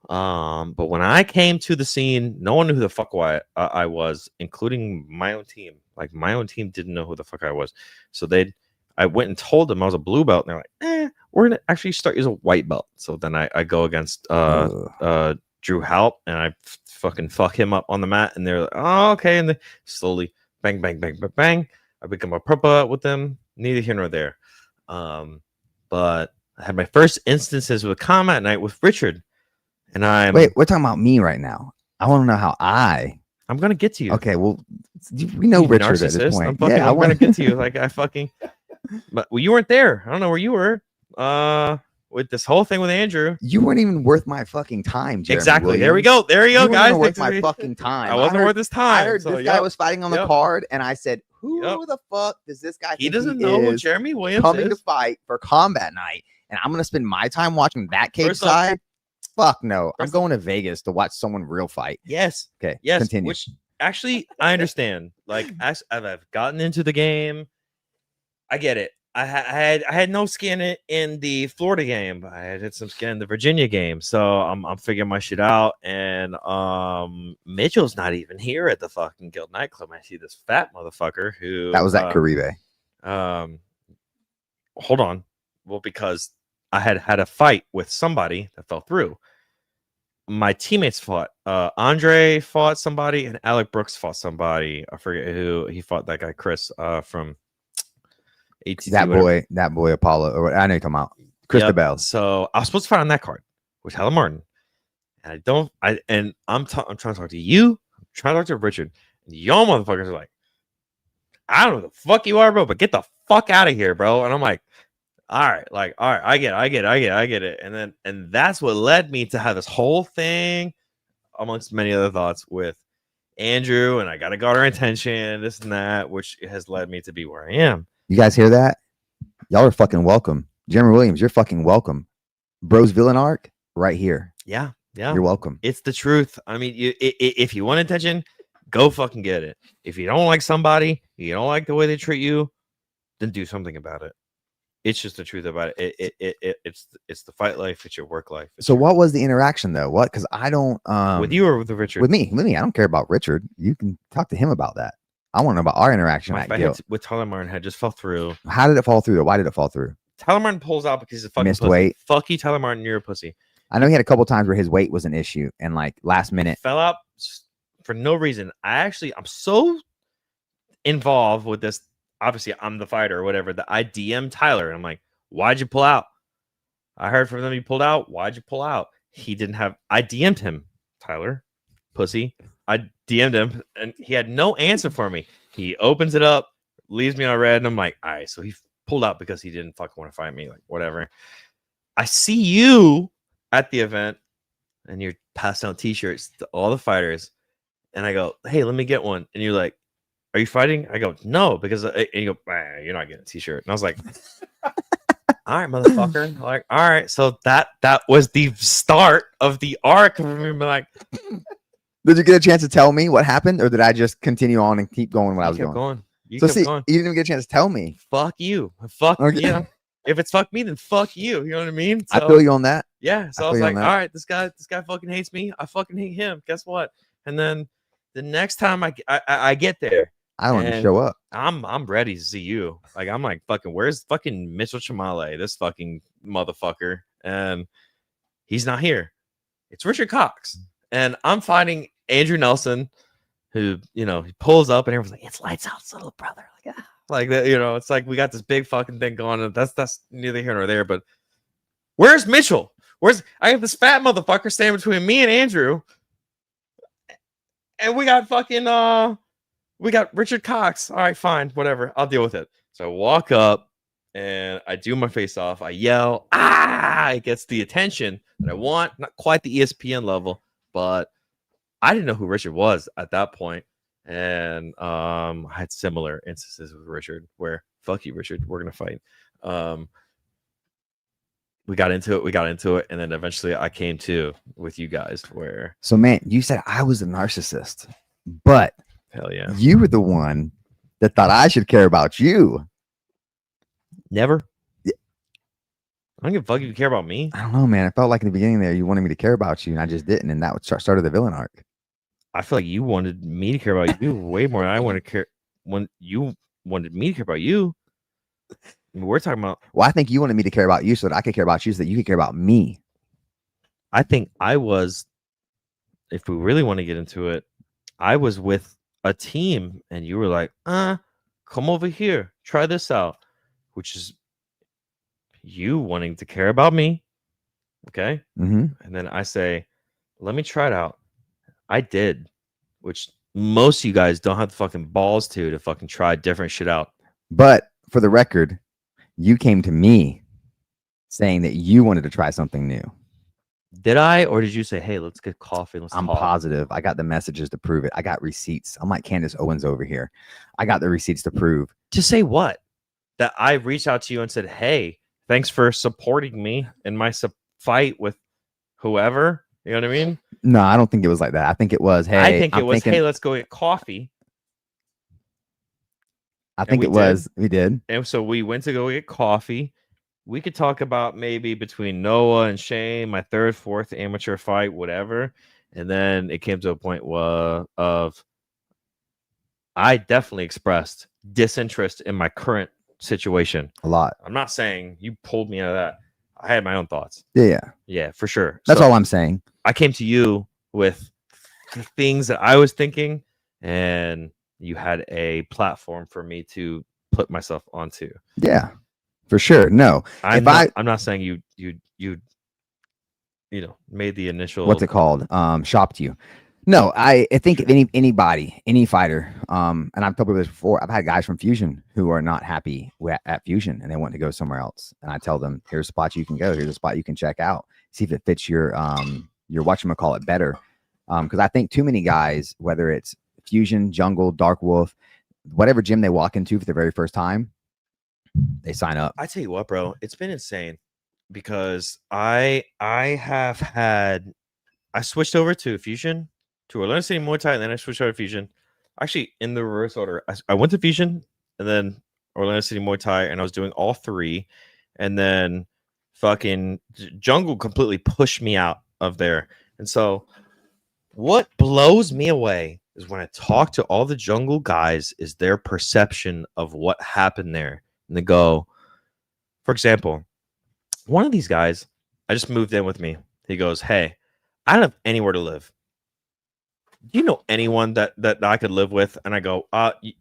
But when I came to the scene, no one knew who the fuck I was, including my own team. Like, my own team didn't know who the fuck I was. So I went and told them I was a blue belt, and they're like, we're gonna actually start as a white belt. So then I go against Drew Halp, and I fucking fuck him up on the mat, and they're like, oh, okay. And they slowly bang, bang, bang, bang, bang. I become a purple belt with them, neither here nor there. But I had my first instances with Combat Night with Richard. And Wait, we're talking about me right now. I want to know how I'm gonna get to you. Okay, well, we know Richard at this point. I want to get to you. Like, but you weren't there. I don't know where you were. With this whole thing with Andrew, you weren't even worth my fucking time. Jeremy exactly. Williams. There we go. There you go, guys. Weren't worth my fucking time. I wasn't worth his time. I heard this guy was fighting on the card, and I said, "Who the fuck does this guy?" He doesn't know who Jeremy Williams coming is. To fight for Combat Night, and I'm gonna spend my time watching that cage side. Fuck no. I'm going to Vegas to watch someone real fight. Yes. Okay. Yes. Continue. Which actually I understand. Like, as I've gotten into the game, I get it. I had no skin in the Florida game. I had some skin in the Virginia game. So I'm figuring my shit out. And Mitchell's not even here at the fucking Guild nightclub. I see this fat motherfucker who that was at Caribe. Hold on. Well, because I had a fight with somebody that fell through. My teammates fought. Andre fought somebody, and Alec Brooks fought somebody. I forget who he fought. That guy Chris from ATT. That boy Apollo, or I know you're talking about Chris DeBell. So I was supposed to fight on that card with Tyler Martin, and I'm trying to talk to you. I'm trying to talk to Richard, and y'all motherfuckers are like, I don't know who the fuck you are, bro, but get the fuck out of here, bro. And I'm like, all right, I get it. And that's what led me to have this whole thing, amongst many other thoughts, with Andrew, and I gotta got our attention, this and that, which has led me to be where I am. You guys hear that? Y'all are fucking welcome. Jeremy Williams, you're fucking welcome. Bros villain arc right here. Yeah. You're welcome. It's the truth. I mean, if you want attention, go fucking get it. If you don't like somebody, you don't like the way they treat you, then do something about it. It's just the truth about it. It's the fight life. It's your work life. So what was the interaction though? What? Because I don't with you or with Richard? With me. I don't care about Richard. You can talk to him about that. I want to know about our interaction. My fight with Tyler Martin had just fell through. How did it fall through? Why did it fall through? Tyler Martin pulls out because he's a fucking missed pussy. weight. Fuck you, Tyler Martin. You're a pussy. I know he had a couple times where his weight was an issue, and like last minute fell out for no reason. I'm so involved with this. Obviously, I'm the fighter or whatever. That I DM Tyler, and I'm like, why'd you pull out? I heard from them you pulled out. Why'd you pull out? He didn't have. I DM'd him, Tyler, pussy. I DM'd him, and he had no answer for me. He opens it up, leaves me on red, and I'm like, all right, so he pulled out because he didn't fucking want to fight me, like whatever. I see you at the event, and you're passing out t-shirts to all the fighters, and I go, hey, let me get one, and you're like, are you fighting? I go, no, because and you go, you're not getting a t-shirt, and I was like, all right, motherfucker. Like, all right, so that was the start of the arc of me. Like, did you get a chance to tell me what happened, or did I just continue on and keep going when I was going? You so kept see, going. you didn't even get a chance to tell me. Fuck you. Fuck okay. Yeah. If it's fuck me, then fuck you. You know what I mean? So, I feel you on that. Yeah. So I was like, all right, this guy fucking hates me. I fucking hate him. Guess what? And then the next time I get there, I don't want to show up. I'm ready to see you. Like, I'm like, fucking, where's fucking Mitchell Chamale? This fucking motherfucker. And he's not here. It's Richard Cox. And I'm fighting Andrew Nelson, who, he pulls up and everyone's like, it's lights out, little brother. Like, like that, it's like we got this big fucking thing going on. That's neither here nor there. But where's Mitchell? I have this fat motherfucker standing between me and Andrew. And we got fucking we got Richard Cox. All right, fine, whatever. I'll deal with it. So I walk up and I do my face off. I yell, it gets the attention that I want. Not quite the ESPN level, but I didn't know who Richard was at that point. And I had similar instances with Richard where, fuck you, Richard, we're gonna fight. We got into it, and then eventually I came to with you guys where. So man, you said I was a narcissist, but hell yeah, you were the one that thought I should care about you. Never. I don't give a fuck if you care about me. I don't know, man. I felt like in the beginning there you wanted me to care about you, and I just didn't, and that started the villain arc. I feel like you wanted me to care about you way more than I want to care. When you wanted me to care about you, I mean, we're talking about. Well, I think you wanted me to care about you so that I could care about you, so that you could care about me. I think I was. If we really want to get into it, I was with a team, and you were like, come over here, try this out, which is you wanting to care about me. Okay. Mm-hmm. And then I say, let me try it out. I did, which most of you guys don't have the fucking balls to fucking try different shit out. But for the record, you came to me saying that you wanted to try something new. Did I? Or did you say, hey, let's get coffee? I'm positive. I got the messages to prove it. I got receipts. I'm like Candace Owens over here. I got the receipts to prove. To say what? That I reached out to you and said, hey, thanks for supporting me in my fight with whoever. You know what I mean? No, I don't think it was like that. I think it was, hey. I think it was, hey, let's go get coffee. I think it was. We did. And so we went to go get coffee. We could talk about maybe between Noah and Shane, my third, fourth amateur fight, whatever. And then it came to a point of I definitely expressed disinterest in my current situation. A lot. I'm not saying you pulled me out of that. I had my own thoughts. Yeah. Yeah, for sure. That's So all I'm saying. I came to you with the things that I was thinking, and you had a platform for me to put myself onto. Yeah, for sure. No, I'm not saying you made the initial. what's it called? Shopped you. No, I think if anybody, any fighter, and I've told people this before. I've had guys from Fusion who are not happy at Fusion and they want to go somewhere else. And I tell them, here's a spot you can go. Here's a spot you can check out. See if it fits your whatchamacallit better. Because I think too many guys, whether it's Fusion, Jungle, Dark Wolf, whatever gym they walk into for the very first time, they sign up. I tell you what, bro, it's been insane because I switched over to Fusion, to Orlando City Muay Thai, and then I switched over to Fusion. Actually, in the reverse order, I went to Fusion and then Orlando City Muay Thai, and I was doing all three, and then fucking Jungle completely pushed me out of there. And so, what blows me away is when I talk to all the Jungle guys, is their perception of what happened there. And they go, for example, one of these guys, I just moved in with me. He goes, "Hey, I don't have anywhere to live. Do you know anyone that I could live with?" And I go,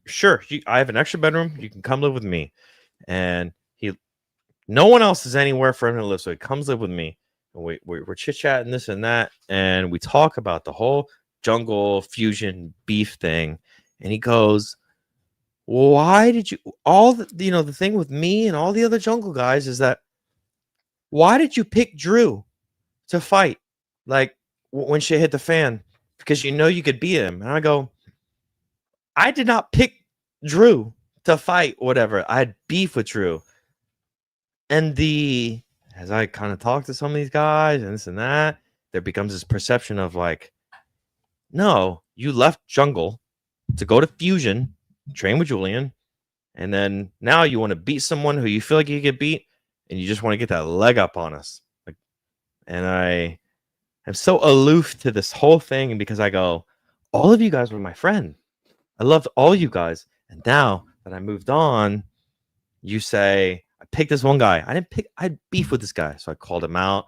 sure. I have an extra bedroom. You can come live with me. And no one else is anywhere for him to live. So he comes live with me. And we're chit-chatting this and that. And we talk about the whole Jungle Fusion beef thing. And he goes, "Why did you, the thing with me and all the other Jungle guys is that, why did you pick Drew to fight? Like when shit hit the fan, because you could beat him." And I go, "I did not pick Drew to fight, whatever. I had beef with Drew." And as I kind of talk to some of these guys and this and that, there becomes this perception of like, no, you left Jungle to go to Fusion, train with Julian, and then now you want to beat someone who you feel like you could beat, and you just want to get that leg up on us. Like, and I am so aloof to this whole thing because I go, all of you guys were my friend. I loved all you guys. And now that I moved on, you say, I picked this one guy. I had beef with this guy. So I called him out.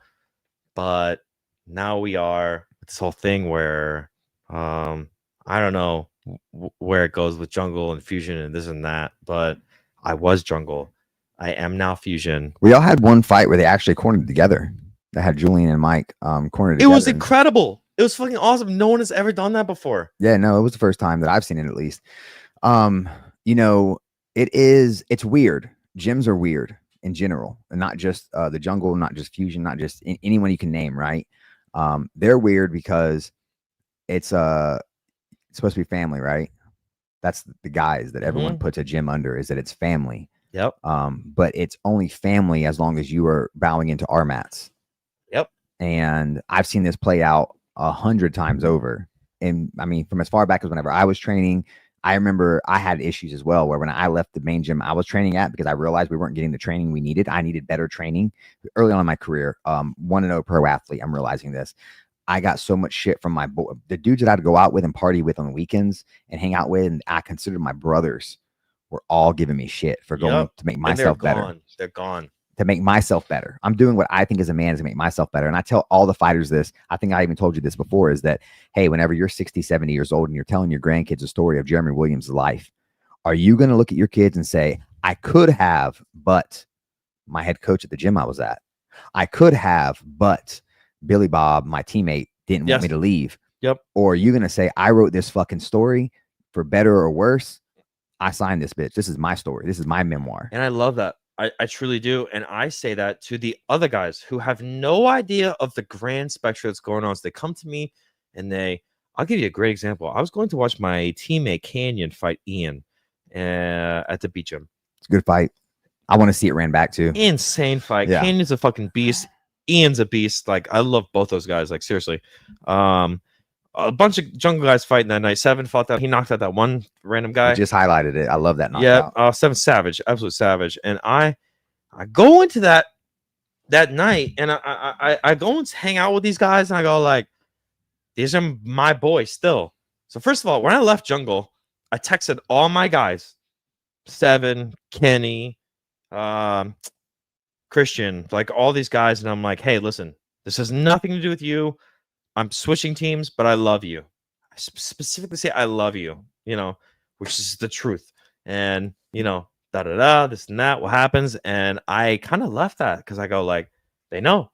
But now we are with this whole thing where I don't know where it goes with Jungle and Fusion and this and that. But I was Jungle. I am now Fusion. We all had one fight where they actually cornered together. They had Julian and Mike cornered together. It was incredible. It was fucking awesome. No one has ever done that before. Yeah, no, it was the first time that I've seen it, at least. It's weird. Gyms are weird in general, and not just the Jungle, not just Fusion, not just anyone you can name, right? They're weird because it's supposed to be family, right? That's the guys that everyone puts a gym under, is that it's family. Yep. But it's only family as long as you are bowing into our mats. Yep. And I've seen this play out 100 times over. And I mean, from as far back as whenever I was training, I remember I had issues as well, where when I left the main gym I was training at, because I realized we weren't getting the training we needed. I needed better training early on in my career. 1-0 pro athlete. I'm realizing this. I got so much shit from the dudes that I'd go out with and party with on the weekends and hang out with, and I considered my brothers, were all giving me shit for going to make myself better. They're gone. To make myself better. I'm doing what I think as a man is to make myself better. And I tell all the fighters this, I think I even told you this before, is that, hey, whenever you're 60, 70 years old and you're telling your grandkids a story of Jeremy Williams' life, are you going to look at your kids and say, I could have, but my head coach at the gym I was at, I could have, but Billy Bob, my teammate, didn't want me to leave. Yep. Or are you going to say, I wrote this fucking story for better or worse? I signed this bitch. This is my story. This is my memoir. And I love that. I truly do. And I say that to the other guys who have no idea of the grand spectrum that's going on. So they come to me and I'll give you a great example. I was going to watch my teammate Canyon fight Ian at the beach gym. It's a good fight. I want to see it ran back too. Insane fight. Yeah. Canyon's a fucking beast. Ian's a beast. Like, I love both those guys. Like, seriously. A bunch of Jungle guys fighting that night. Seven fought that. He knocked out that one random guy. You just highlighted it. I love that knockout. Yeah, Seven savage, absolute savage. And I go into that night, and I go and hang out with these guys, and I go like, these are my boys still. So first of all, when I left Jungle, I texted all my guys, Seven, Kenny, Christian, like all these guys, and I'm like, hey, listen, this has nothing to do with you. I'm switching teams, but I love you. I specifically say I love you, which is the truth. And da da da, this and that, what happens? And I kind of left that because I go like, they know.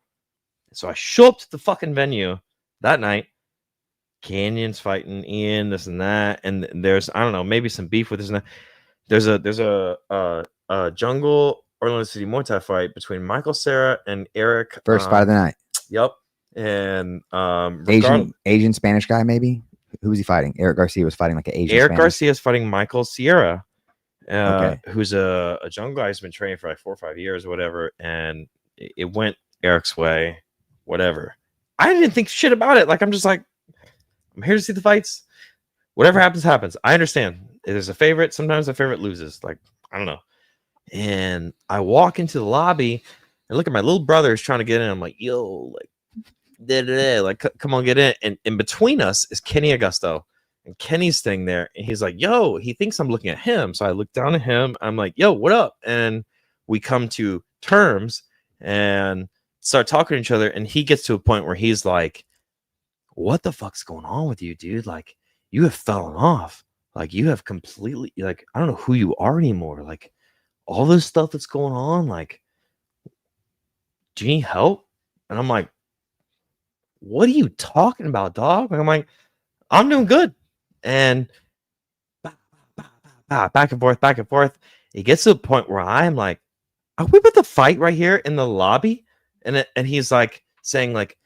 So I show up to the fucking venue that night. Canyon's fighting Ian, this and that, and there's I don't know, maybe some beef with this and that. There's a jungle Orlando City Muay Thai fight between Michael Cera and Eric. First fight of the night. Yep. And Asian Spanish guy, maybe. Who was he fighting? Eric Garcia was fighting like an Asian. Eric Spanish. Garcia is fighting Michael Sierra, Okay. who's a jungle guy who's been training for like 4 or 5 years or whatever, and it went Eric's way, whatever. I didn't think shit about it. Like I'm just like, I'm here to see the fights. Whatever happens, happens. I understand. There's a favorite. Sometimes the favorite loses. Like, I don't know. And I walk into the lobby and look at my little brother is trying to get in. I'm like, yo, like, like, come on, get in. And in between us is Kenny Augusto. And Kenny's staying there. And he's like, yo, he thinks I'm looking at him. So I look down at him. I'm like, yo, what up? And we come to terms and start talking to each other. And he gets to a point where he's like, what the fuck's going on with you, dude? Like, you have fallen off. Like, you have completely, like, I don't know who you are anymore. Like, all this stuff that's going on, like, do you need help? And I'm like, what are you talking about, dog? And I'm like, I'm doing good. And back and forth. It gets to a point where I'm like, are we about to fight right here in the lobby? And he's like saying, like,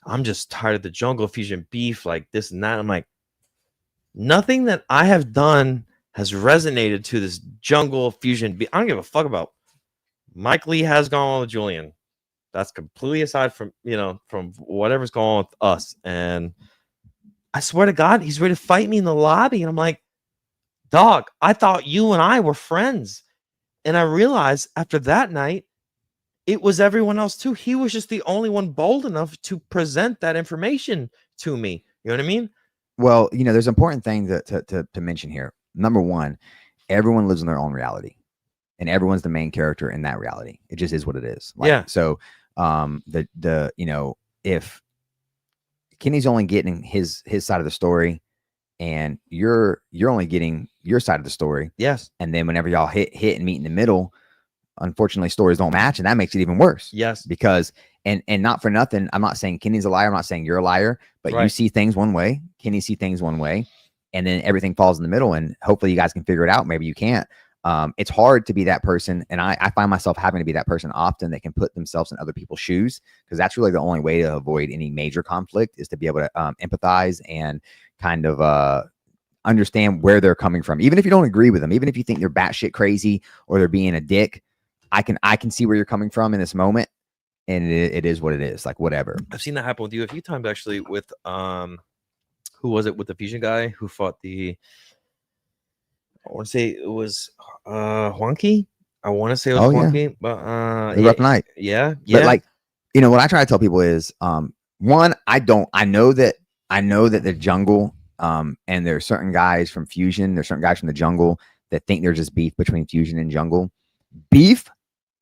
I'm just tired of the jungle fusion beef, like this and that. I'm like, nothing that I have done has resonated to this jungle fusion beef. I don't give a fuck about Mike Lee has gone on with Julian. That's completely aside from, from whatever's going on with us. And I swear to God, he's ready to fight me in the lobby. And I'm like, dog, I thought you and I were friends. And I realized after that night, it was everyone else too. He was just the only one bold enough to present that information to me. You know what I mean? Well, there's important things to mention here. Number one, everyone lives in their own reality, and everyone's the main character in that reality. It just is what it is. Like, yeah. So, if Kenny's only getting his side of the story, and you're only getting your side of the story. Yes. And then whenever y'all hit and meet in the middle, unfortunately stories don't match, and that makes it even worse. Yes. Because and not for nothing, I'm not saying Kenny's a liar, I'm not saying you're a liar, but right. You see things one way, Kenny see things one way, and then everything falls in the middle, and hopefully you guys can figure it out. Maybe you can't. It's hard to be that person, and I find myself having to be that person often that can put themselves in other people's shoes, because that's really the only way to avoid any major conflict, is to be able to empathize and kind of understand where they're coming from. Even if you don't agree with them, even if you think they're batshit crazy or they're being a dick, I can see where you're coming from in this moment, and it is what it is. Like, whatever. I've seen that happen with you a few times, actually, with who was it, with the fusion guy who fought I want to say it was Huanqui. I want to say it was Huanqui, yeah. But a rough night. Yeah. But like, what I try to tell people is, one, I know that the jungle, and there's certain guys from fusion, there's certain guys from the jungle that think there's just beef between fusion and jungle. Beef,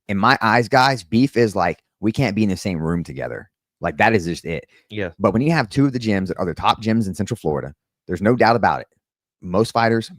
in my eyes, guys, beef is like, we can't be in the same room together. Like, that is just it. Yeah. But when you have two of the gyms that are the top gyms in Central Florida, there's no doubt about it. Most fighters,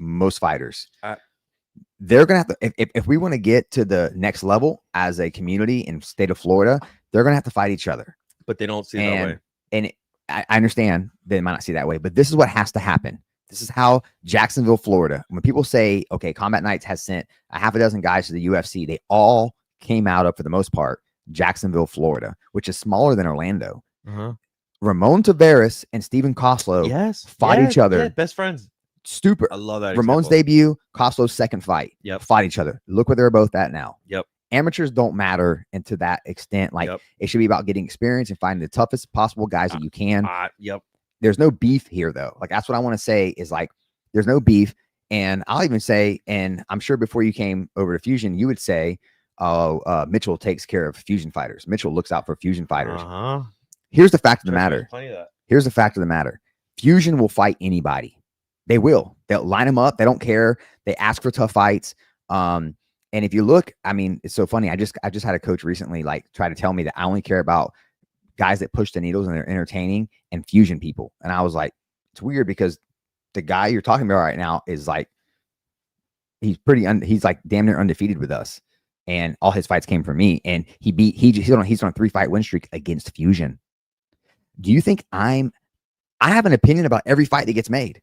they're gonna have to, if we want to get to the next level as a community in state of Florida, they're gonna have to fight each other. But they don't see it that way. And I understand they might not see it that way, but this is what has to happen. This is how Jacksonville, Florida, when people say, okay, Combat Nights has sent a half a dozen guys to the UFC, they all came out of, for the most part, Jacksonville, Florida, which is smaller than Orlando. Uh-huh. Ramon Tavares and Stephen Koslow fought each other. Yeah, best friends. Stupid. I love that. Ramon's debut, Koslow's second fight. Yep. Fought each other. Look where they're both at now. Yep. Amateurs don't matter, and to that extent, like, it should be about getting experience and finding the toughest possible guys that you can. Yep. There's no beef here, though. Like, that's what I want to say is, like, there's no beef. And I'll even say, and I'm sure before you came over to Fusion, you would say, Mitchell takes care of fusion fighters. Mitchell looks out for fusion fighters. Uh-huh. Here's the fact of the matter. Plenty of that. Here's the fact of the matter. Fusion will fight anybody. They will. They'll line them up. They don't care. They ask for tough fights. And if you look, I mean, it's so funny. I just had a coach recently like try to tell me that I only care about guys that push the needles and they're entertaining and fusion people. And I was like, it's weird because the guy you're talking about right now is like, he's like damn near undefeated with us. And all his fights came from me. And he's on a 3-fight win streak against fusion. Do you think I have an opinion about every fight that gets made,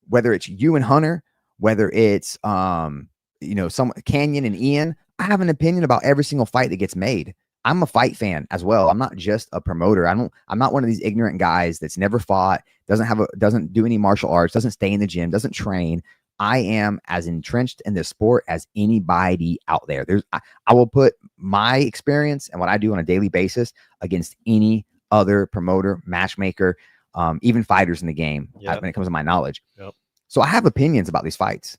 whether it's you and Hunter, whether it's, some Canyon and Ian. I have an opinion about every single fight that gets made. I'm a fight fan as well. I'm not just a promoter. I'm not one of these ignorant guys that's never fought, doesn't do any martial arts, doesn't stay in the gym, doesn't train. I am as entrenched in this sport as anybody out there. I will put my experience and what I do on a daily basis against any other promoter, matchmaker, even fighters in the game when it comes to my knowledge. Yep. So I have opinions about these fights,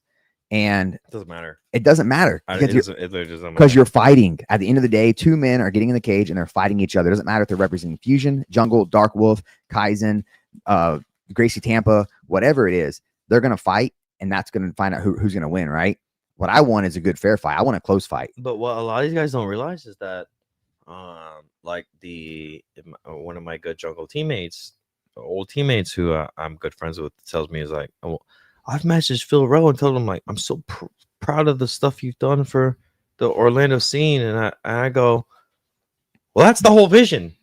and It doesn't matter. it doesn't matter because you're fighting. At the end of the day, two men are getting in the cage and they're fighting each other. It doesn't matter if they're representing Fusion, Jungle, Dark Wolf, Kaizen, Gracie Tampa, whatever it is. They're going to fight, and that's going to find out who's going to win, right? What I want is a good, fair fight. I want a close fight. But what a lot of these guys don't realize is that, like one of my good Jungle teammates, old teammates who I'm good friends with, tells me is like, oh, I've messaged Phil Rowe and told him like, I'm so proud of the stuff you've done for the Orlando scene, and I go, well, that's the whole vision.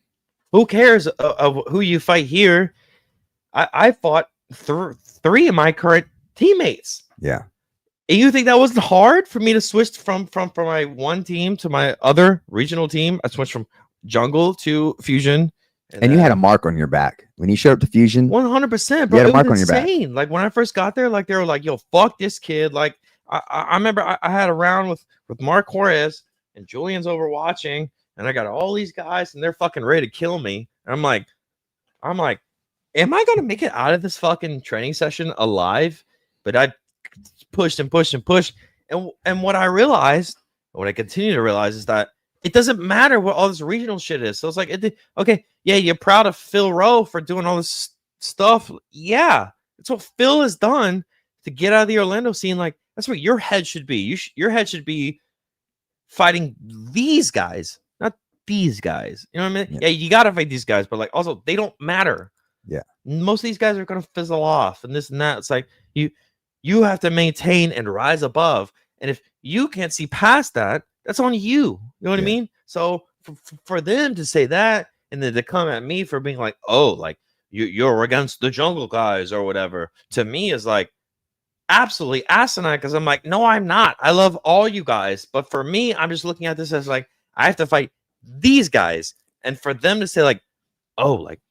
Who cares of who you fight here? I fought three of my current teammates. Yeah. And you think that wasn't hard for me to switch from my one team to my other regional team? I switched from Jungle to Fusion. And you had a mark on your back when you showed up to Fusion. 100%, bro. You had a mark on on your back. Like when I first got there, like they were like, "Yo, fuck this kid." Like I remember I had a round with Mark Juarez and Julian's over watching, and I got all these guys, and they're fucking ready to kill me. And I'm like, am I gonna make it out of this fucking training session alive? But I pushed and pushed and pushed, and what I realized, what I continue to realize, is that it doesn't matter what all this regional shit is. So it's like, okay, yeah, you're proud of Phil Rowe for doing all this stuff. Yeah, it's what Phil has done to get out of the Orlando scene. Like, that's what your head should be. Your head should be fighting these guys, not these guys. You know what I mean? Yeah, you got to fight these guys, but like, also, they don't matter. Yeah. Most of these guys are going to fizzle off and this and that. It's like, you have to maintain and rise above. And if you can't see past that, that's on you. You know what I mean? So for them to say that, and then to come at me for being like, oh, like you're against the Jungle guys or whatever, to me is like absolutely asinine, because I'm like, no, I'm not. I love all you guys. But for me, I'm just looking at this as like, I have to fight these guys. And for them to say like, oh, like,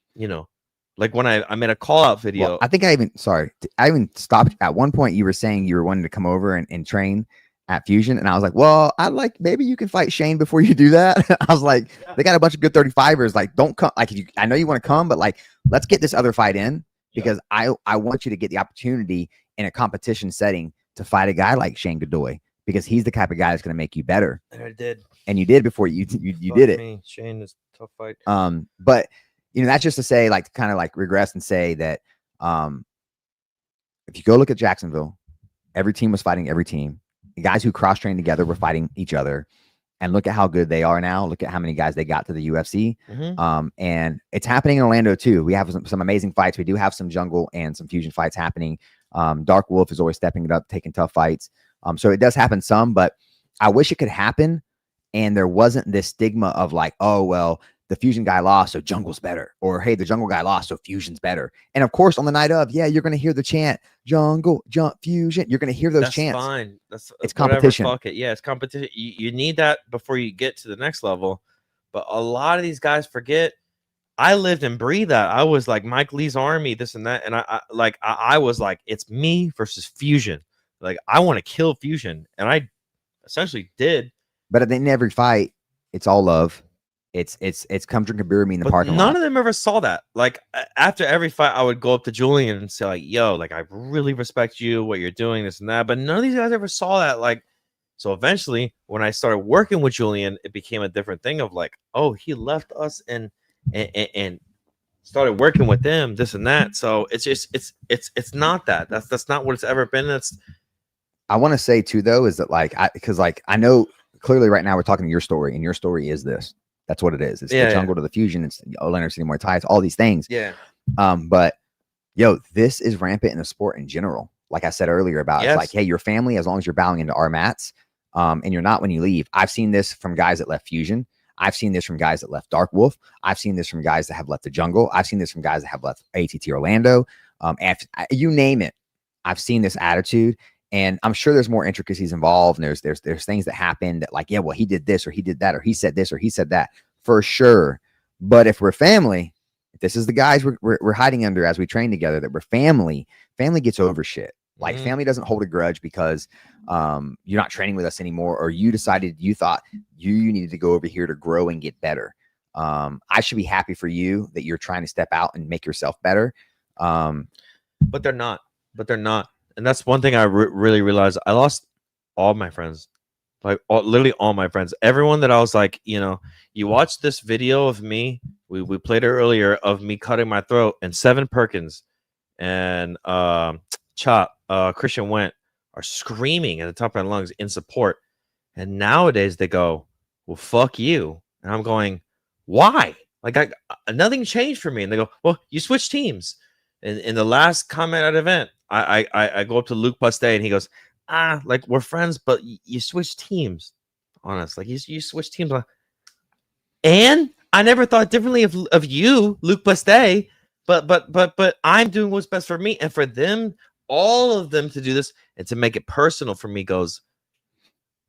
like when I made a call out video. Well, I think I even stopped at one point. You were saying you were wanting to come over and train at Fusion, and I was like, well, maybe you can fight Shane before you do that. I was like, they got a bunch of good 35ers. Like, don't come. Like, I know you want to come, but like, let's get this other fight in, because I want you to get the opportunity in a competition setting to fight a guy like Shane Godoy, because he's the type of guy that's going to make you better. And I did, and you did before you did it. Shane is a tough fight. But that's just to say, like, to kind of like regress and say that, if you go look at Jacksonville, every team was fighting every team. The guys who cross-trained together were fighting each other, and look at how good they are now. Look at how many guys they got to the UFC. Mm-hmm. And it's happening in Orlando too. We have some amazing fights. We do have some Jungle and some Fusion fights happening. Dark Wolf is always stepping it up, taking tough fights. So it does happen some, but I wish it could happen and there wasn't this stigma of like, oh, well, the Fusion guy lost, so Jungle's better. Or, hey, the Jungle guy lost, so Fusion's better. And, of course, on the night of, you're going to hear the chant, Jungle, Fusion. You're going to hear those chants. That's fine. It's competition. Fuck it. Yeah, it's competition. You need that before you get to the next level. But a lot of these guys forget. I lived and breathed that. I was like Mike Lee's army, this and that. And I was like, it's me versus Fusion. Like, I want to kill Fusion. And I essentially did. But at the end of every fight, it's all love. It's come drink a beer with me in the parking lot. None of them ever saw that. Like, after every fight, I would go up to Julian and say like, yo, like, I really respect you, what you're doing, this and that. But none of these guys ever saw that. Like, so eventually when I started working with Julian, it became a different thing of like, oh, he left us and started working with them, this and that. So it's just, it's not that. That's not what it's ever been. I want to say too, though, is that like, because like I know clearly right now we're talking your story, and your story is this. That's what it is. It's the jungle to the fusion. It's Leonard City Muay Thai. It's all these things. Yeah. But yo, this is rampant in the sport in general. Like I said earlier about, it's like, hey, your family, as long as you're bowing into our mats, and you're not when you leave. I've seen this from guys that left fusion. I've seen this from guys that left Dark Wolf. I've seen this from guys that have left the jungle. I've seen this from guys that have left ATT Orlando. You name it. I've seen this attitude, and I'm sure there's more intricacies involved. And there's things that happen that like, yeah, well, he did this or he did that, or he said this or he said that, for sure. But if we're family, if this is the guys we're hiding under as we train together, that we're family gets over shit. Like family doesn't hold a grudge because you're not training with us anymore, or you thought you needed to go over here to grow and get better. I should be happy for you that you're trying to step out and make yourself better. But they're not. And that's one thing I really realized. I lost all my friends, like literally all my friends. Everyone that I was like, you watch this video of me. We played it earlier of me cutting my throat, and Seven Perkins and Chop, Christian Went are screaming at the top of their lungs in support. And nowadays they go, well, fuck you. And I'm going, why? Like nothing changed for me. And they go, well, you switched teams. In the last combat at event, I go up to Luke Paste and he goes, like we're friends, but you switched teams. Honest, like you switched teams. And I never thought differently of you, Luke Paste. But I'm doing what's best for me, and for them, all of them, to do this and to make it personal for me goes.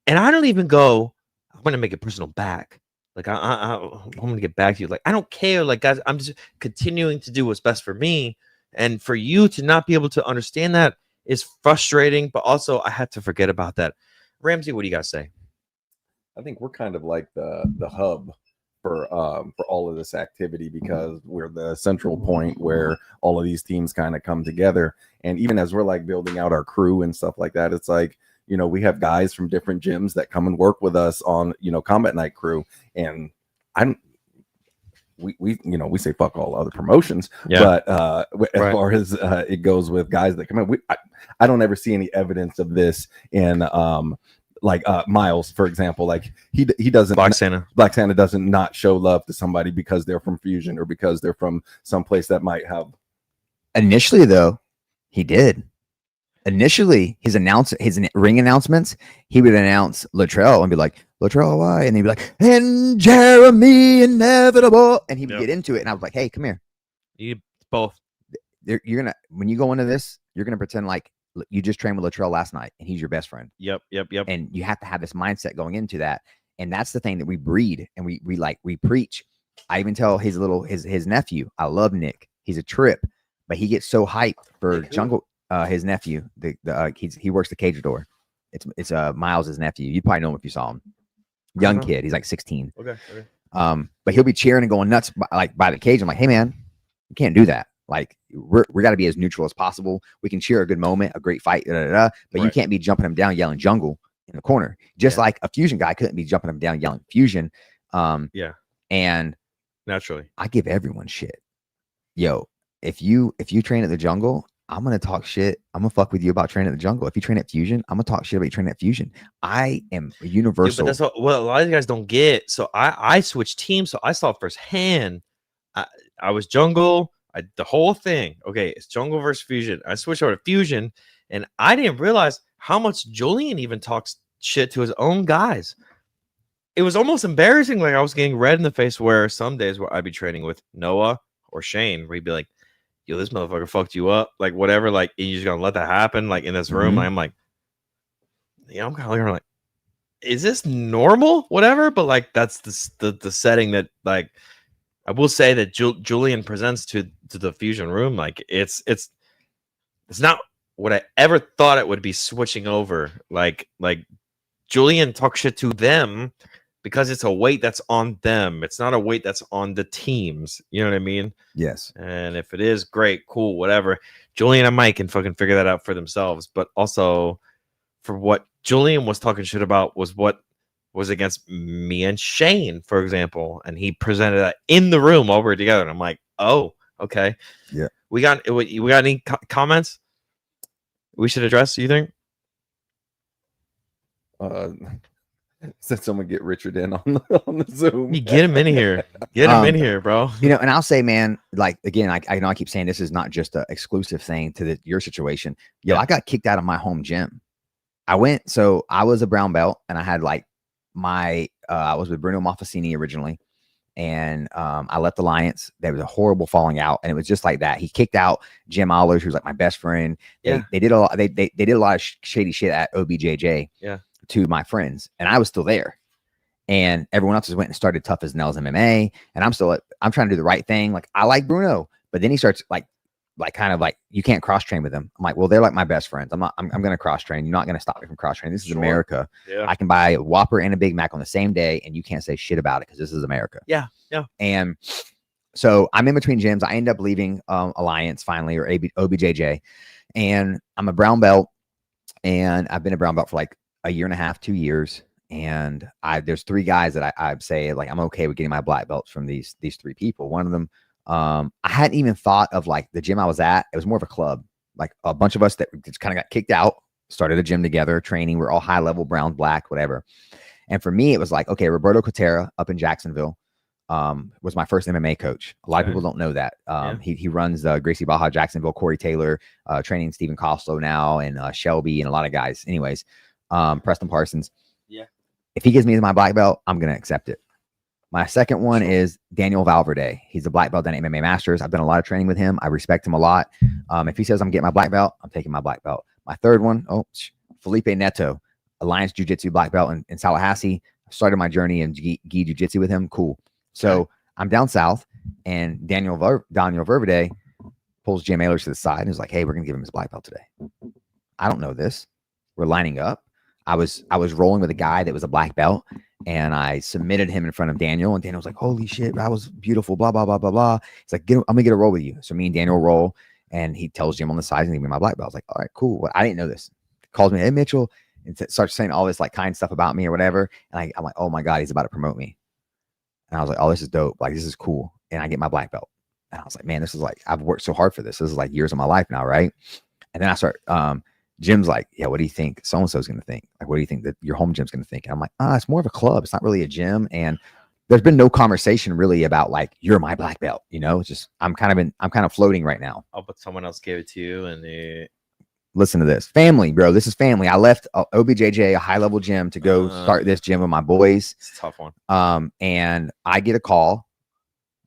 And I don't even go, I'm gonna make it personal back. Like I'm gonna get back to you. Like I don't care. Like guys, I'm just continuing to do what's best for me. And for you to not be able to understand that is frustrating, but also I had to forget about that. Ramsey, what do you guys say? I think we're kind of like the hub for all of this activity, because we're the central point where all of these teams kind of come together. And even as we're like building out our crew and stuff like that, it's like, we have guys from different gyms that come and work with us on, Combat Night crew. And we say fuck all other promotions, but as far as it goes with guys that come in, I don't ever see any evidence of this in Miles, for example. Like he doesn't, Black Santa doesn't not show love to somebody because they're from Fusion or because they're from someplace that might have. Initially though, he did. Initially, his ring announcements, he would announce Latrell and be like, Latrell, why? And he'd be like, and Jeremy inevitable. And he would get into it. And I was like, hey, come here. You both. When you go into this, you're going to pretend like you just trained with Latrell last night and he's your best friend. Yep. And you have to have this mindset going into that. And that's the thing that we breed and we preach. I even tell his nephew, I love Nick. He's a trip, but he gets so hyped for jungle. His nephew, he works the cage door. It's Miles' nephew. You'd probably know him if you saw him. Young kid. He's like 16. Okay. But he'll be cheering and going nuts by the cage. I'm like, hey man, you can't do that. Like we got to be as neutral as possible. We can cheer a good moment, a great fight, but you can't be jumping him down yelling jungle in the corner. Just like a fusion guy couldn't be jumping him down yelling fusion. And naturally, I give everyone shit. Yo, if you train at the jungle, I'm gonna talk shit. I'm gonna fuck with you about training at the jungle. If you train at Fusion, I'm gonna talk shit about you training at Fusion. I am universal. Dude, but that's what a lot of you guys don't get. So I switched teams, so I saw firsthand. I was jungle, the whole thing. Okay, it's jungle versus Fusion. I switched over to Fusion, and I didn't realize how much Julian even talks shit to his own guys. It was almost embarrassing. Like I was getting red in the face. Where some days where I'd be training with Noah or Shane, where he'd be like, yo, this motherfucker fucked you up, like whatever, like you're just gonna let that happen, like in this room. I'm like, I'm kind of looking like, is this normal? Whatever, but like that's the setting that like I will say that Julian presents to the Fusion room. Like it's not what I ever thought it would be switching over. Like Julian talks shit to them because it's a weight that's on them. It's not a weight that's on the teams. You know what I mean? Yes. And if it is, great, cool, whatever. Julian and Mike can fucking figure that out for themselves. But also, for what Julian was talking shit about was what was against me and Shane, for example. And he presented that in the room while we were together. And I'm like, oh, okay. Yeah. We got any comments we should address, you think? Said someone get Richard in on the Zoom. You get him in here. Get him in here, bro. And I'll say, man, like again, I know I keep saying this is not just an exclusive thing to your situation. I got kicked out of my home gym. I was a brown belt, and I had like I was with Bruno Maffasini originally, and I left Alliance. There was a horrible falling out, and it was just like that. He kicked out Jim Allers, who's like my best friend. They did a lot. They did a lot of shady shit at OBJJ. To my friends, and I was still there, and everyone else just went and started Tough as Nails MMA, and I'm trying to do the right thing. Like, I like Bruno, but then he starts like kind of like, you can't cross train with them. I'm like, well, they're like my best friends. I'm gonna cross train. You're not gonna stop me from cross training. This is America. I can buy a Whopper and a Big Mac on the same day, and you can't say shit about it because this is America. And so I'm in between gyms. I end up leaving Alliance finally, or OBJJ, and I'm a brown belt, and I've been a brown belt for like a year and a half, 2 years. And there's 3 guys that I'd say, like, I'm okay with getting my black belts from these 3 people. One of them, I hadn't even thought of like the gym I was at. It was more of a club, like a bunch of us that just kind of got kicked out, started a gym together, training. We're all high level, brown, black, whatever. And for me, it was like, okay, Roberto Cotera up in Jacksonville was my first MMA coach. A lot of people don't know that. He runs Gracie Baja Jacksonville, Corey Taylor, training Stephen Costello now, and Shelby, and a lot of guys. Anyways, Preston Parsons. If he gives me my black belt, I'm going to accept it. My second one is Daniel Valverde. He's a black belt at MMA Masters. I've done a lot of training with him. I respect him a lot. If he says I'm getting my black belt, I'm taking my black belt. My third one, Felipe Neto, Alliance Jiu-Jitsu black belt in Tallahassee. I started my journey in gi Jiu-Jitsu with him. Cool. So I'm down south, and Daniel Valverde pulls Jim Aylers to the side and is like, hey, we're going to give him his black belt today. I don't know this. We're lining up. I was rolling with a guy that was a black belt, and I submitted him in front of Daniel, and Daniel was like, holy shit, that was beautiful, blah, blah, blah, blah, blah. He's like, I'm gonna get a roll with you. So me and Daniel roll, and he tells Jim on the side and give me my black belt. I was like, all right, cool. Well, I didn't know this. He calls me, hey, Mitchell, and starts saying all this like kind stuff about me or whatever. And I'm like, oh my God, he's about to promote me. And I was like, oh, this is dope. Like, this is cool. And I get my black belt. And I was like, man, this is like, I've worked so hard for this. This is like years of my life now, right? And then I start, Jim's like, yeah, what do you think so-and-so's going to think? Like, what do you think that your home gym's going to think? And I'm like, it's more of a club. It's not really a gym. And there's been no conversation really about like, you're my black belt. It's just, I'm kind of floating right now. Oh, but someone else gave it to you, and listen to this. Family, bro. This is family. I left OBJJ, a high-level gym, to go start this gym with my boys. It's a tough one. And I get a call.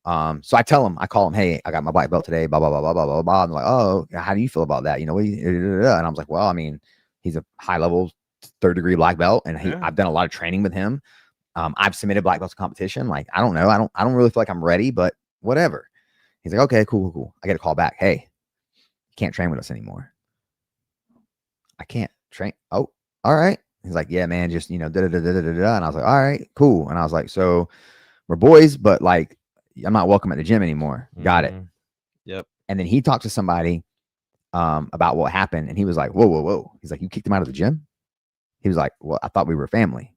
So I call him, hey, I got my black belt today, blah, blah, blah, blah, blah, blah, blah. And they're like, oh, how do you feel about that? And I was like, well, I mean, he's a high-level 3rd-degree black belt, and I've done a lot of training with him. I've submitted black belts to competition. Like, I don't know. I don't really feel like I'm ready, but whatever. He's like, okay, cool. I get a call back. Hey, you can't train with us anymore. I can't train. Oh, all right. He's like, yeah, man, just, da, da, da, da, da, da. And I was like, all right, cool. And I was like, so we're boys, but like, I'm not welcome at the gym anymore. Got it. Yep. And then he talked to somebody about what happened, and he was like, whoa. He's like, you kicked him out of the gym? He was like, well, I thought we were family.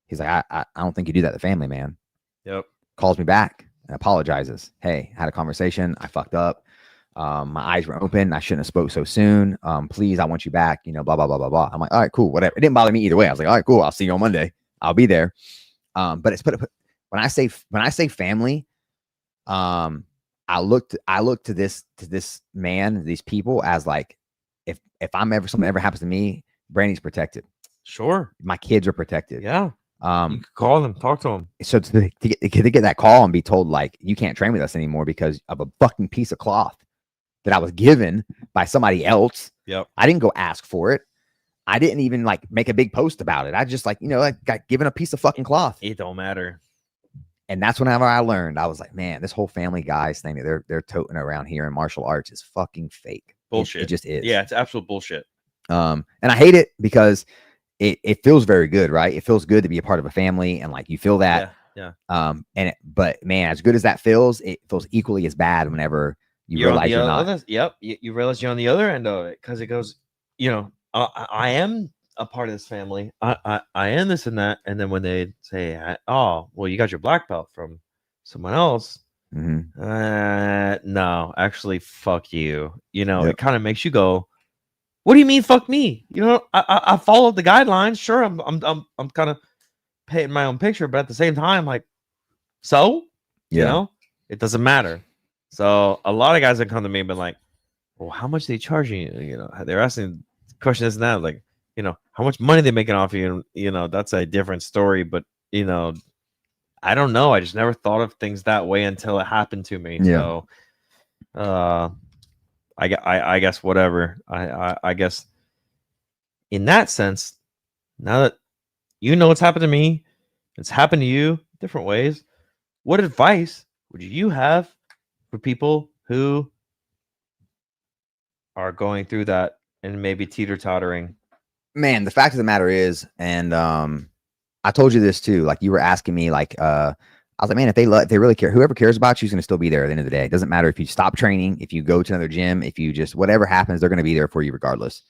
He's like, I don't think you do that to family, man. Yep. Calls me back and apologizes. Hey, had a conversation. I fucked up. My eyes were open. I shouldn't have spoke so soon. Please, I want you back. Blah, blah, blah, blah, blah. I'm like, all right, cool, whatever. It didn't bother me either way. I was like, all right, cool. I'll see you on Monday. I'll be there. But it's when I say family, I look to this man, these people, as like, if something ever happens to me, Brandy's protected. Sure. My kids are protected. Yeah. You could call them, talk to them. So to get that call and be told like, you can't train with us anymore because of a fucking piece of cloth that I was given by somebody else. Yep. I didn't go ask for it. I didn't even like make a big post about it. I just like, got given a piece of fucking cloth. It don't matter. And that's whenever I learned, I was like, man, this whole Family Guys thing that they're toting around here in martial arts is fucking fake. Bullshit. It just is. Yeah, it's absolute bullshit. And I hate it because it feels very good, right? It feels good to be a part of a family, and like you feel that. Yeah. But man, as good as that feels, it feels equally as bad whenever you realize you're not. Yep. You realize you're on the other end of it, because it goes, I am a part of this family. I am this and that. And then when they say, oh, well, you got your black belt from someone else. Mm-hmm. No, actually, fuck you. Yep. It kind of makes you go, What do you mean, fuck me? You know, I followed the guidelines. Sure, I'm kind of painting my own picture, but at the same time, like, so you Yeah. know, it doesn't matter. So a lot of guys that come to me and been like, well, how much they charging you? You know, they're asking questions now, like, you know, how much money they making off you? And, you know, that's a different story. But, you know, I don't know. I just never thought of things that way until it happened to me. Yeah. So, I guess whatever. I guess in that sense, now that you know what's happened to me, it's happened to you different ways. What advice would you have for people who are going through that and maybe teeter-tottering? Man, the fact of the matter is, and I told you this too. Like, you were asking me, like, I was like, man, if they really care, whoever cares about you is going to still be there at the end of the day. It doesn't matter if you stop training, if you go to another gym, if you just, whatever happens, they're going to be there for you regardless.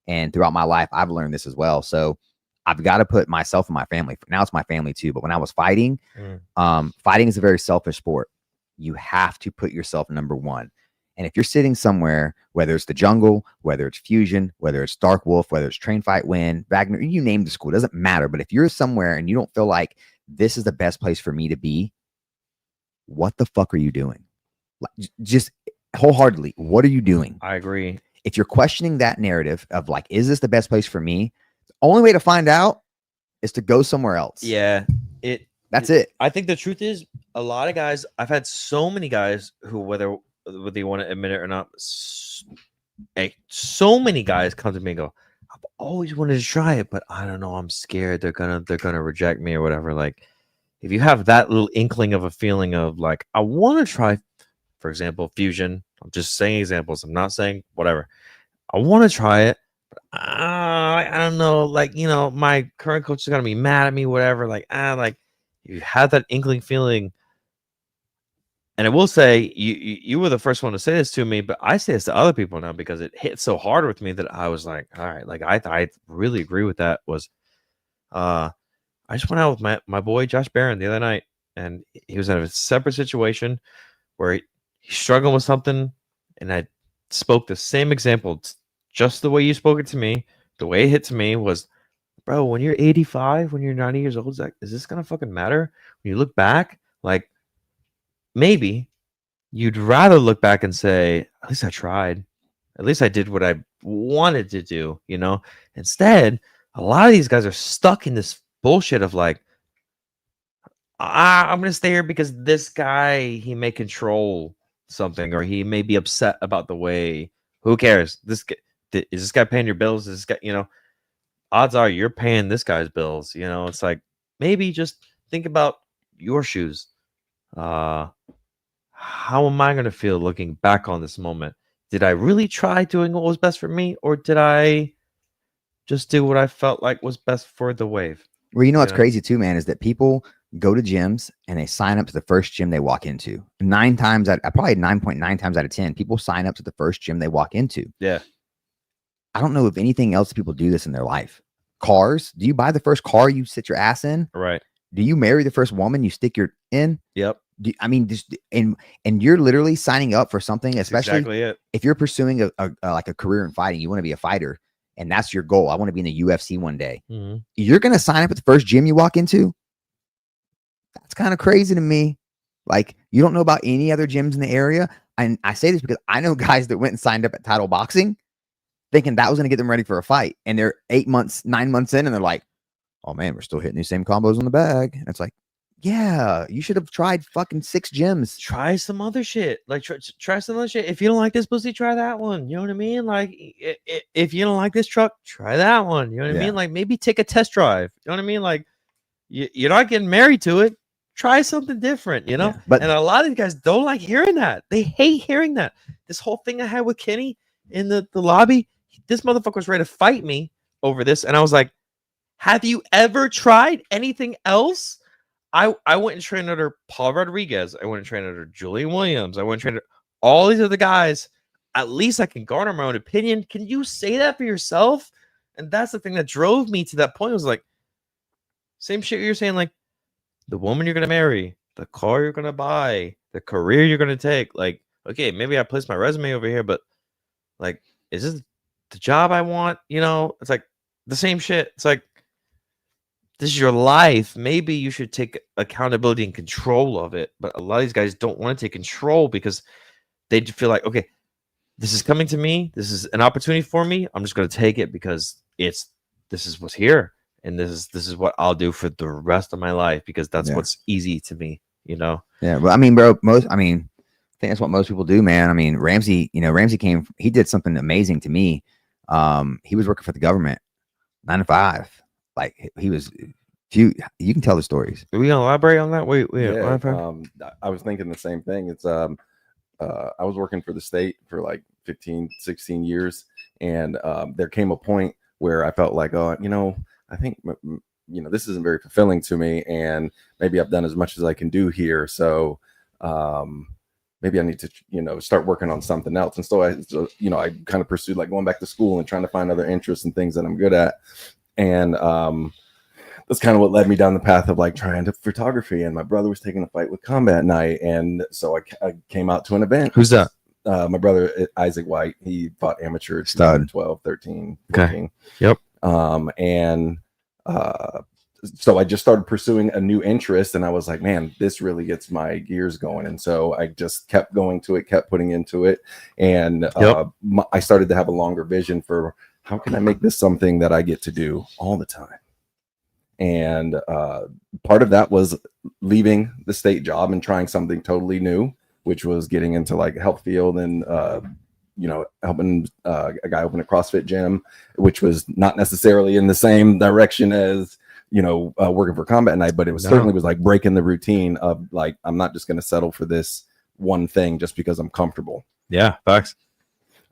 And throughout my life, I've learned this as well. So I've got to put myself and my family. Now it's my family too. But when I was fighting, fighting is a very selfish sport. You have to put yourself number one. And if you're sitting somewhere, whether it's the jungle, whether it's Fusion, whether it's Dark Wolf, whether it's Train Fight Win, Wagner, you name the school, doesn't matter. But if you're somewhere and you don't feel like this is the best place for me to be, what the fuck are you doing? Like, just wholeheartedly, what are you doing? I agree. If you're questioning that narrative of like, is this the best place for me? The only way to find out is to go somewhere else. Yeah. That's it. I think the truth is, a lot of guys, I've had so many guys who, whether they want to admit it or not, so many guys come to me and go, I've always wanted to try it, but I don't know, I'm scared they're gonna reject me or whatever. Like, if you have that little inkling of a feeling of like, I want to try, for example, Fusion, I'm just saying examples, I'm not saying whatever, I want to try it, but I don't know, like, you know, my current coach is gonna be mad at me, whatever. Like, if you have that inkling feeling. And I will say, you were the first one to say this to me, but I say this to other people now because it hit so hard with me that I was like, all right, like I really agree with that. Was I just went out with my boy Josh Barron the other night, and he was in a separate situation where he's struggling with something, and I spoke the same example, just the way you spoke it to me. The way it hit to me was, bro, when you're 85, when you're 90 years old, is this gonna fucking matter? When you look back, like, maybe you'd rather look back and say, at least I tried. At least I did what I wanted to do, you know? Instead, a lot of these guys are stuck in this bullshit of like, I'm going to stay here because this guy, he may control something, or he may be upset about the way. Who cares? Is this guy paying your bills? Is this guy, you know, odds are you're paying this guy's bills. You know, it's like, maybe just think about your shoes. How am I going to feel looking back on this moment? Did I really try doing what was best for me, or did I just do what I felt like was best for the wave? Well, you know what's crazy too, man, is that people go to gyms and they sign up to the first gym they walk into. Probably 9.9 times out of 10, people sign up to the first gym they walk into. Yeah. I don't know if anything else people do this in their life. Cars. Do you buy the first car you sit your ass in? Right. Do you marry the first woman you stick your in? Yep. And you're literally signing up for something, especially exactly it. If you're pursuing a career in fighting, you want to be a fighter, and that's your goal. I want to be in the UFC one day. Mm-hmm. You're going to sign up at the first gym you walk into. That's kind of crazy to me. Like, you don't know about any other gyms in the area. And I say this because I know guys that went and signed up at Title Boxing thinking that was going to get them ready for a fight. And they're 9 months in, and they're like, oh man, we're still hitting these same combos on the bag. And it's like, yeah, you should have tried fucking 6 gyms. Try some other shit. Like, try some other shit. If you don't like this pussy, try that one. You know what I mean? Like, if you don't like this truck, try that one. You know what I mean? Like, maybe take a test drive. You know what I mean? Like, you're not getting married to it. Try something different, you know? Yeah, but and a lot of these guys don't like hearing that. They hate hearing that. This whole thing I had with Kenny in the lobby, this motherfucker was ready to fight me over this. And I was like, have you ever tried anything else? I went and trained under Paul Rodriguez. I went and trained under Julian Williams. I went and trained under all these other guys. At least I can garner my own opinion. Can you say that for yourself? And that's the thing that drove me to that point. It was like, same shit you're saying, like, the woman you're going to marry, the car you're going to buy, the career you're going to take. Like, okay, maybe I placed my resume over here, but like, is this the job I want, it's like the same shit. It's like, this is your life. Maybe you should take accountability and control of it. But a lot of these guys don't want to take control because they feel like, okay, this is coming to me. This is an opportunity for me. I'm just going to take it because this is what's here. And this is what I'll do for the rest of my life because that's what's easy to me, Yeah. Well, I mean, bro, I think that's what most people do, man. I mean, Ramsey, he did something amazing to me. He was working for the government 9 to 5. Like he was you can tell the stories. Are we gonna elaborate on that? Wait, yeah. I was thinking the same thing. It's I was working for the state for like 15, 16 years. And there came a point where I felt like, I think, this isn't very fulfilling to me. And maybe I've done as much as I can do here. So maybe I need to, start working on something else. And so I kind of pursued like going back to school and trying to find other interests and things that I'm good at. And that's kind of what led me down the path of like trying to photography. And my brother was taking a fight with Combat Night. And so I came out to an event. Who's that? My brother, Isaac White. He fought amateur stud 12, 13, 14. Okay. Yep. So I just started pursuing a new interest and I was like, man, this really gets my gears going. And so I just kept going to it, kept putting into it. And I started to have a longer vision for how can I make this something that I get to do all the time? And part of that was leaving the state job and trying something totally new, which was getting into like health field and, helping a guy open a CrossFit gym, which was not necessarily in the same direction as, working for Combat Night, but it was certainly was like breaking the routine of like, I'm not just going to settle for this one thing just because I'm comfortable. Yeah. Facts.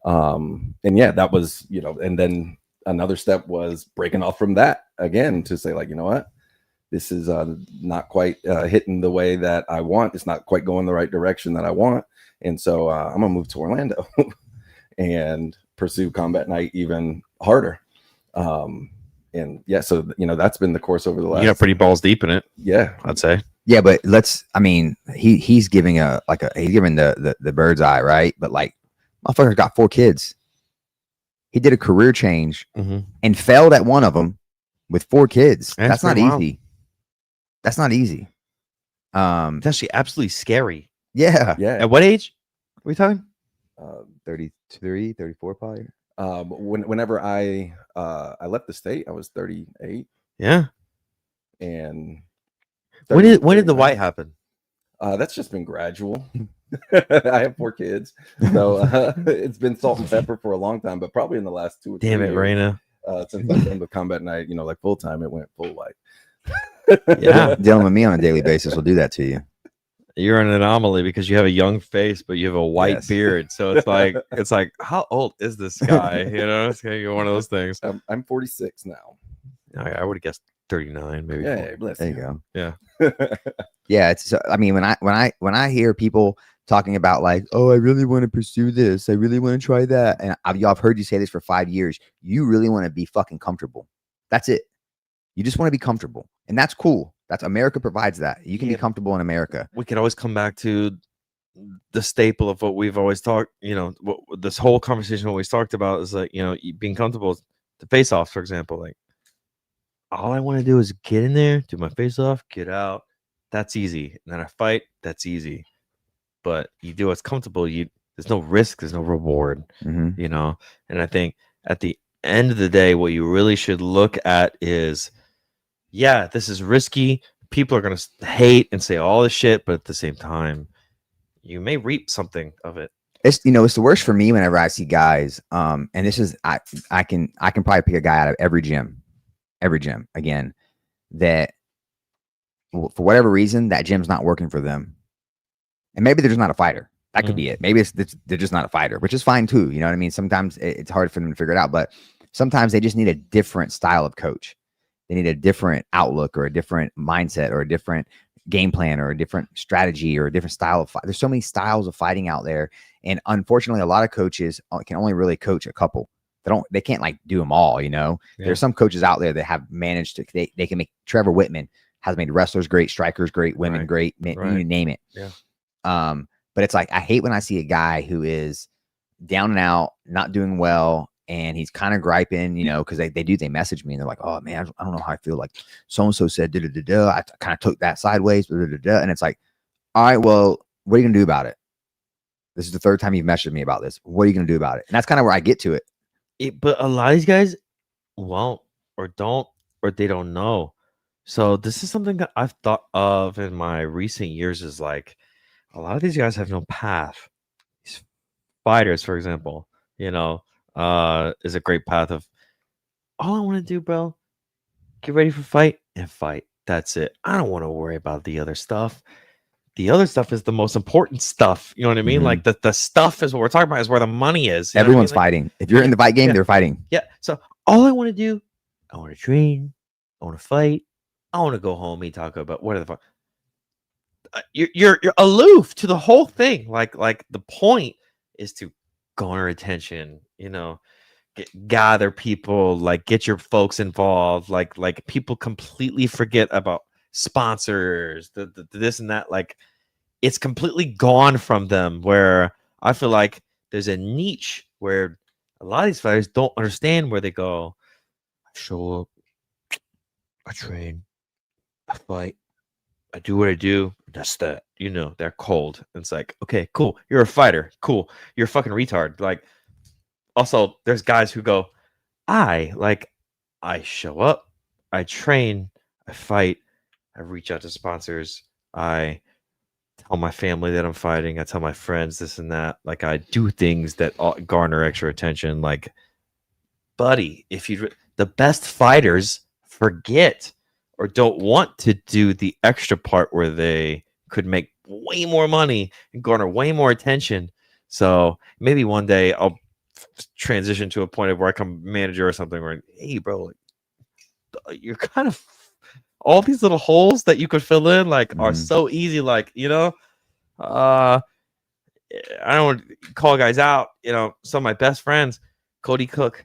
That was, and then another step was breaking off from that again to say like, you know what, this is not quite hitting the way that I want. It's not quite going the right direction that I want. And so I'm going to move to Orlando and pursue Combat Night even harder. So, that's been the course over the last. You got pretty balls deep in it. Yeah, I'd say. Yeah, but he's giving he's giving the bird's eye, right? But like, motherfucker got 4 kids. He did a career change and failed at one of them with 4 kids. That's not easy. That's not easy. It's actually absolutely scary. Yeah. At what age are we talking? 33, 34 probably. Whenever I left the state, I was 38. Yeah. And when did the white happen? That's just been gradual. I have 4 kids, so it's been salt and pepper for a long time, but probably in the last 2 or 3 Damn it, years, Raina. Since I've been with Combat Night, like full time, it went full white. Yeah, dealing with me on a daily basis will do that to you. You're an anomaly because you have a young face, but you have a white beard. So it's like, how old is this guy? It's gonna be one of those things. I'm 46 now. I would have guessed 39, maybe. Yeah, bless there you. You go. Yeah. Yeah. It's. I mean, when I hear people talking about like, oh, I really want to pursue this, I really want to try that, and I've heard you say this for 5 years. You really want to be fucking comfortable. That's it. You just want to be comfortable, and that's cool. That's America provides that. You can be comfortable in America. We could always come back to the staple of what we've always talked. This whole conversation always talked about is like, being comfortable. The face off, for example, like all I want to do is get in there, do my face off, get out. That's easy. And then I fight. That's easy. But you do what's comfortable. There's no risk. There's no reward. And I think at the end of the day, what you really should look at is, yeah, this is risky. People are going to hate and say all this shit, but at the same time, you may reap something of it. It's it's the worst for me whenever I see guys. And this is I can probably pick a guy out of every gym again that for whatever reason that gym's not working for them, and maybe they're just not a fighter. That could be it. Maybe they're just not a fighter, which is fine too. You know what I mean? Sometimes it's hard for them to figure it out, but sometimes they just need a different style of coach. They need a different outlook or a different mindset or a different game plan or a different strategy or a different style of fight. There's so many styles of fighting out there. And unfortunately, a lot of coaches can only really coach a couple. They can't like do them all, Yeah. There's some coaches out there that have managed to, they can make. Trevor Whitman has made wrestlers great, strikers great, women great, you name it. Yeah. But it's like, I hate when I see a guy who is down and out, not doing well, and he's kind of griping, because they message me and they're like, oh man, I don't know how I feel, like so and so said da da da. I kind of took that sideways, da, da, da, da. And it's like, all right, well, what are you gonna do about it? This is the third time you've messaged me about this. What are you gonna do about it? And that's kind of where I get to it. But a lot of these guys won't, or don't, or they don't know. So this is something that I've thought of in my recent years, is like a lot of these guys have no path. These fighters, for example, is a great path of, all I want to do, bro, get ready for fight and fight. That's it. I don't want to worry about the other stuff. The other stuff is the most important stuff. You know what I mean? Like the stuff is what we're talking about, is where the money is. Everyone's fighting. If you're in the fight game, they're fighting. Yeah. So all I want to do, I want to train, I want to fight, I want to go home, eat taco, but what the fuck? You're aloof to the whole thing. Like the point is to garner attention, gather people, like get your folks involved, like people completely forget about sponsors, the this and that. Like it's completely gone from them, where I feel like there's a niche where a lot of these fighters don't understand, where they go, I show up, I train, I fight, I do what I do. That's that. They're cold. It's like, okay, cool. You're a fighter. Cool. You're a fucking retard. Like, also, there's guys who go, I show up, I train, I fight, I reach out to sponsors, I tell my family that I'm fighting, I tell my friends this and that. Like, I do things that garner extra attention. Like, buddy, the best fighters forget or don't want to do the extra part where they could make way more money and garner way more attention. So maybe one day I'll transition to a point of where I come manager or something, where, hey bro, you're kind of, all these little holes that you could fill in are so easy. I don't want to call guys out, some of my best friends, Cody Cook,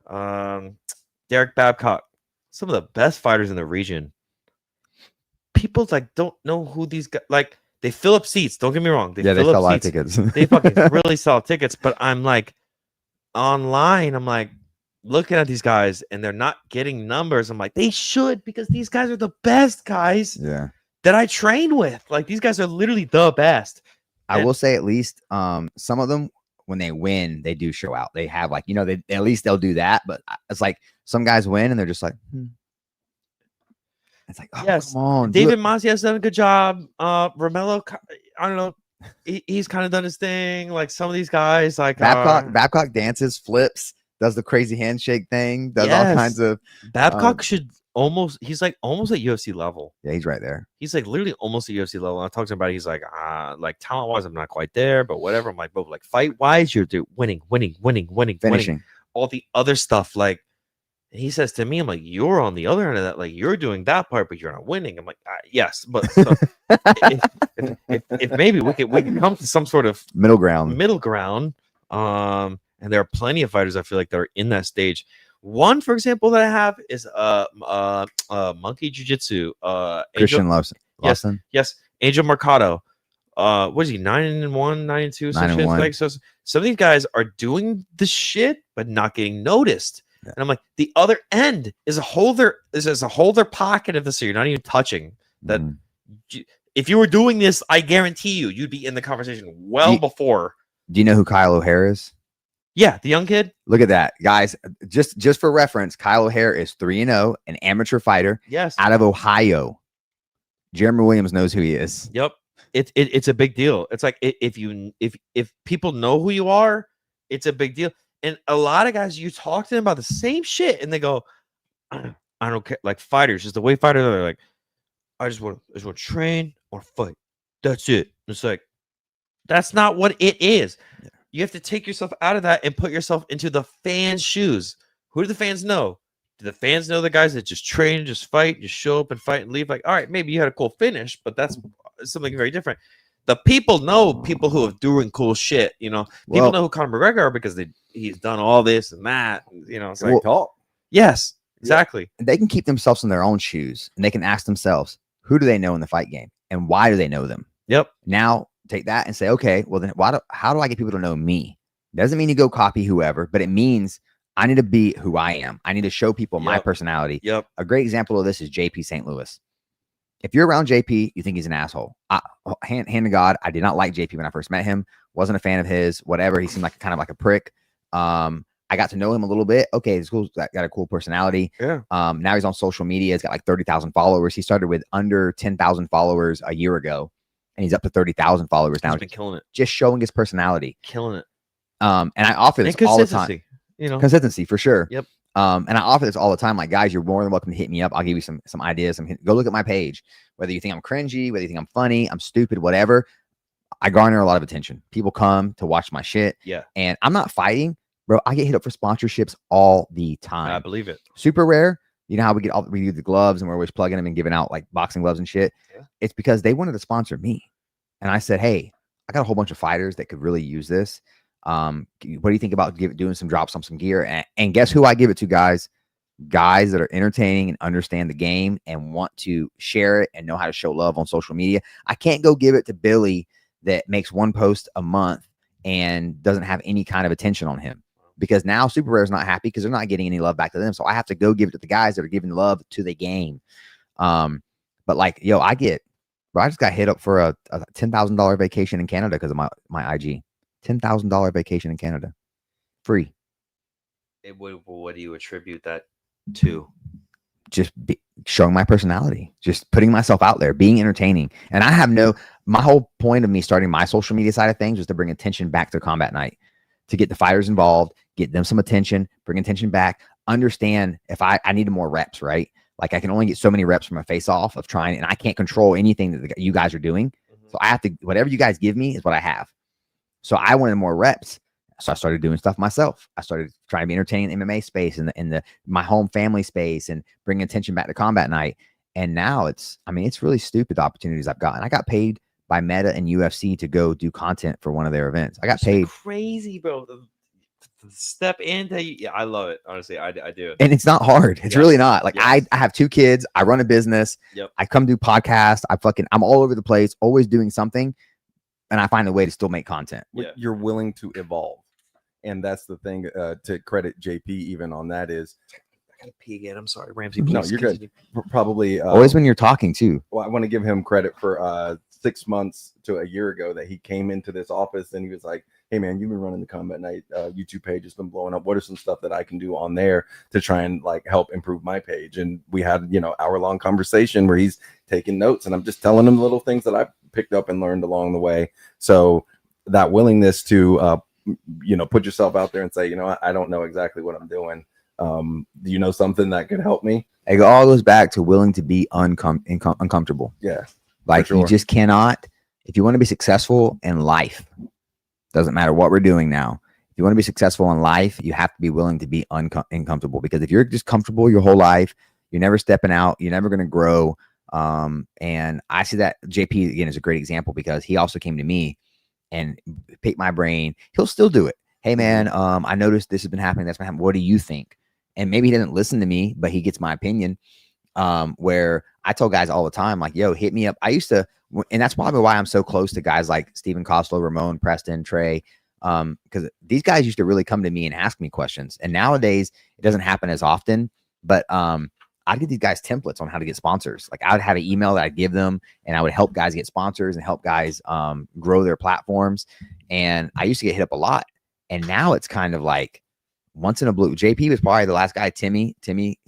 Derek Babcock, some of the best fighters in the region. People don't know who these guys, they fill up seats. Don't get me wrong. They sell a lot of tickets. They fucking really sell tickets. But I'm online, I'm looking at these guys and they're not getting numbers. I'm like, they should, because these guys are the best guys that I train with. These guys are literally the best. I will say, at least some of them, when they win, they do show out. They have they at least they'll do that. But it's like some guys win and they're just like, It's like, oh, yes, come on. David Masi has done a good job. Romello, I don't know. He's kind of done his thing. Some of these guys, Babcock dances, flips, does the crazy handshake thing, does all kinds of. Babcock should almost. He's almost at UFC level. Yeah, he's right there. He's literally almost at UFC level. I talked to him about it. He's talent wise, I'm not quite there, but whatever. I'm bro, fight wise, you're winning, finishing. Winning. All the other stuff, he says to me, I'm you're on the other end of that. You're doing that part, but you're not winning. I'm yes, but so if maybe we can come to some sort of middle ground. And there are plenty of fighters I feel that are in that stage. One, for example, that I have is Monkey Jiu-Jitsu. Christian Lawson. Yes, Angel Mercado. What is he? 9-1, 9-2, some shit. So some of these guys are doing the shit, but not getting noticed. Yeah. And I'm the other end is a holder pocket of this, so you're not even touching that. If you were doing this, I guarantee you'd be in the conversation before. Do you know who Kyle O'Hare is? Yeah, the young kid. Look at that, guys. Just for reference, Kyle O'Hare is 3-0, an amateur fighter. Yes, out of Ohio. Jeremy Williams knows who he is. Yep, it's a big deal. It's if people know who you are, it's a big deal. And a lot of guys, you talk to them about the same shit, and they go, "I don't care." Fighters, just the way fighters are. They're I just want to train or fight. That's it. It's that's not what it is. Yeah. You have to take yourself out of that and put yourself into the fans' shoes. Who do the fans know? Do the fans know the guys that just train, just fight, just show up and fight and leave? All right, maybe you had a cool finish, but that's something very different. The people know people who are doing cool shit. People know who Conor McGregor are because he's done all this and that. It's talk. Yes, exactly. Yeah. They can keep themselves in their own shoes, and they can ask themselves, who do they know in the fight game, and why do they know them? Yep. Now take that and say, okay, well then, how do I get people to know me? Doesn't mean you go copy whoever, but it means I need to be who I am. I need to show people my Yep. personality. Yep. A great example of this is JP St. Louis. If you're around JP, you think he's an asshole. Hand to God, I did not like JP when I first met him. Wasn't a fan of his. Whatever. He seemed like kind of like a prick. I got to know him a little bit. Okay, he's cool. Got a cool personality. Yeah. Now he's on social media. He's got like 30,000 followers. He started with under 10,000 followers a year ago, and he's up to 30,000 followers now. He's been killing it. Just showing his personality. Killing it. And I offer this And all the time. consistency. You know. Consistency for sure. Yep. And I offer this all the time. Like, guys, you're more than welcome to hit me up. I'll give you some ideas. Go look at my page. Whether you think I'm cringy, whether you think I'm funny, I'm stupid, whatever. I garner a lot of attention. People come to watch my shit. Yeah. And I'm not fighting, bro. I get hit up for sponsorships all the I time. believe it. Super rare. You know how we do the gloves and we're always plugging them and giving out like boxing gloves and shit. Yeah. It's because they wanted to sponsor me. And I said, hey, I got a whole bunch of fighters that could really use this. What do you think about doing some drops on some gear? And guess who I give it to, guys? Guys that are entertaining and understand the game and want to share it and know how to show love on social media. I can't go give it to Billy that makes one post a month and doesn't have any kind of attention on him, because now Super Rare is not happy because they're not getting any love back to them. So I have to go give it to the guys that are giving love to the game. But like, yo, I just got hit up for a $10,000 vacation in Canada because of my IG. $10,000 vacation in Canada, free. What do you attribute that to? Just showing my personality, just putting myself out there, being entertaining. And I have my whole point of me starting my social media side of things was to bring attention back to combat night, to get the fighters involved, get them some attention, bring attention back, understand if I needed more reps, right? Like I can only get so many reps from a face off of trying, and I can't control anything that you guys are doing. So I have to, whatever you guys give me is what I have. So I wanted more reps. So I started doing stuff myself. I started trying to be entertaining in the MMA space and in my home family space and bringing attention back to combat night. And now it's really stupid the opportunities I've gotten. I got paid by Meta and UFC to go do content for one of their events. I got paid. Crazy, bro. The step into, yeah, I love it. Honestly, I do. And it's not hard. It's really not. Like I have 2 kids. I run a business. Yep. I come do podcasts. I'm all over the place, always doing something. And I find a way to still make content. Yeah. You're willing to evolve. And that's the thing to credit JP even on that is. I gotta pee again. I'm sorry, Ramsey. No, please you're continue. good. Probably. Always when you're talking too. Well, I want to give him credit for 6 months to a year ago that he came into this office and he was like, hey man, you've been running the Combat Night YouTube page. Has been blowing up. What are some stuff that I can do on there to try and like help improve my page? And we had, hour-long conversation where he's taking notes and I'm just telling him little things that I picked up and learned along the way. So that willingness to, put yourself out there and say, I don't know exactly what I'm doing. Do you know something that could help me? It all goes back to willing to be uncomfortable. Yeah. Like sure. You just cannot, if you want to be successful in life, doesn't matter what we're doing now. If you want to be successful in life, you have to be willing to be uncomfortable, because if you're just comfortable your whole life, you're never stepping out. You're never going to grow. And I see that JP again is a great example, because he also came to me and picked my brain. He'll still do it. Hey man, I noticed this has been happening. That's been happening. What do you think? And maybe he doesn't listen to me, but he gets my opinion. Where I tell guys all the time, like, yo, hit me up. I used to, and that's probably why I'm so close to guys like Steven Koslow, Ramon, Preston, Trey, because these guys used to really come to me and ask me questions. And nowadays it doesn't happen as often, but I'd give these guys templates on how to get sponsors. Like I would have an email that I'd give them and I would help guys get sponsors and help guys grow their platforms. And I used to get hit up a lot. And now it's kind of like once in a blue. JP was probably the last guy. Timmy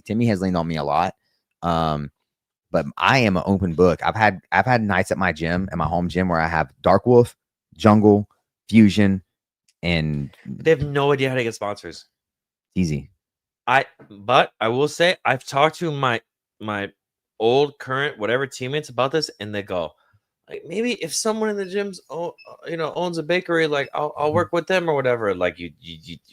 has leaned on me a lot. But I am an open book. I've had nights at my gym, at my home gym, where I have Dark Wolf, Jungle, Fusion, and They have no idea how to get sponsors. easy. But I will say I've talked to my old, current, whatever teammates about this, and they go, like, maybe if someone in the gyms owns a bakery, like I'll work with them or whatever. Like you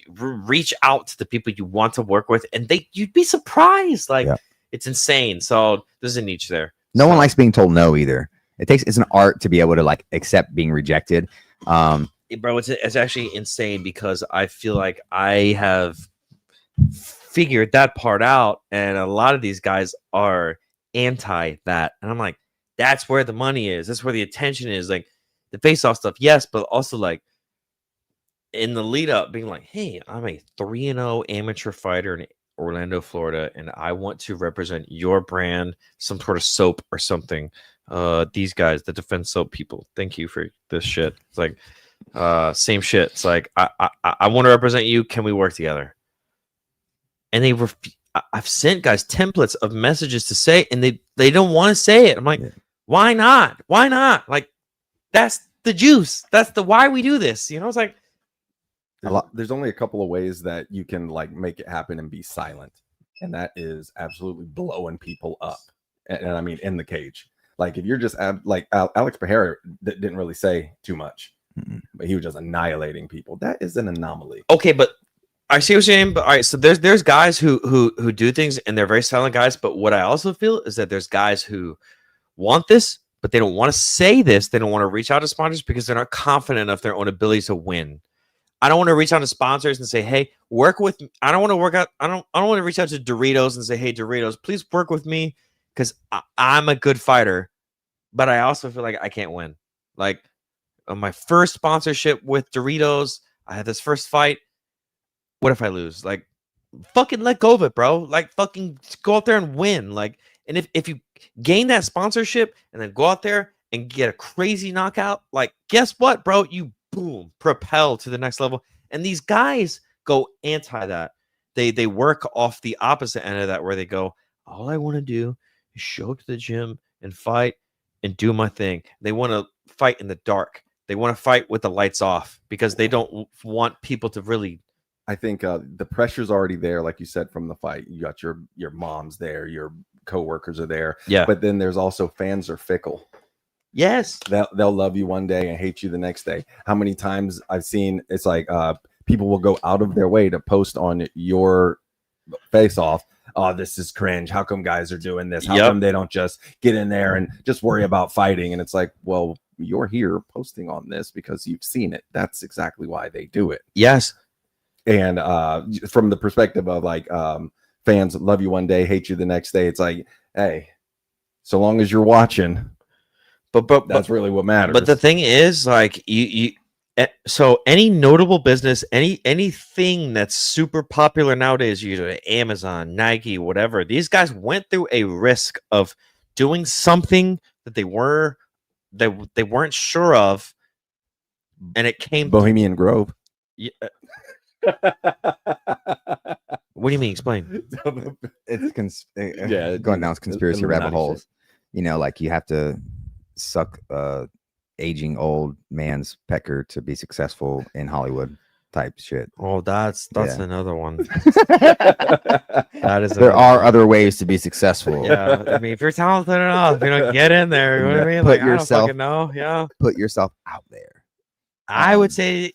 reach out to the people you want to work with, and you'd be surprised. Like it's insane. So there's a niche there. No one likes being told no either. It's an art to be able to like accept being rejected. Bro, it's actually insane, because I feel like I have figured that part out, and a lot of these guys are anti that, and I'm like, that's where the money is. That's where the attention is. Like the face-off stuff, yes, but also like in the lead up being like, hey, I'm a 3-0 amateur fighter in Orlando, Florida, and I want to represent your brand, some sort of soap or something. These guys, the defense soap people, thank you for this shit. It's like same shit. It's like I want to represent you. Can we work together? And I've sent guys templates of messages to say, and they don't want to say it. I'm like, why not? Why not? Like, that's the juice. That's the why we do this. You know, it's like there's only a couple of ways that you can like make it happen and be silent, and that is absolutely blowing people up. And I mean, in the cage, like if you're just like Alex Pereira didn't really say too much, but he was just annihilating people. That is an anomaly. Okay, but I see what you're saying. But all right, so there's guys who do things and they're very silent guys. But what I also feel is that there's guys who want this, but they don't want to say this. They don't want to reach out to sponsors because they're not confident of their own ability to win. I don't want to reach out to sponsors and say, hey, work with me. I don't want to work out. I don't want to reach out to Doritos and say, hey, Doritos, please work with me because I'm a good fighter. But I also feel like I can't win. Like on my first sponsorship with Doritos, I had this first fight. What if I lose? Like, fucking let go of it, bro. Like, fucking go out there and win. Like, and if you gain that sponsorship and then go out there and get a crazy knockout, like, guess what, bro? You boom, propel to the next level. And these guys go anti that. They work off the opposite end of that, where they go, all I want to do is show up to the gym and fight and do my thing. They want to fight in the dark. They want to fight with the lights off because they don't want people to really. I think the pressure's already there, like you said, from the fight. You got your moms there, your coworkers are there. Yeah. But then there's also fans are fickle. Yes. They'll love you one day and hate you the next day. How many times I've seen it's like people will go out of their way to post on your face off. Oh, this is cringe. How come guys are doing this? How come they don't just get in there and just worry about fighting? And it's like, well, you're here posting on this because you've seen it. That's exactly why they do it. Yes. And from the perspective of like fans love you one day, hate you the next day. It's like, hey, so long as you're watching, but that's really what matters. But the thing is, like so any notable business, anything that's super popular nowadays, usually Amazon, Nike, whatever, these guys went through a risk of doing something that they weren't sure of, and it came Bohemian Grove. Yeah. What do you mean? Explain. It's going down conspiracy rabbit holes. Shit. You know, like you have to suck aging old man's pecker to be successful in Hollywood type shit. Oh, that's another one. There are other ways to be successful. Yeah, I mean, if you're talented enough, you know, get in there. You know what I mean? Like, I don't fucking know. Yeah, put yourself out there. I would say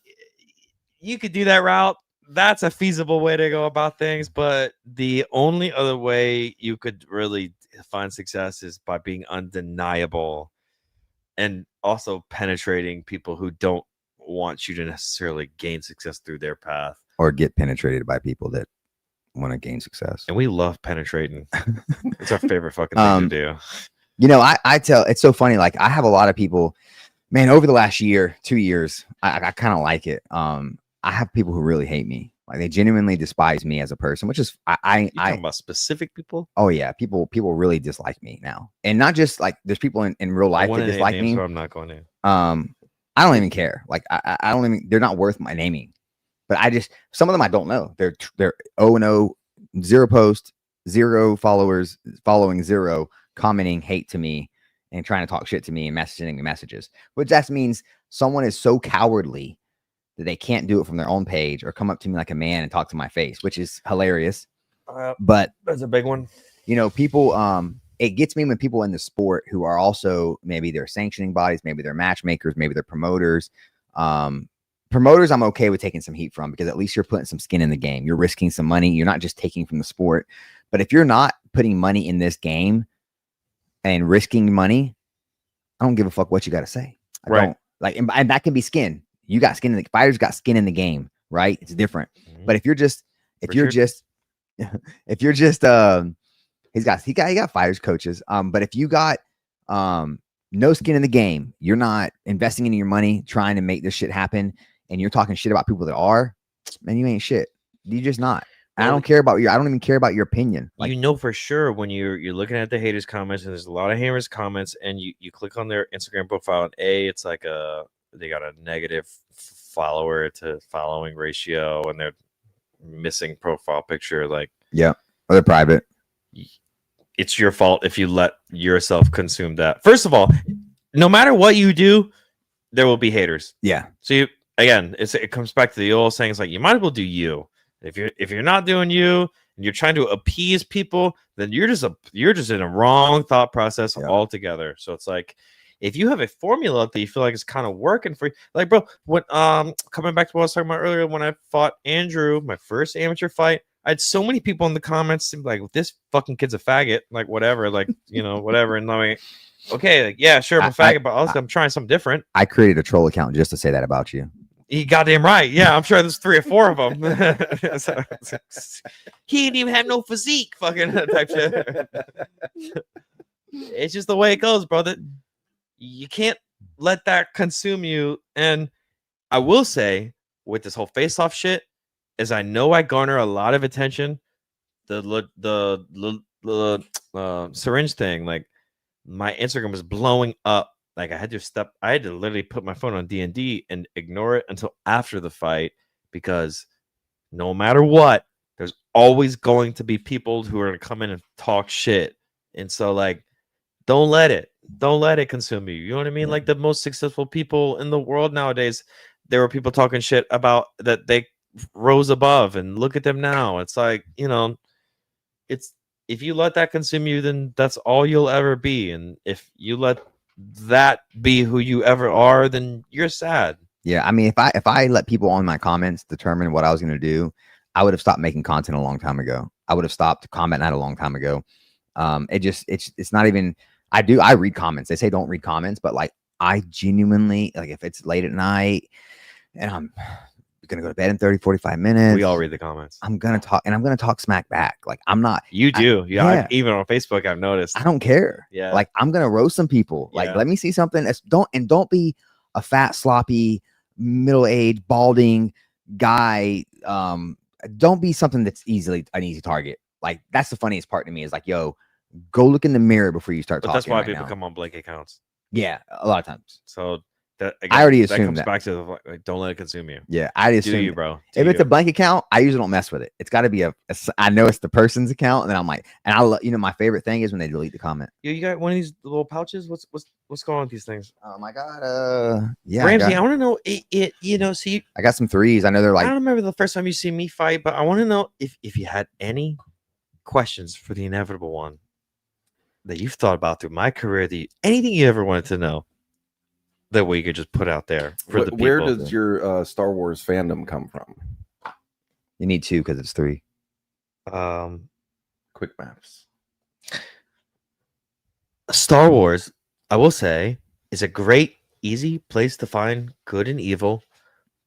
you could do that route. That's a feasible way to go about things. But the only other way you could really find success is by being undeniable and also penetrating people who don't want you to necessarily gain success through their path or get penetrated by people that want to gain success. And we love penetrating. It's our favorite fucking thing to do. You know, I tell, it's so funny. Like I have a lot of people, man, over the last 2 years, I kind of like it. I have people who really hate me. Like they genuinely despise me as a person, which is You talking about specific people? Oh yeah, people really dislike me now, and not just like there's people in real life that dislike me. So I'm not going to. I don't even care. Like I don't even. They're not worth my naming. But some of them I don't know. They're 0-0, 0 post, 0 followers, following 0, commenting hate to me and trying to talk shit to me and messaging me messages. Which that means someone is so cowardly that they can't do it from their own page or come up to me like a man and talk to my face, which is hilarious. But that's a big one. You know, people, it gets me when people in the sport who are also, maybe they're sanctioning bodies, maybe they're matchmakers, maybe they're promoters. Promoters, I'm okay with taking some heat from, because at least you're putting some skin in the game. You're risking some money. You're not just taking from the sport. But if you're not putting money in this game and risking money, I don't give a fuck what you got to say. I don't. Like, and that can be skin. You got skin in the fighters got skin in the game, right? It's different. Mm-hmm. But if you're just he got fighters coaches. But if you got no skin in the game, you're not investing in your money, trying to make this shit happen. and you're talking shit about people that are, man, you ain't shit. You just not. I Well, don't care about I don't even care about your opinion. Like, you know for sure when you're looking at the haters comments, and there's a lot of haters comments, and you click on their Instagram profile, and it's like they got a negative follower to following ratio, and they're missing profile picture. Like, yeah, or they're private. it's your fault if you let yourself consume that. First of all, no matter what you do, there will be haters. Yeah. So it comes back to the old saying. It's like, you might as well do you. If you're not doing you and you're trying to appease people, then you're just in a wrong thought process altogether. So it's like, if you have a formula that you feel like it's kind of working for you, like, bro, what coming back to what I was talking about earlier, when I fought Andrew, my first amateur fight, I had so many people in the comments like, this fucking kid's a faggot, like whatever, like, whatever. And I'm like, okay, like, yeah, sure, I'm a faggot, but also I'm trying something different. I created a troll account just to say that about you. You goddamn right. Yeah, I'm sure there's 3 or 4 of them. He didn't even have no physique, fucking type shit. It's just the way it goes, brother. You can't let that consume you. And I will say, with this whole face-off shit, is I know I garner a lot of attention. The syringe thing, like, my Instagram was blowing up. Like, I had to literally put my phone on D&D and ignore it until after the fight, because no matter what, there's always going to be people who are going to come in and talk shit. And so, like, don't let it consume you. You know what I mean? Like, the most successful people in the world nowadays, there were people talking shit about that they rose above, and look at them now. It's like, it's, if you let that consume you, then that's all you'll ever be. And if you let that be who you ever are, then you're sad. Yeah, I mean, if I let people on my comments determine what I was going to do, I would have stopped making content a long time ago. I would have stopped Combat Night a long time ago. It's not even. I read comments. They say don't read comments, but like, I genuinely, like, if it's late at night and I'm gonna go to bed in 30-45 minutes, we all read the comments. I'm gonna talk smack back. Like, I'm not. You do. Even on Facebook, I've noticed. I don't care. Yeah. Like, I'm gonna roast some people. Like, let me see something that's don't be a fat, sloppy, middle-aged, balding guy. Don't be something that's an easy target. Like, that's the funniest part to me, is like, yo, go look in the mirror before you start talking. That's why people come on blank accounts. Yeah, a lot of times. So that, again, I already assumed that comes back to like, don't let it consume you. Yeah, I assume. Do you, bro? If it's a blank account, I usually don't mess with it. It's got to be I know it's the person's account, and then I'm like, and my favorite thing is when they delete the comment. You got one of these little pouches? What's going on with these things? I got yeah, Ramsey, I want to know see, I got some threes. I know they're like, I don't remember the first time you see me fight, but I want to know if you had any questions for the inevitable one that you've thought about through my career, anything you ever wanted to know that we could just put out there for the people. Where does your Star Wars fandom come from? You need 2 because it's 3. Quick maths. Star Wars, I will say, is a great, easy place to find good and evil.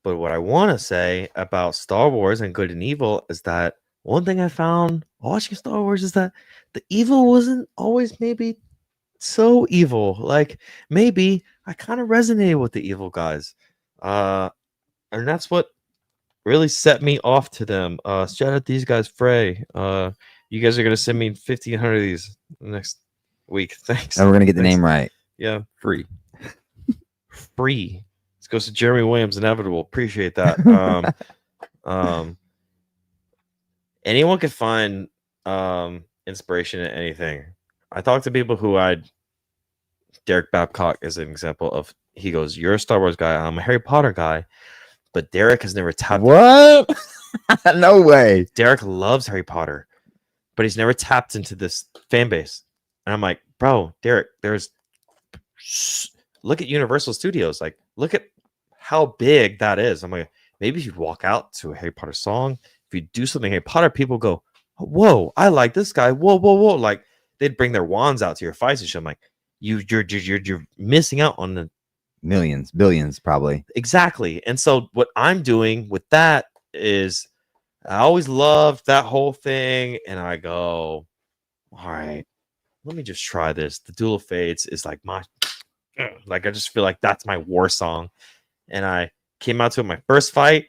But what I want to say about Star Wars and good and evil is that one thing I found watching Star Wars is that the evil wasn't always maybe so evil. Like, maybe I kind of resonated with the evil guys. And that's what really set me off to them. Shout out these guys, Frey. You guys are going to send me 1,500 of these next week. Thanks. And we're going to get the name right. Yeah. Free. This goes to Jeremy Williams, Inevitable. Appreciate that. Anyone could find inspiration in anything. I talk to people who Derek Babcock is an example of. He goes, "You're a Star Wars guy. I'm a Harry Potter guy." But Derek has never tapped. What? No way. Derek loves Harry Potter, but he's never tapped into this fan base. And I'm like, bro, Derek, look at Universal Studios. Like, look at how big that is. I'm like, maybe if you walk out to a Harry Potter song, if you do something Harry Potter, people go, whoa, I like this guy. Whoa. Like, they'd bring their wands out to your fights and shit. I'm like, you're missing out on the millions, billions, probably. Exactly. And so what I'm doing with that is I always loved that whole thing. And I go, all right, let me just try this. The Duel of Fates is like I just feel like that's my war song. And I came out to my first fight,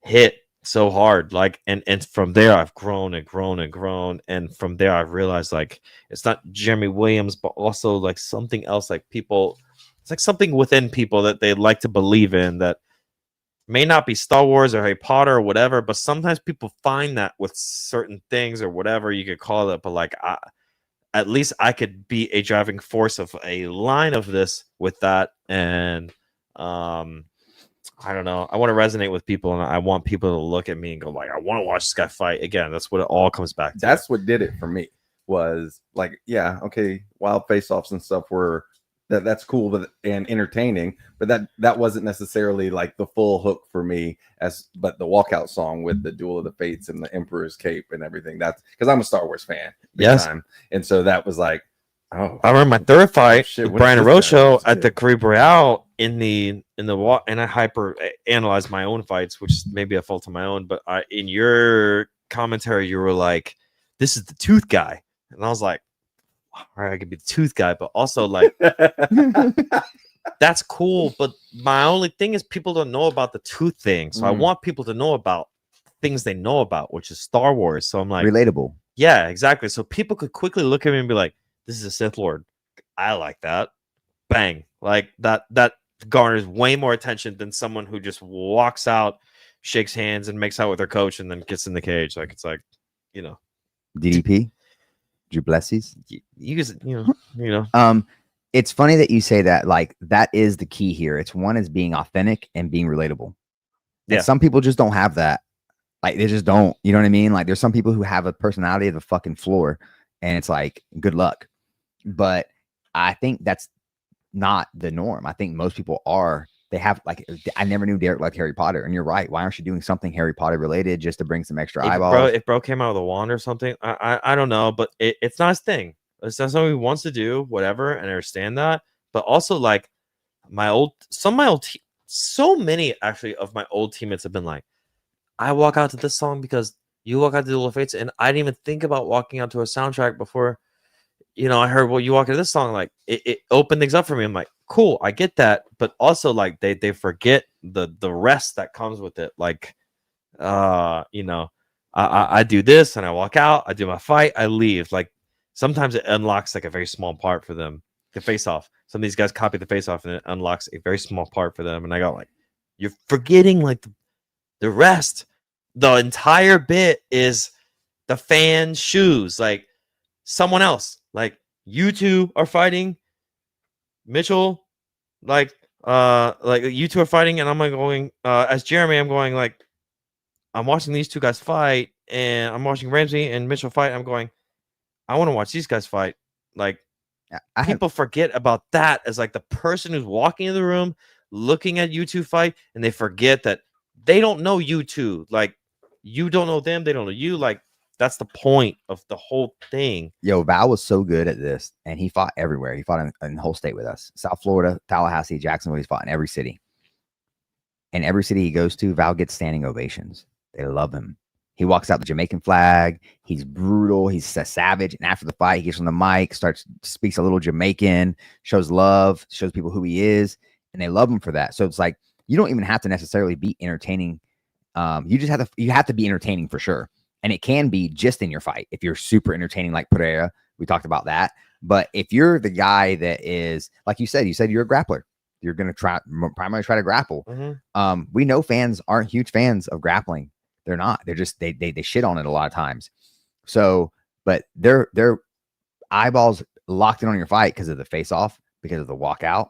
hit so hard. Like, and from there I've grown and grown and grown. And from there I've realized like it's not Jeremy Williams, but also like something else, like people, it's like something within people that they like to believe in that may not be Star Wars or Harry Potter or whatever, but sometimes people find that with certain things or whatever you could call it. But like, at least I could be a driving force of a line of this with that. And I don't know. I want to resonate with people, and I want people to look at me and go like, I want to watch this guy fight again. That's what it all comes back to. That's what did it for me. Was like, yeah, okay, wild face-offs and stuff were that's cool and entertaining, but that wasn't necessarily like the full hook for me. But the walkout song with the Duel of the Fates and the Emperor's Cape and everything, that's because I'm a Star Wars fan. Yes. Time. And so that was like, oh, I remember my third fight with Brian Rocho at the Caribe Royale in the walk, and I hyper analyzed my own fights, which may be a fault of my own. But in your commentary, you were like, "This is the tooth guy," and I was like, all right, I could be the tooth guy, but also like that's cool. But my only thing is people don't know about the tooth thing. So I want people to know about things they know about, which is Star Wars. So I'm like, relatable. Yeah, exactly. So people could quickly look at me and be like, this is a Sith Lord. I like that. Bang. Like that garners way more attention than someone who just walks out, shakes hands, and makes out with their coach and then gets in the cage. Like, it's like, you know. DDP. Duplessis. You know. It's funny that you say that. Like, that is the key here. It's one is being authentic and being relatable. And some people just don't have that. Like, they just don't. You know what I mean? Like, there's some people who have a personality of the fucking floor, and it's like, good luck. But I think that's not the norm. I think most people are. They have, like, I never knew Derek liked Harry Potter, and you're right. Why aren't you doing something Harry Potter related just to bring some extra eyeballs? If bro came out with a wand or something, I don't know, but it's not his thing. It's not something he wants to do, whatever, and I understand that. But also, like, so many actually of my old teammates have been like, I walk out to this song because you walk out to Duel of Fates, and I didn't even think about walking out to a soundtrack before, you know, I heard, well, you walk into this song, like it opened things up for me. I'm like, cool, I get that, but also like they forget the rest that comes with it. Like, you know, I do this and I walk out, I do my fight, I leave. Like, sometimes it unlocks like a very small part for them. The face off. Some of these guys copy the face off and it unlocks a very small part for them. And I got like, you're forgetting like the rest. The entire bit is the fan's shoes. Like, someone else, like, you two are fighting, Mitchell, like you two are fighting, and I'm like going as Jeremy, I'm going like, I'm watching these two guys fight, and I'm watching Ramsey and Mitchell fight. I'm going, I want to watch these guys fight. Like, people forget about that as like the person who's walking in the room looking at you two fight, and they forget that they don't know you two. Like, you don't know them, they don't know you. Like, that's the point of the whole thing. Yo, Val was so good at this, and he fought everywhere. He fought in the whole state with us. South Florida, Tallahassee, Jacksonville. He's fought in every city. And every city he goes to, Val gets standing ovations. They love him. He walks out the Jamaican flag. He's brutal. He's savage. And after the fight, he gets on the mic, speaks a little Jamaican, shows love, shows people who he is, and they love him for that. So it's like, you don't even have to necessarily be entertaining. You have to be entertaining for sure. And it can be just in your fight. If you're super entertaining, like Pereira, we talked about that. But if you're the guy that is, like you said you're a grappler. You're going to primarily try to grapple. Mm-hmm. We know fans aren't huge fans of grappling. They're not. They're just, they shit on it a lot of times. So, but they're eyeballs locked in on your fight because of the face off, because of the walkout.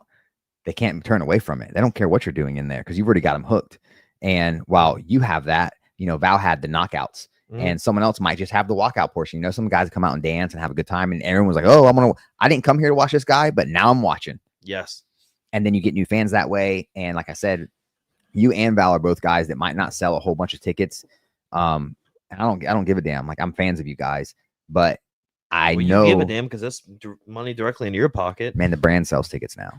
They can't turn away from it. They don't care what you're doing in there because you've already got them hooked. And while you have that, you know, Val had the knockouts. And someone else might just have the walkout portion. You know, some guys come out and dance and have a good time, and everyone was like, oh, I didn't come here to watch this guy, but now I'm watching. Yes. And then you get new fans that way. And like I said, you and Val are both guys that might not sell a whole bunch of tickets. And I don't give a damn. Like, I'm fans of you guys, but I know you give a damn because that's money directly into your pocket. Man, the brand sells tickets now.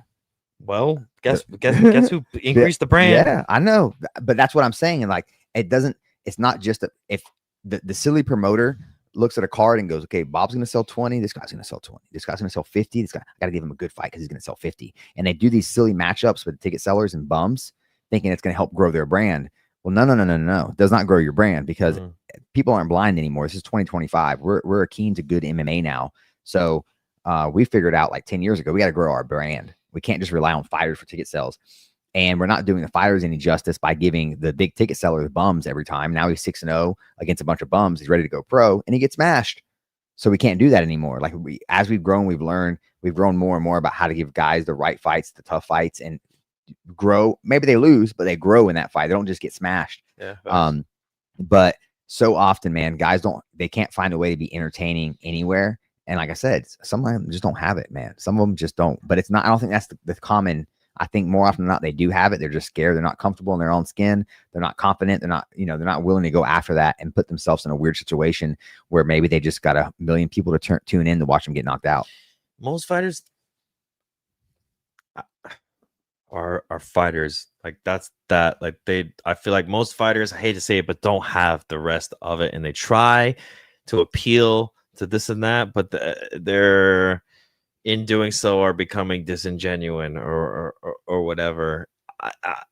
Well, guess who increased the brand? Yeah, I know. But that's what I'm saying. And like, it's not just if the silly promoter looks at a card and goes, okay, Bob's going to sell 20. This guy's going to sell 20. This guy's going to sell 50. I got to give him a good fight because he's going to sell 50. And they do these silly matchups with ticket sellers and bums. thinking it's going to help grow their brand. Well, no. It does not grow your brand because people aren't blind anymore. This is 2025. We're keen to good MMA now. So we figured out like 10 years ago, we got to grow our brand. We can't just rely on fighters for ticket sales. And we're not doing the fighters any justice by giving the big ticket sellers bums every time. Now he's 6-0 against a bunch of bums. He's ready to go pro and he gets smashed. So we can't do that anymore. Like as we've grown, we've learned, we've grown more and more about how to give guys the right fights, the tough fights, and grow. Maybe they lose, but they grow in that fight. They don't just get smashed. Yeah. But so often, man, guys they can't find a way to be entertaining anywhere. And like I said, some of them just don't have it, man. Some of them just don't. But it's not, I don't think that's the common. I think more often than not, they do have it. They're just scared. They're not comfortable in their own skin. They're not confident. They're not, they're not willing to go after that and put themselves in a weird situation where maybe they just got a million people to tune in to watch them get knocked out. Most fighters are fighters. Like I feel like most fighters, I hate to say it, but don't have the rest of it. And they try to appeal to this and that, but they're in doing so are becoming disingenuous or whatever.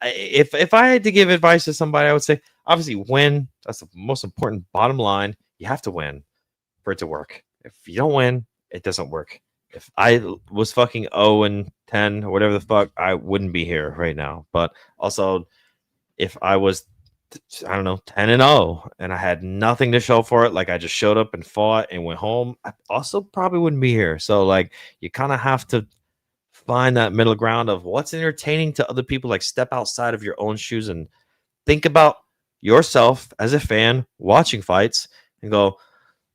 If I had to give advice to somebody, I would say obviously win. That's the most important bottom line. You have to win for it to work. If you don't win, it doesn't work. If I was fucking 0-10 or whatever the fuck, I wouldn't be here right now. But also, if I was, I don't know, 10-0 and I had nothing to show for it, like I just showed up and fought and went home, I also probably wouldn't be here. So like you kind of have to find that middle ground of what's entertaining to other people. Like step outside of your own shoes and think about yourself as a fan watching fights and go,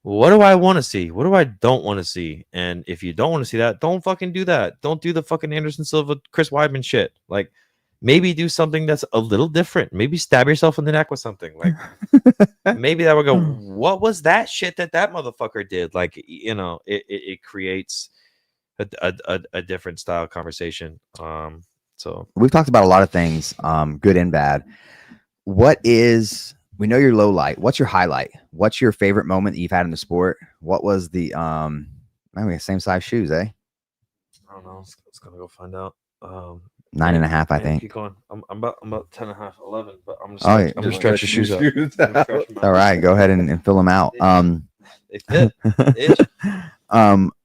what do I want to see? What do I don't want to see? And if you don't want to see that, don't fucking do that. Don't do the fucking Anderson Silva, Chris Weidman shit. Like maybe do something that's a little different. Maybe stab yourself in the neck with something. Like maybe that would go, what was that shit that motherfucker did? Like, it creates a different style conversation. So we've talked about a lot of things, good and bad. We know your low light. What's your highlight? What's your favorite moment that you've had in the sport? What was the we have same size shoes, eh? I don't know. It's gonna go find out. 9.5, I think. Keep going. I'm about 10.5, 11, but I'm just I'm just stretch your shoes out. All right, go ahead and fill them out. They fit.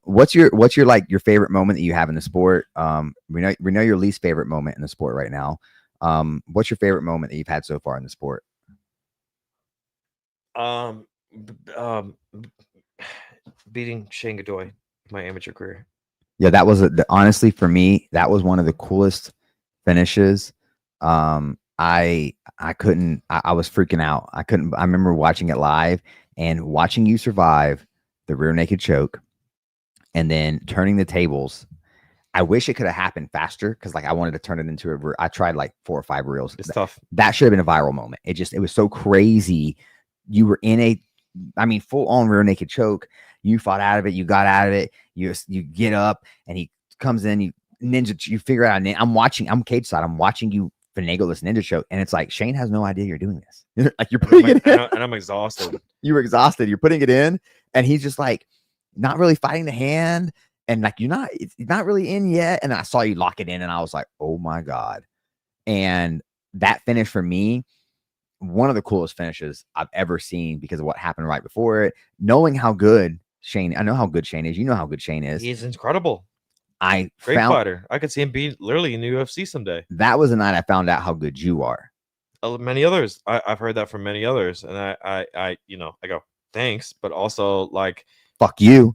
What's your like your favorite moment that you have in the sport? We know your least favorite moment in the sport right now. What's your favorite moment that you've had so far in the sport? Beating Shane Godoy, my amateur career. Yeah, that was honestly for me, that was one of the coolest finishes. I was freaking out. I remember watching it live and watching you survive the rear naked choke and then turning the tables. I wish it could have happened faster because like I wanted to turn it into I tried like 4 or 5 reels. It's tough. That should have been a viral moment. It was so crazy. You were in full on rear naked choke. You fought out of it. You got out of it. You get up and he comes in. You ninja. You figure out. I'm cage side. I'm watching you finagle this ninja choke, and it's like Shane has no idea you're doing this. Like you're putting it in, and I'm exhausted. You were exhausted. You're putting it in, and he's just like not really fighting the hand, and like it's not really in yet. And I saw you lock it in, and I was like, oh my god. And that finish for me, one of the coolest finishes I've ever seen because of what happened right before it. Knowing how good Shane, I know how good Shane is. You know how good Shane is. He's incredible. Great fighter. I could see him be literally in the UFC someday. That was the night I found out how good you are. Many others. I've heard that from many others, and I go thanks, but also like fuck you.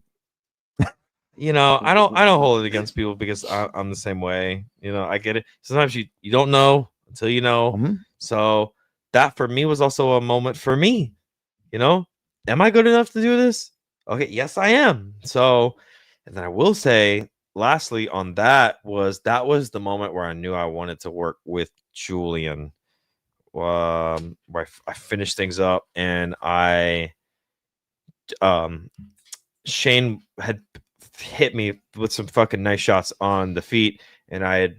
I don't hold it against people because I'm the same way. I get it. Sometimes you don't know until you know. Mm-hmm. So that for me was also a moment for me. Am I good enough to do this? Okay, yes, I am. So, and then I will say, lastly, on that was the moment where I knew I wanted to work with Julian. Where I finished things up, and Shane had hit me with some fucking nice shots on the feet, and I had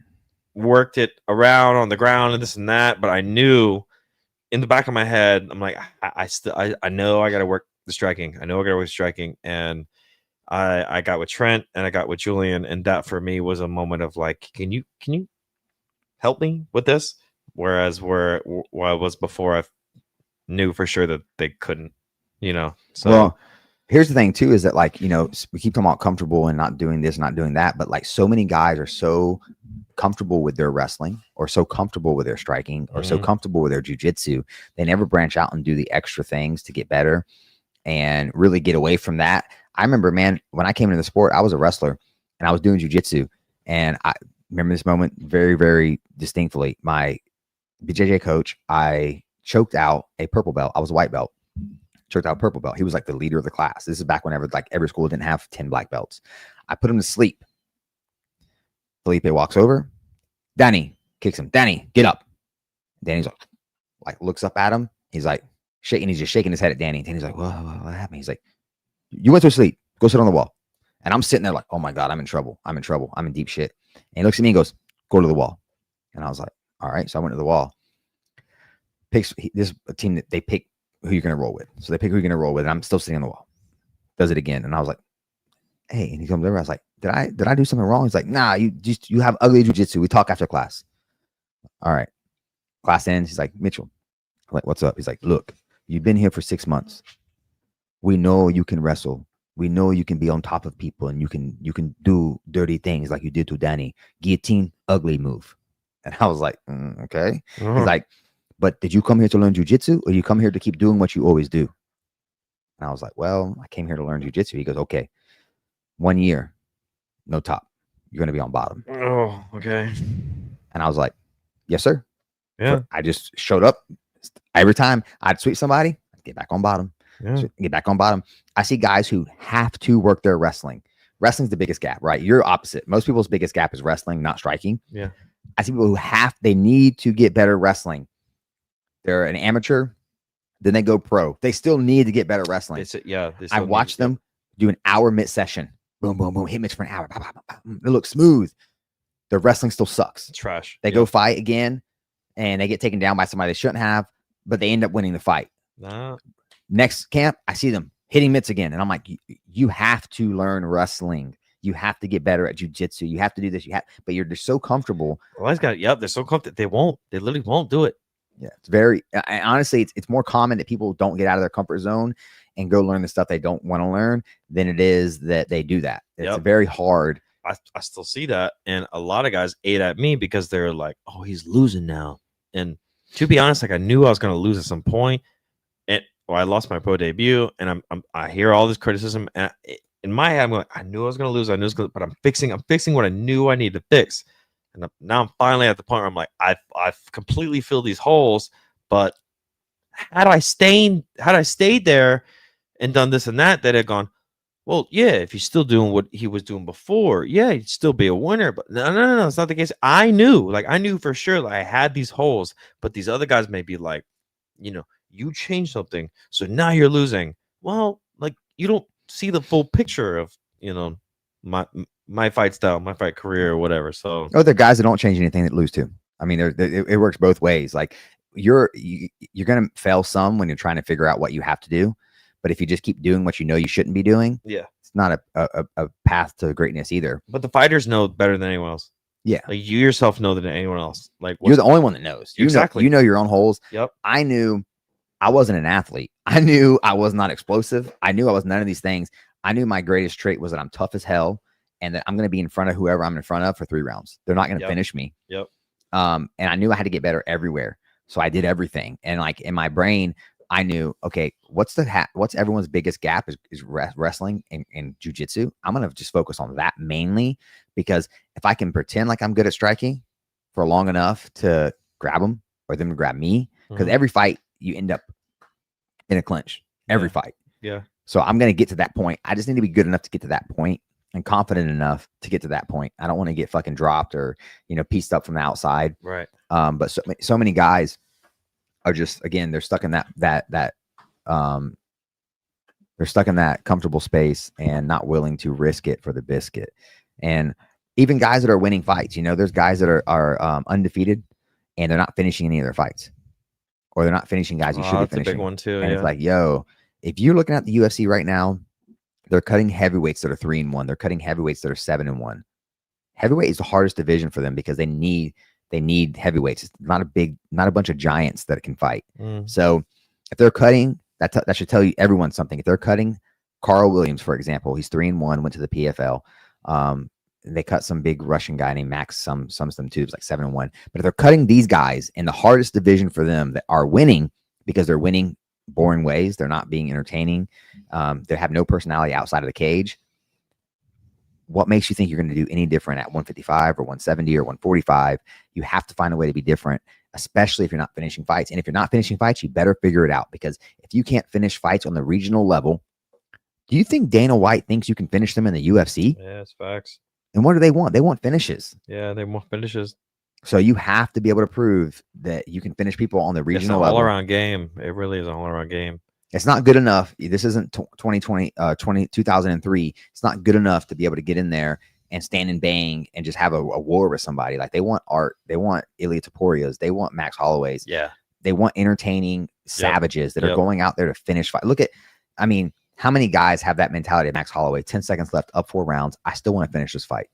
worked it around on the ground and this and that, but I knew in the back of my head, I'm like, I know I got to work the striking. I know I got to work striking. And I got with Trent and I got with Julian. And that for me was a moment of like, can you help me with this? Whereas where I was before, I knew for sure that they couldn't, So Well, here's the thing too, is that like, we keep talking about comfortable and not doing this, not doing that, but like so many guys are so comfortable with their wrestling or so comfortable with their striking or so comfortable with their jujitsu, they never branch out and do the extra things to get better and really get away from that. I remember, man, when I came into the sport, I was a wrestler and I was doing jujitsu, and I remember this moment very, very distinctly. My BJJ coach, I choked out a purple belt. I was a white belt. Choked out purple belt. He was like the leader of the class. This is back whenever like every school didn't have 10 black belts. I put him to sleep. Felipe walks over. Danny kicks him. Danny, get up. Danny's like looks up at him. He's like shaking. He's just shaking his head at Danny. Danny's like, what happened? He's like, you went to sleep. Go sit on the wall. And I'm sitting there like, oh my God, I'm in trouble. I'm in trouble. I'm in deep shit. And he looks at me and goes, go to the wall. And I was like, all right. So I went to the wall. Picks this team that they pick who you're going to roll with. So they pick who you're going to roll with. And I'm still sitting on the wall. Does it again. And I was like, hey, and he comes over. I was like, did I do something wrong? He's like, nah, you have ugly jujitsu. We talk after class. All right. Class ends. He's like, Mitchell. I'm like, what's up? He's like, look, you've been here for 6 months. We know you can wrestle. We know you can be on top of people and you can do dirty things like you did to Danny. Guillotine, ugly move. And I was like, okay. He's like, but did you come here to learn jujitsu or you come here to keep doing what you always do? And I was like, well, I came here to learn jujitsu. He goes, okay, 1 year, no top. You're going to be on bottom. Oh, okay. And I was like, yes, sir. Yeah. I just showed up. Every time I'd sweep somebody, I'd get back on bottom. Yeah. So get back on bottom. I see guys who have to work their wrestling. Wrestling's the biggest gap, right? You're opposite. Most people's biggest gap is wrestling, not striking. Yeah. I see people who they need to get better wrestling. They're an amateur, then they go pro. They still need to get better wrestling. I watched them do an hour mid session. Boom, boom, boom. Hit mix for an hour. It looks smooth. The wrestling still sucks. It's trash. They go fight again, and they get taken down by somebody they shouldn't have, but they end up winning the fight. Next camp, I see them hitting mitts again. And I'm like, you have to learn wrestling. You have to get better at jujitsu. You have to do this. But you're just so comfortable. Well, they're so comfortable. They literally won't do it. Yeah. It's very, honestly, it's more common that people don't get out of their comfort zone and go learn the stuff they don't want to learn than it is that they do that. It's very hard. I still see that. And a lot of guys ate at me because they're like, oh, he's losing now. And to be honest, like I knew I was going to lose at some point. I lost my pro debut, and I hear all this criticism, and in my head, I'm going, I knew I was going to lose. I knew it was but I'm fixing what I knew I need to fix. And now I'm finally at the point where I'm like, I've completely filled these holes, but had I stayed there and done this and that, they'd have gone, well, yeah, if he's still doing what he was doing before, yeah, he'd still be a winner. But no, it's not the case. I knew for sure I had these holes, but these other guys may be like, you changed something, so now you're losing. Well, like you don't see the full picture of my fight style, my fight career, or whatever. So they're guys that don't change anything that lose too. I mean, it works both ways. Like you're gonna fail some when you're trying to figure out what you have to do, but if you just keep doing what you know you shouldn't be doing, it's not a path to greatness either. But the fighters know better than anyone else. Yeah, like you yourself know than anyone else. Like you're the only one that knows. Exactly. You know your own holes. Yep. I knew I wasn't an athlete. I knew I was not explosive. I knew I was none of these things. I knew my greatest trait was that I'm tough as hell and that I'm going to be in front of whoever I'm in front of for 3 rounds. They're not going to finish me. Yep. And I knew I had to get better everywhere. So I did everything. And like in my brain, I knew, okay, what's everyone's biggest gap is wrestling and jujitsu. I'm going to just focus on that mainly, because if I can pretend like I'm good at striking for long enough to grab them or them to grab me, because every fight you end up in a clinch, every fight. Yeah. So I'm going to get to that point. I just need to be good enough to get to that point and confident enough to get to that point. I don't want to get fucking dropped or, pieced up from the outside. Right. But so many guys are just, again, they're stuck in they're stuck in that comfortable space and not willing to risk it for the biscuit. And even guys that are winning fights, there's guys that are undefeated and they're not finishing any of their fights. Or they're not finishing guys you should be finishing. That's a big one too. And it's like, yo, if you're looking at the UFC right now, they're cutting heavyweights that are 3-1. They're cutting heavyweights that are 7-1. Heavyweight is the hardest division for them because they need They need heavyweights. It's not a bunch of giants that can fight. So if they're cutting, that should tell you everyone something. If they're cutting Carl Williams, for example, he's 3-1, went to the PFL. They cut some big Russian guy named Max some too. It was like 7-1. But if they're cutting these guys in the hardest division for them that are winning because they're winning boring ways, they're not being entertaining, they have no personality outside of the cage. What makes you think you're going to do any different at 155 or 170 or 145? You have to find a way to be different, especially if you're not finishing fights. And if you're not finishing fights, you better figure it out, because if you can't finish fights on the regional level, do you think Dana White thinks you can finish them in the UFC? Yeah, it's facts. And what do they want? They want finishes. Yeah, they want finishes. So you have to be able to prove that you can finish people on the regional level. It's an all-around game. It really is an all-around game. It's not good enough. This isn't 2003. It's not good enough to be able to get in there and stand and bang and just have a war with somebody. Like, they want art. They want Ilya Taporias. They want Max Holloways. Yeah. They want entertaining savages that are going out there to finish fight. Look at, I mean, how many guys have that mentality of Max Holloway? 10 seconds left, up 4 rounds. I still want to finish this fight.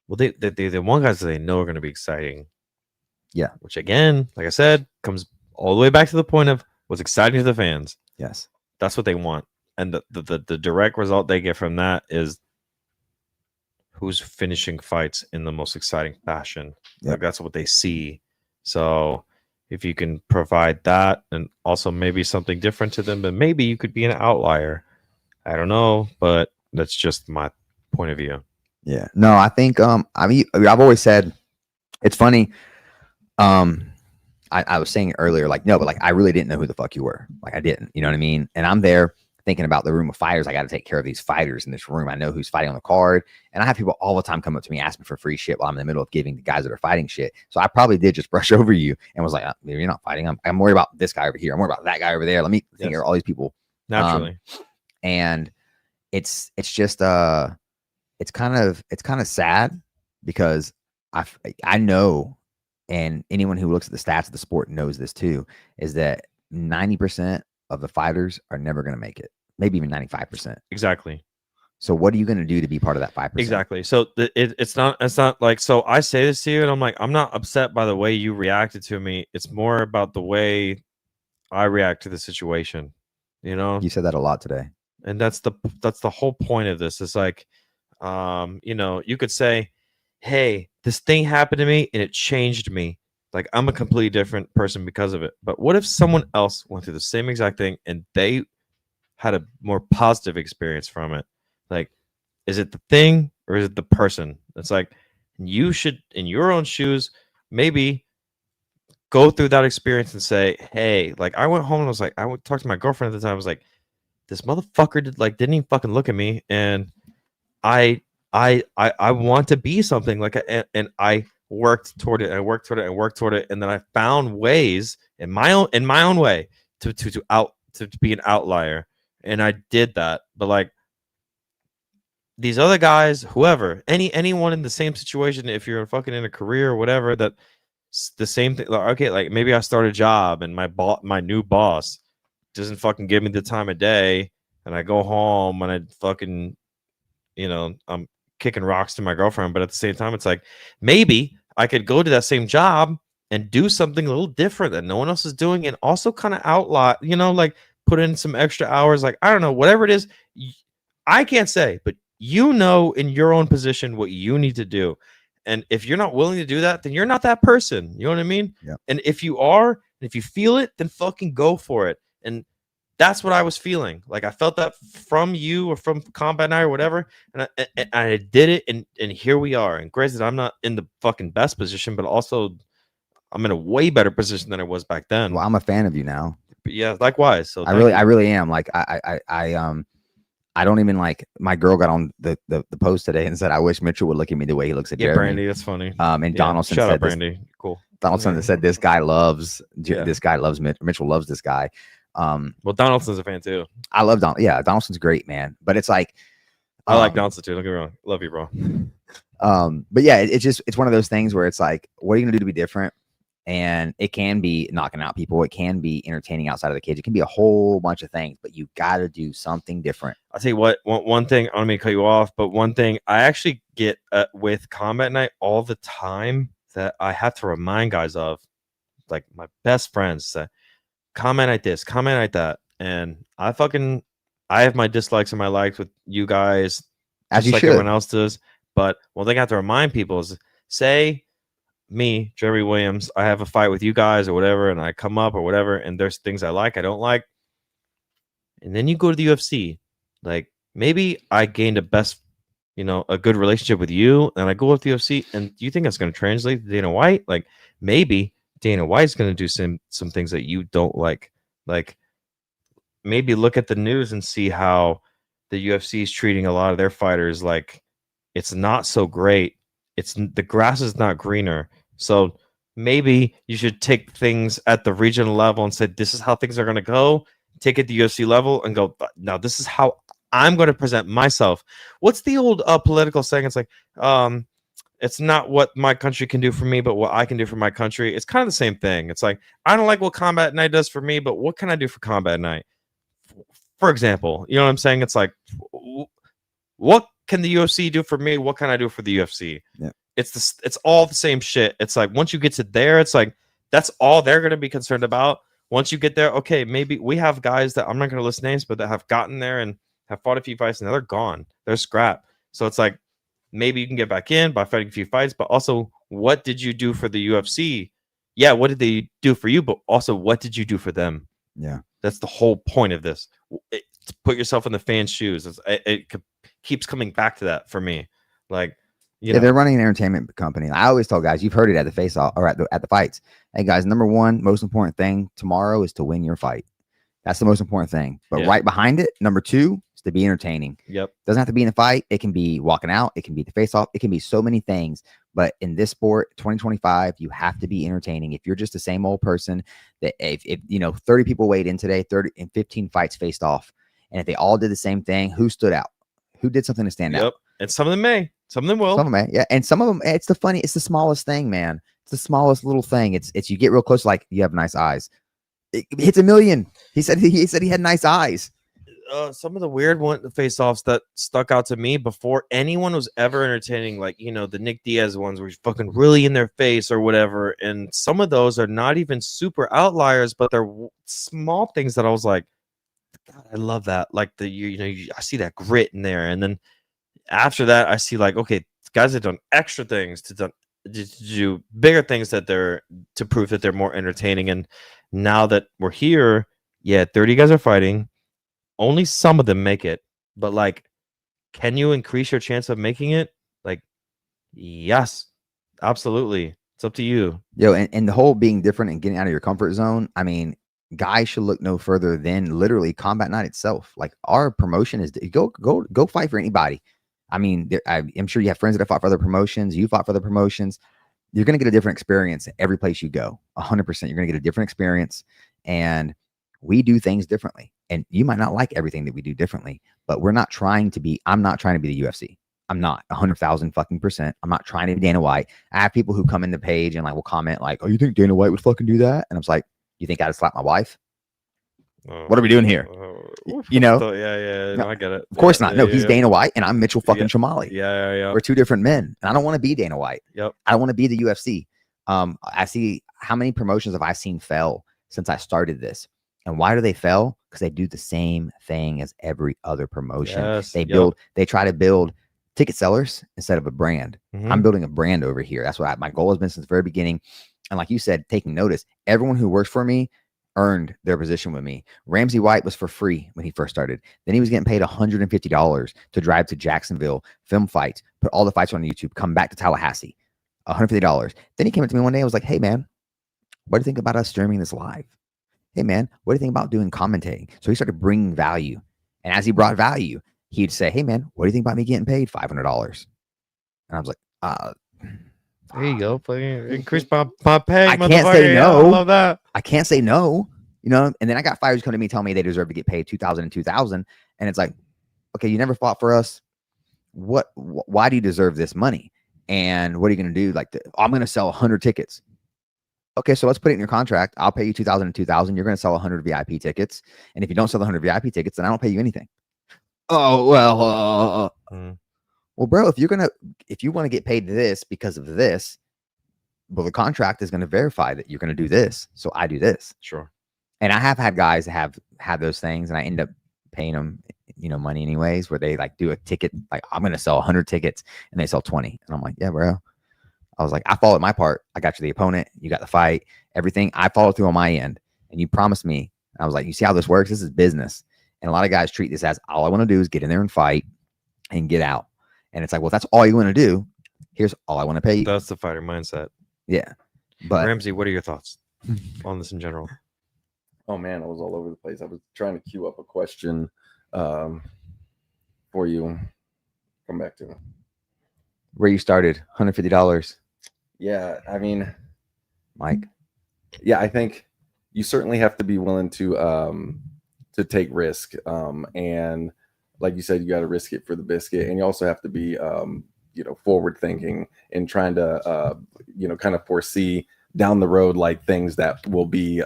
Well, they want guys that they know are going to be exciting. Yeah. Which, again, like I said, comes all the way back to the point of what's exciting to the fans. Yes. That's what they want. And the direct result they get from that is who's finishing fights in the most exciting fashion. Yep. Like, that's what they see. So if you can provide that and also maybe something different to them, but maybe you could be an outlier. I don't know, but that's just my point of view. Yeah. No, I think I mean, I've always said, it's funny. I was saying earlier, like, no, but like, I really didn't know who the fuck you were. Like, I didn't, you know what I mean? And I'm there thinking about the room of fighters. I got to take care of these fighters in this room. I know who's fighting on the card. And I have people all the time come up to me, ask me for free shit while I'm in the middle of giving the guys that are fighting shit. So I probably did just brush over you and was like, you're not fighting. I'm worried about this guy over here. I'm worried about that guy over there. Let me think of all these people. Naturally. And it's just, it's kind of sad, because I know, and anyone who looks at the stats of the sport knows this too, is that 90% of the fighters are never going to make it, maybe even 95%. Exactly. So what are you going to do to be part of that 5%? Exactly. So it's not like, so I say this to you and I'm like, I'm not upset by the way you reacted to me. It's more about the way I react to the situation. You know, you said that a lot today. And that's the whole point of this. It's like, you know, you could say, hey, this thing happened to me and it changed me. Like, I'm a completely different person because of it. But what if someone else went through the same exact thing and they had a more positive experience from it? Like, is it the thing or is it the person? It's like, you should, in your own shoes, maybe go through that experience and say, hey, like, I went home and I was like, I would talk to my girlfriend at the time. I was like, this motherfucker didn't even fucking look at me. And I want to be something like, and I worked toward it. I worked toward it. I worked toward it. And then I found ways in my own way to be an outlier. And I did that. But like, these other guys, whoever, anyone in the same situation, if you're fucking in a career or whatever, that the same thing. Like, okay, like, maybe I start a job and my new boss doesn't fucking give me the time of day, and I go home and I fucking, you know, I'm kicking rocks to my girlfriend. But at the same time, it's like, maybe I could go to that same job and do something a little different that no one else is doing, and also kind of outlaw, you know, like, put in some extra hours. Like, I don't know, whatever it is, I can't say, but you know, in your own position, what you need to do. And if you're not willing to do that, then you're not that person. You know what I mean? Yeah. And if you are, and if you feel it, then fucking go for it. And that's what I was feeling. Like, I felt that from you or from Combat Night or whatever. And I did it. And here we are. And granted, I'm not in the fucking best position, but also I'm in a way better position than I was back then. Well, I'm a fan of you now. But yeah, likewise. So I really am. Like, I don't even, like, my girl got on the post today and said, I wish Mitchell would look at me the way he looks at Jeremy. Brandy, that's funny. And Donaldson shout said out Brandy. Cool. Donaldson said this guy loves Mitchell loves this guy. Well, Donaldson's a fan too. I love Donald. Yeah, Donaldson's great, man. But it's like, I like Donaldson too. Don't get me wrong. Love you, bro. But yeah, it's one of those things where it's like, what are you gonna do to be different? And it can be knocking out people. It can be entertaining outside of the cage. It can be a whole bunch of things, but you got to do something different. I'll tell you what, one thing, I don't mean to cut you off, but one thing I actually get with Combat Night all the time, that I have to remind guys of, like my best friends, that comment like this, comment like that. And I have my dislikes and my likes with you guys, As just you like should. everyone else does. But one thing I have to remind people is, say me, Jeremy Williams, I have a fight with you guys or whatever, and I come up or whatever, and there's things I like, I don't like. And then you go to the UFC. Like, maybe I gained a good relationship with you, and I go up to the UFC, and do you think that's going to translate to Dana White? Like, maybe Dana White's going to do some things that you don't like. Like, maybe look at the news and see how the UFC is treating a lot of their fighters like it's not so great. The grass is not greener. So maybe you should take things at the regional level and say, this is how things are going to go. Take it to the UFC level and go, now this is how I'm going to present myself. What's the old political saying? It's like, it's not what my country can do for me, but what I can do for my country. It's kind of the same thing. It's like, I don't like what Combat Night does for me, but what can I do for Combat Night? For example, you know what I'm saying? It's like, what can the UFC do for me? What can I do for the UFC? Yeah. It's all the same shit. It's like, once you get to there, it's like, that's all they're going to be concerned about. Once you get there, okay, maybe we have guys that I'm not going to list names, but that have gotten there and have fought a few fights and they're gone. They're scrap. So it's like, maybe you can get back in by fighting a few fights, but also, what did you do for the UFC? Yeah, what did they do for you? But also, what did you do for them? Yeah. That's the whole point of this. To put yourself in the fan's shoes. It keeps coming back to that for me. Like, yeah, they're running an entertainment company. I always tell guys, you've heard it at the face-off or at the fights. Hey guys, number one, most important thing tomorrow is to win your fight. That's the most important thing. But right behind it, number two, is to be entertaining. Yep. Doesn't have to be in a fight. It can be walking out. It can be the face-off. It can be so many things. But in this sport, 2025, you have to be entertaining. If you're just the same old person, that if 30 people weighed in today, 30 and 15 fights faced off, and if they all did the same thing, who stood out? Who did something to stand out? And some of them may. Some of them will. Some of them may. Yeah. And some of them, it's the smallest thing, man. It's the smallest little thing. It's you get real close, like, you have nice eyes. It hits a million. He said he had nice eyes. Some of the weird face-offs that stuck out to me before anyone was ever entertaining, like, the Nick Diaz ones where he's fucking really in their face or whatever. And some of those are not even super outliers, but they're small things that I was like, God, I love that. Like I see that grit in there. And then after that, I see like, okay, guys have done extra things to do bigger things to prove that they're more entertaining. And now that we're here, 30 guys are fighting. Only some of them make it, but like, can you increase your chance of making it? Like, yes, absolutely. It's up to you. Yo, and the whole being different and getting out of your comfort zone. I mean, guys should look no further than literally Combat Night itself. Like, our promotion is go fight for anybody. I mean, I'm sure you have friends that have fought for other promotions. You fought for other promotions. You're going to get a different experience every place you go. 100%. You're going to get a different experience, and we do things differently. And you might not like everything that we do differently, but I'm not trying to be the UFC. I'm not 100,000 fucking %. I'm not trying to be Dana White. I have people who come in the page and like will comment like, "Oh, you think Dana White would fucking do that?" And I'm like, "You think I'd slap my wife? What are we doing here?" Yeah. No, I get it. Of course not. No, he's Dana White and I'm Mitchell fucking Chamale. Yeah. We're two different men, and I don't want to be Dana White. Yep. I don't want to be the UFC. I see how many promotions have I seen fail since I started this. And why do they fail? Because they do the same thing as every other promotion. Yes, They try to build ticket sellers instead of a brand. Mm-hmm. I'm building a brand over here. That's what my goal has been since the very beginning. And like you said, taking notice, everyone who works for me earned their position with me. Ramsey White was for free when he first started. Then he was getting paid $150 to drive to Jacksonville, film fights, put all the fights on YouTube, come back to Tallahassee. $150. Then he came up to me one day and was like, "Hey man, what do you think about us streaming this live? Hey man, what do you think about doing commentating?" So he started bringing value. And as he brought value, he'd say, "Hey man, what do you think about me getting paid $500? And I was like, there you go. Increase my pay. I can't say no. I love that. I can't say no, And then I got fighters come to me telling me they deserve to get paid $2,000 and $2,000. And it's like, okay, you never fought for us. Why do you deserve this money? And what are you going to do? Like, I'm going to sell 100 tickets. Okay, so let's put it in your contract. I'll pay you $2,000 and $2,000. You're going to sell 100 VIP tickets. And if you don't sell the 100 VIP tickets, then I don't pay you anything. Oh, well, well, bro, if you want to get paid this because of this, well, the contract is going to verify that you're going to do this. So I do this. Sure. And I have had guys that have had those things, and I end up paying them, money anyways, where they like do a ticket. Like, I'm going to sell 100 tickets and they sell 20. And I'm like, yeah, bro. I was like, I followed my part. I got you the opponent. You got the fight, everything. I followed through on my end. And you promised me. I was like, you see how this works? This is business. And a lot of guys treat this as all I want to do is get in there and fight and get out. And it's like, well, if that's all you want to do, here's all I want to pay you. That's the fighter mindset. Yeah. But Ramsey, what are your thoughts on this in general? Oh man, I was all over the place. I was trying to queue up a question for you. Come back to it. Where you started, $150. Yeah, I mean, Mike. Yeah, I think you certainly have to be willing to take risk. And like you said, you got to risk it for the biscuit, and you also have to be forward thinking and trying to kind of foresee down the road like things that will be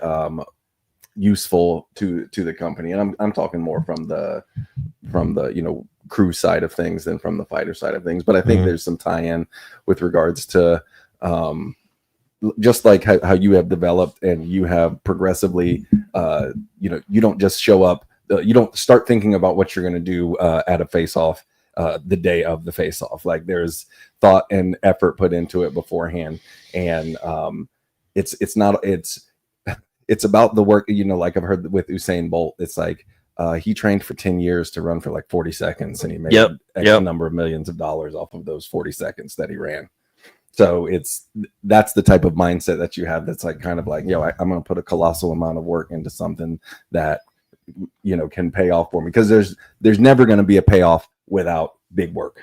useful to the company. And I'm talking more from the crew side of things than from the fighter side of things. But I think there's some tie-in with regards to just like how you have developed and you have progressively you don't just show up, you don't start thinking about what you're going to do at a face-off the day of the face-off. Like, there's thought and effort put into it beforehand, and it's about the work. Like I've heard with Usain Bolt, it's like he trained for 10 years to run for like 40 seconds, and he made X number of millions of dollars off of those 40 seconds that he ran. So that's the type of mindset that you have. That's like kind of like, I'm going to put a colossal amount of work into something that can pay off for me, because there's never going to be a payoff without big work.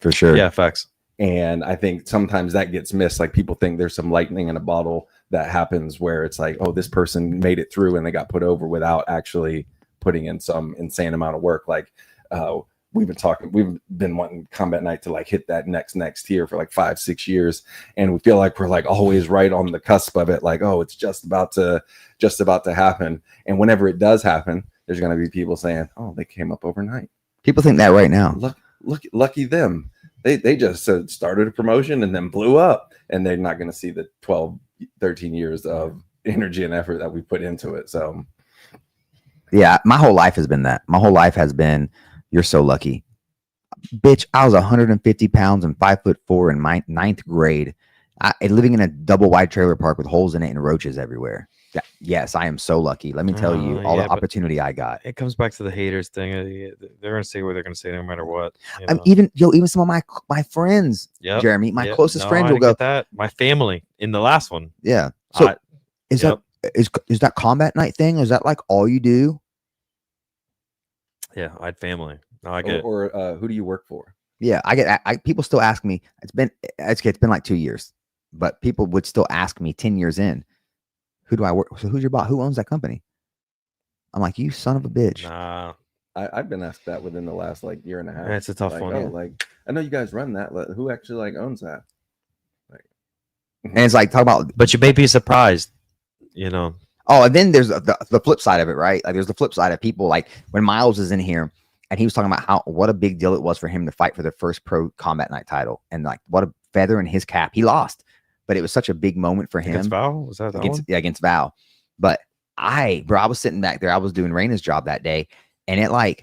For sure. Yeah, facts. And I think sometimes that gets missed. Like, people think there's some lightning in a bottle that happens where it's like, oh, this person made it through and they got put over without actually putting in some insane amount of work. Like, we've been wanting Combat Night to like hit that next tier for like 5-6 years, and we feel like we're like always right on the cusp of it. Like, oh, it's just about to happen. And whenever it does happen, there's going to be people saying, oh, they came up overnight. People think that right now. Lucky them. They just started a promotion and then blew up, and they're not going to see the 12-13 years of energy and effort that we put into it. So yeah, my whole life has been that. My whole life has been, you're so lucky. Bitch, I was 150 pounds and 5'4" in my 9th grade, living in a double wide trailer park with holes in it and roaches everywhere. Yes, I am so lucky. Let me tell you, all the opportunity I got. It comes back to the haters thing. They're going to say what they're going to say no matter what. Even some of my friends, Jeremy, my closest friends will go. That. My family in the last one. Yeah. So is that Combat Night thing? Is that like all you do? Yeah, I had family. No, I get it. Or who do you work for? Yeah, I get. People still ask me. It's been like 2 years, but people would still ask me 10 years in, who do I work? So who's your boss? Who owns that company? I'm like, you son of a bitch. Nah, I've been asked that within the last like year and a half. It's a tough one. Oh, like, I know you guys run that. Who actually like owns that? Like, and it's like, talk about. But you may be surprised, Oh, and then there's the flip side of it, right? Like, there's the flip side of people. Like, when Miles is in here and he was talking about what a big deal it was for him to fight for the first pro Combat Night title, and like what a feather in his cap. He lost, but it was such a big moment for him. Against Val? Was that one? Yeah, against Val. But I was sitting back there. I was doing Raina's job that day, and I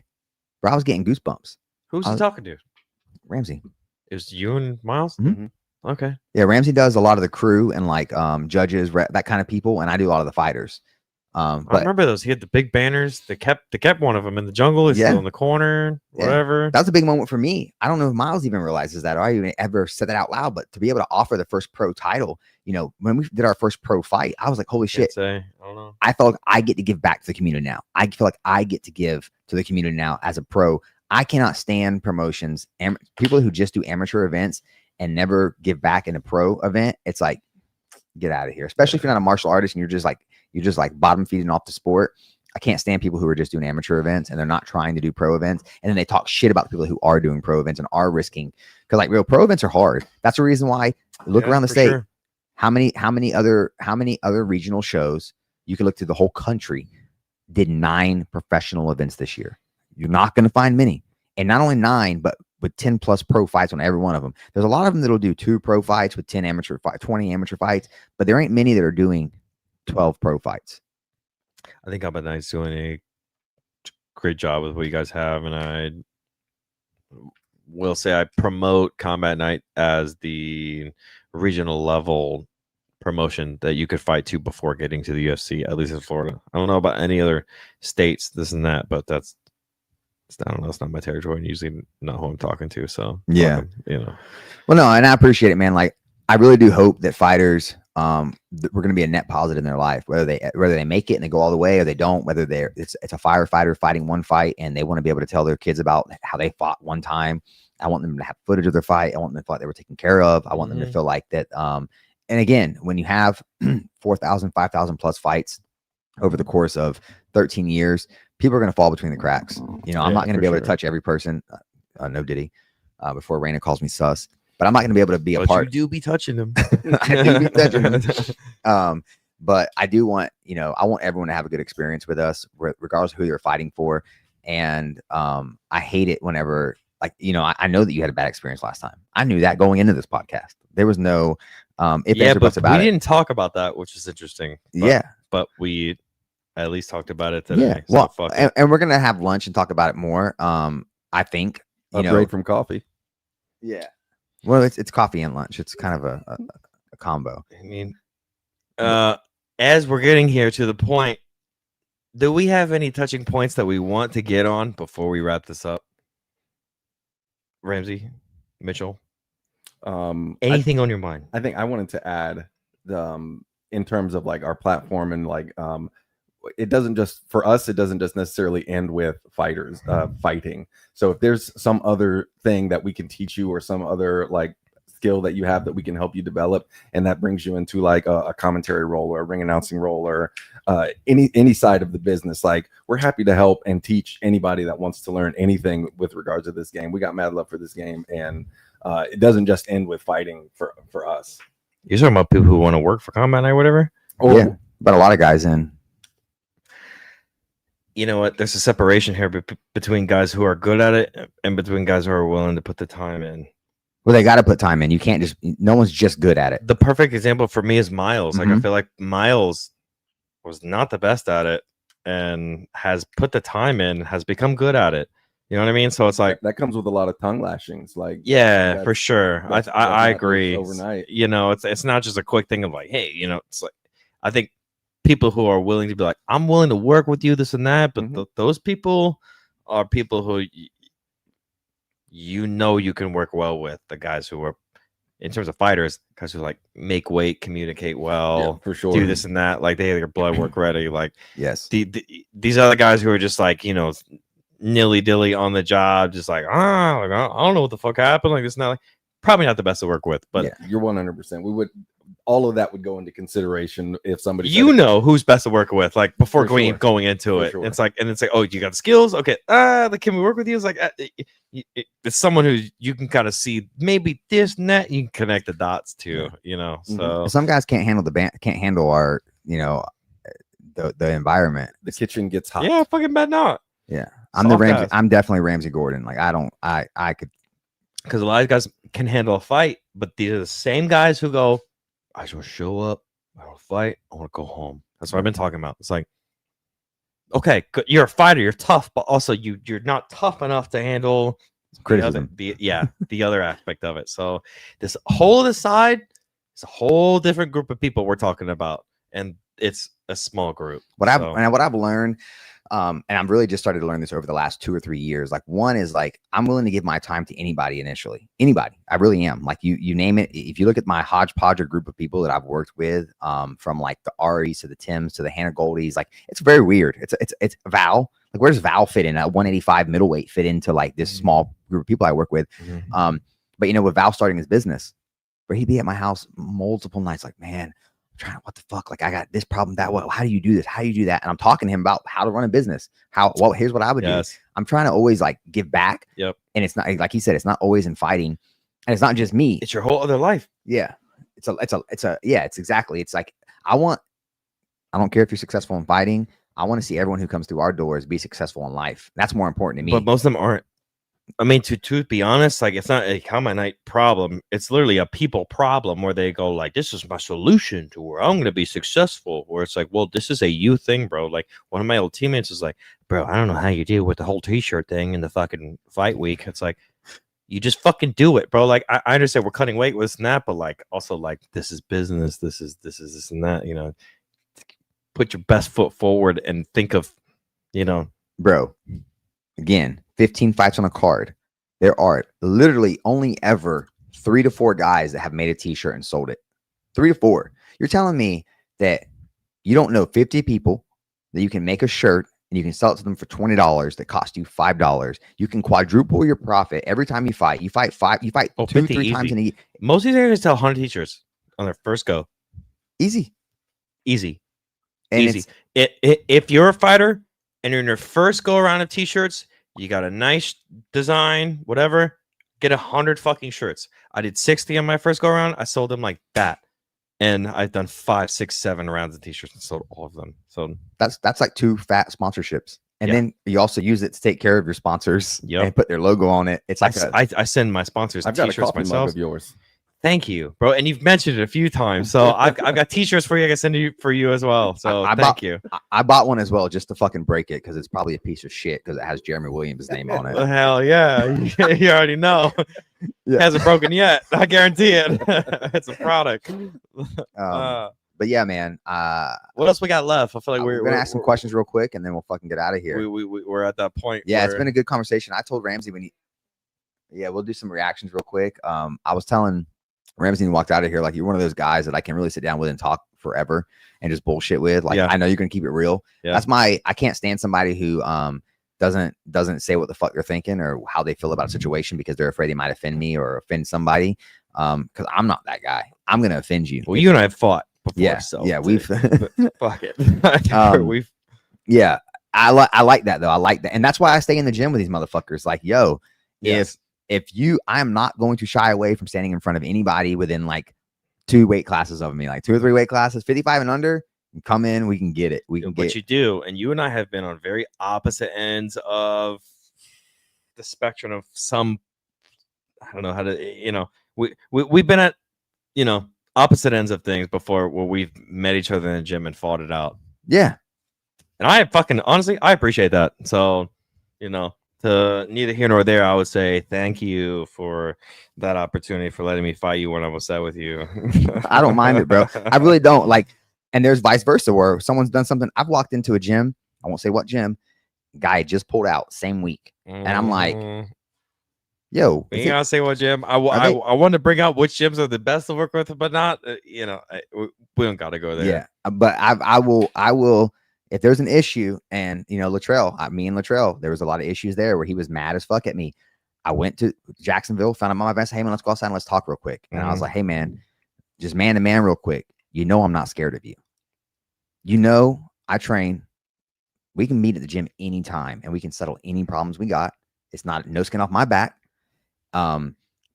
was getting goosebumps. Who's he talking to? Ramsey. It was you and Miles? Mm-hmm. Okay. Yeah, Ramsey does a lot of the crew and like judges, that kind of people, and I do a lot of the fighters. But I remember those. He had the big banners. They kept one of them in the jungle. He's still in the corner. Whatever. Yeah. That was a big moment for me. I don't know if Miles even realizes that, or I even ever said that out loud. But to be able to offer the first pro title, when we did our first pro fight, I was like, holy shit! I don't know. I felt like I get to give back to the community now. I feel like I get to give to the community now as a pro. I cannot stand promotions and people who just do amateur events and never give back in a pro event. It's like, get out of here. Especially if you're not a martial artist and you're just like bottom feeding off the sport. I can't stand people who are just doing amateur events and they're not trying to do pro events. And then they talk shit about the people who are doing pro events and are risking, because like real pro events are hard. That's the reason why look around the state. Sure. How many other regional shows, you can look through the whole country, did 9 professional events this year. You're not going to find many. And not only 9, but with 10 plus pro fights on every one of them. There's a lot of them that'll do 2 pro fights with 10 amateur fight, 20 amateur fights, but there ain't many that are doing 12 pro fights. I think Combat Night's doing a great job with what you guys have, and I will say I promote Combat Night as the regional level promotion that you could fight to before getting to the UFC, at least in Florida. I don't know about any other states, this and that, but I don't know, it's not my territory, and usually not who I'm talking to. So yeah, you know. Well, no, and I appreciate it, man. Like, I really do hope that fighters, we're going to be a net positive in their life, whether they make it and they go all the way or they don't. Whether it's a firefighter fighting one fight and they want to be able to tell their kids about how they fought one time. I want them to have footage of their fight. I want them to feel like they were taken care of. I want them to feel like that. And again, when you have 4,000, 5,000 plus fights over the course of 13 years, people are going to fall between the cracks. You know, I'm not going to be able to touch every person. No Diddy, before Raina calls me sus, but I'm not going to be able to be a part. You do be touching them. I do be touching them. But I do want, you know, I want everyone to have a good experience with us, regardless of who they're fighting for. And I hate it whenever, like, you know, I know that you had a bad experience last time. I knew that going into this podcast. There was no but we didn't talk about that, which is interesting. But we at least talked about it today. Yeah, well, and we're gonna have lunch and talk about it more. I think upgrade from coffee. Yeah, well, it's coffee and lunch. It's kind of a combo. I mean, as we're getting here to the point, do we have any touching points that we want to get on before we wrap this up? Ramsey, Mitchell, anything on your mind? I think I wanted to add in terms of like our platform and like it doesn't just necessarily end with fighters fighting. So if there's some other thing that we can teach you or some other like skill that you have that we can help you develop, and that brings you into like a commentary role or a ring announcing role or any side of the business, like we're happy to help and teach anybody that wants to learn anything with regards to this game. We got mad love for this game, and it doesn't just end with fighting for us. You're talking about people who want to work for Combat Night or whatever? Yeah, but a lot of guys in. You know what? There's a separation here between guys who are good at it and between guys who are willing to put the time in. Well, they got to put time in. You can't no one's just good at it. The perfect example for me is Miles. Like, I feel like Miles was not the best at it and has put the time in, has become good at it. You know what I mean? So it's like that comes with a lot of tongue lashings. Like, yeah, for sure. I agree. Overnight, you know, it's not just a quick thing of like, hey, you know, it's like, I think people who are willing to be like, I'm willing to work with you, this and that, but those people are people who you know you can work well with. The guys who are, in terms of fighters, guys who like make weight, communicate well, for sure, do this and that, like they have their blood work ready. Like, yes, these other guys who are just like, you know, nilly dilly on the job, just like, I don't know what the fuck happened, like this and that. Like, probably not the best to work with, but you're 100%. We would. All of that would go into consideration if somebody, you know, who's best to work with, like before going into it. Sure. It's like, and it's like, oh, you got the skills, okay? Like, can we work with you? It's like, it's someone who you can kind of see maybe this and that. You can connect the dots to, you know. So some guys can't handle our, you know, the environment. The kitchen gets hot. Yeah, fucking bad not. Yeah, I'm the Ramsey. I'm definitely Ramsey Gordon. Like, I could, because a lot of guys can handle a fight, but these are the same guys who go, I just want to show up, I don't fight, I want to go home. That's what I've been talking about. It's like, okay, you're a fighter, you're tough, but also you're not tough enough to handle criticism. The other aspect of it. So this whole other side, it's a whole different group of people we're talking about, and it's a small group. What I've learned, and I've really just started to learn this over the last 2 or 3 years. Like, one is like, I'm willing to give my time to anybody initially. Anybody. I really am. Like, you name it. If you look at my hodgepodge group of people that I've worked with, from like the Aries to the Tims to the Hannah Goldies, like, it's very weird. It's Val. Like, where does Val fit in? At 185 middleweight fit into like this small group of people I work with. But you know, with Val starting his business, where he'd be at my house multiple nights, like, man, trying, what the fuck, like, I got this problem, that, what, how do you do this, how do you do that? And I'm talking to him about how to run a business, here's what I would do. I'm trying to always like give back. And it's not, like he said, it's not always in fighting, and it's not just me, it's your whole other life. It's exactly, it's like, I don't care if you're successful in fighting, I want to see everyone who comes through our doors be successful in life. That's more important to me. But most of them aren't. I mean, to be honest, like it's not a comment night problem. It's literally a people problem where they go like, "This is my solution to where I'm going to be successful." Where it's like, "Well, this is a you thing, bro." Like one of my old teammates is like, "Bro, I don't know how you deal with the whole T-shirt thing in the fucking fight week." It's like, you just fucking do it, bro. Like I understand we're cutting weight with Snap, but like also like this is business. This is this and that. You know, put your best foot forward and think of, you know, bro. Again, 15 fights on a card. There are literally only ever 3 to 4 guys that have made a T-shirt and sold it. 3 to 4. You're telling me that you don't know 50 people that you can make a shirt and you can sell it to them for $20 that cost you $5. You can quadruple your profit every time you fight. You fight 2 3 times in a year. Most of these areas sell 100 T-shirts on their first go. Easy. And easy. If you're a fighter and you're in your first go around of T-shirts, you got a nice design, whatever, get 100 fucking shirts. I did 60 on my first go around. I sold them like that. And I've done 5, 6, 7 rounds of T-shirts and sold all of them. So that's like 2 fat sponsorships. And then you also use it to take care of your sponsors and put their logo on it. It's like I send my sponsors I've got T-shirts a coffee myself. mug of yours. Thank you, bro. And you've mentioned it a few times. So I've got T-shirts for you. I can send you for you as well. So thank you. I bought one as well just to fucking break it because it's probably a piece of shit because it has Jeremy Williams' name on it. Hell yeah. You already know. It hasn't broken yet. I guarantee it. It's a product. But yeah, man. What else we got left? I feel like we're gonna ask some questions real quick and then we'll fucking get out of here. We're at that point. Yeah, it's been a good conversation. I told Ramsey we'll do some reactions real quick. I was telling Ramsey walked out of here like you're one of those guys that I can really sit down with and talk forever and just bullshit with. Like I know you're gonna keep it real. Yeah. I can't stand somebody who doesn't say what the fuck they're thinking or how they feel about a situation because they're afraid they might offend me or offend somebody. Because I'm not that guy. I'm gonna offend you. Well, you and I have fought before. Yeah, so yeah, we've fuck it. We've yeah. I like that though. I like that, and that's why I stay in the gym with these motherfuckers. Like, yo, I am not going to shy away from standing in front of anybody within like 2 weight classes of me, like 2 or 3 weight classes, 55 and under. Come in, we can get it. You do, and you and I have been on very opposite ends of the spectrum of some. I don't know how to, we've been at, opposite ends of things before where we've met each other in the gym and fought it out. Yeah, and I honestly appreciate that. So, to neither here nor there, I would say thank you for that opportunity for letting me fight you when I was set with you. I don't mind it, bro. I really don't like. And there's vice versa where someone's done something. I've walked into a gym. I won't say what gym. Guy just pulled out same week, and I'm like, "Yo, you gotta say what gym." I want to bring out which gyms are the best to work with, but not. We don't gotta go there. Yeah, but I will. If there's an issue, and Latrell, me and Latrell, there was a lot of issues there where he was mad as fuck at me. I went to Jacksonville, found him on my best. Hey man, let's go outside and let's talk real quick. And I was like, hey man, just man to man real quick. I'm not scared of you. I train. We can meet at the gym anytime and we can settle any problems we got. It's not no skin off my back.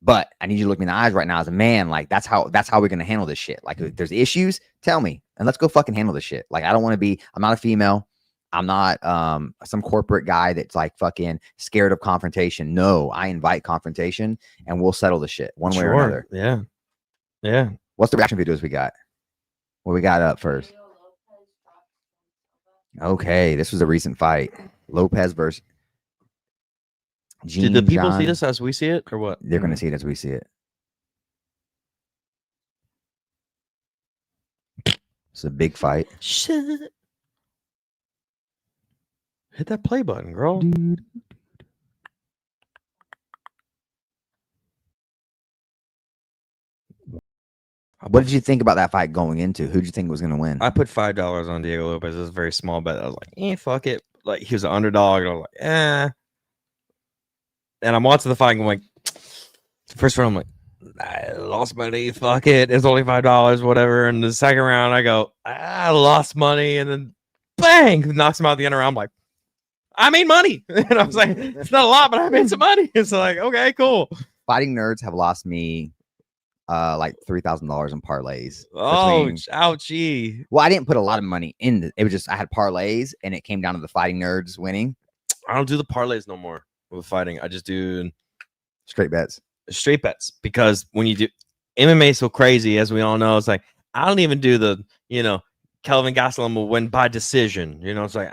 But I need you to look me in the eyes right now as a man. Like that's how we're gonna handle this shit. Like if there's issues, tell me and let's go fucking handle this shit. Like I don't want to be. I'm not a female. I'm not some corporate guy that's like fucking scared of confrontation. No, I invite confrontation and we'll settle the shit one way or another. Yeah, yeah. What's the reaction videos we got? What we got up first? Okay, this was a recent fight. Lopez versus Did the people see this as we see it, or what? They're going to see it as we see it. It's a big fight. Shit. Hit that play button, girl. What did you think about that fight going into? Who did you think was going to win? I put $5 on Diego Lopez. It was a very small bet. I was like, fuck it. Like, he was an underdog. And I was like, And I'm watching the fight and I'm like, first round, I'm like, I lost money. Fuck it. It's only $5, whatever. And the second round, I go, I lost money. And then bang, knocks him out the end round. I'm like, I made money. And I was like, it's not a lot, but I made some money. It's like, okay, cool. Fighting nerds have lost me like $3,000 in parlays. Ouchie. Well, I didn't put a lot of money in it. Was just I had parlays and it came down to the fighting nerds winning. I don't do the parlays no more. with fighting. I just do Straight bets. straight bets, because when you do MMA, so crazy, as we all know, it's like I don't even do the Kelvin Gastelum will win by decision. It's like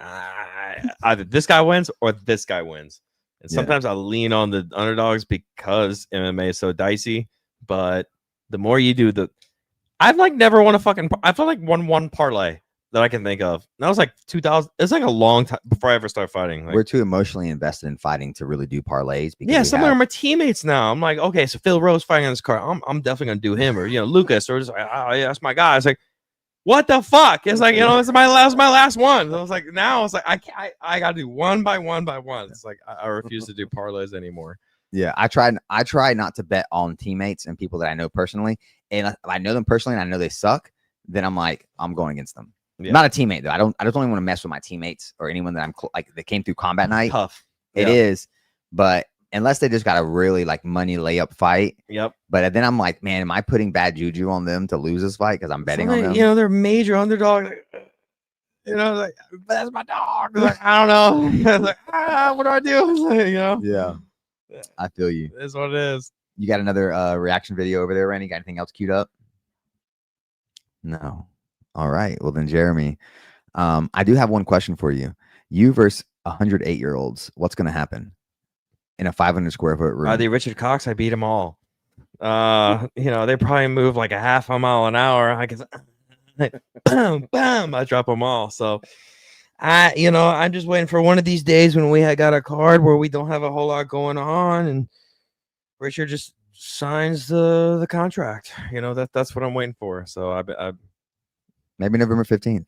either this guy wins or this guy wins. And sometimes I lean on the underdogs because MMA is so dicey. But the more you do I've like never won I feel like won one parlay that I can think of. And that was like 2000. It's like a long time before I ever started fighting. Like, we're too emotionally invested in fighting to really do parlays. Because some of them are my teammates now. I'm like, okay, so Phil Rose fighting on this card. I'm definitely gonna do him, or Lucas, or just like, oh yeah, that's my guy. It's like, what the fuck? It's like, it's my last one. So I was like, now it's like I gotta do one by one. It's like I refuse to do parlays anymore. Yeah, I try not to bet on teammates and people that I know personally. And if I know them personally and I know they suck, then I'm like, I'm going against them. Yeah. Not a teammate though. I just don't even want to mess with my teammates or anyone that I'm like that came through combat night. Tough. It is, but unless they just got a really like money layup fight. Yep. But then I'm like, man, am I putting bad juju on them to lose this fight because I'm betting on them? They're major underdogs. Like that's my dog. Like, I don't know. Like, what do I do? Yeah. I feel you. It is what it is. You got another reaction video over there, Randy? Got anything else queued up? No. All right. Well then, Jeremy, I do have one question for you. You versus 108-year-olds. What's going to happen in a 500 square foot room? Are they Richard Cox? I beat them all. They probably move like a half a mile an hour. I guess, bam, bam, I drop them all. So, I'm just waiting for one of these days when we got a card where we don't have a whole lot going on, and Richard just signs the contract. That's what I'm waiting for. So I maybe November 15th.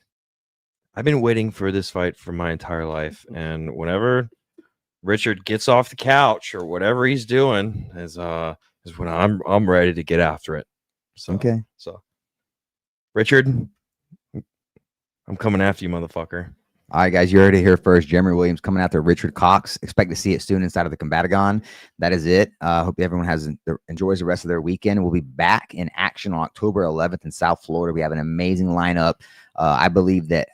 I've been waiting for this fight for my entire life, and whenever Richard gets off the couch or whatever he's doing is when I'm ready to get after it. So, okay. So, Richard, I'm coming after you, motherfucker. All right, guys, you heard it here first. Jeremy Williams coming after Richard Cox. Expect to see it soon inside of the Combatagon. That is it. Hope everyone enjoys the rest of their weekend. We'll be back in action on October 11th in South Florida. We have an amazing lineup. I believe that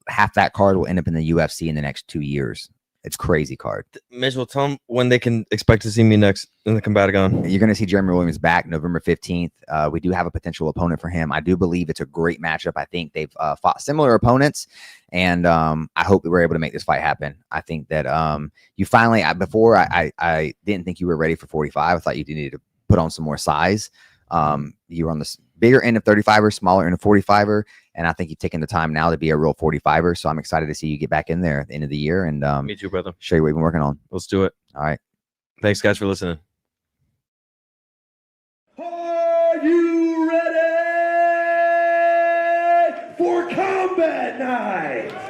half that card will end up in the UFC in the next 2 years. It's crazy card. Mitchell, tell them when they can expect to see me next in the Combatagon. You're going to see Jeremy Williams back November 15th. We do have a potential opponent for him. I do believe it's a great matchup. I think they've fought similar opponents, and I hope that we're able to make this fight happen. I think that you finally, before I didn't think you were ready for 45. I thought you needed to put on some more size. You were on the bigger end of 35er, smaller end of 45er. And I think you've taken the time now to be a real 45er. So I'm excited to see you get back in there at the end of the year and me too, brother. Show you what you've been working on. Let's do it. All right. Thanks, guys, for listening. Are you ready for combat night?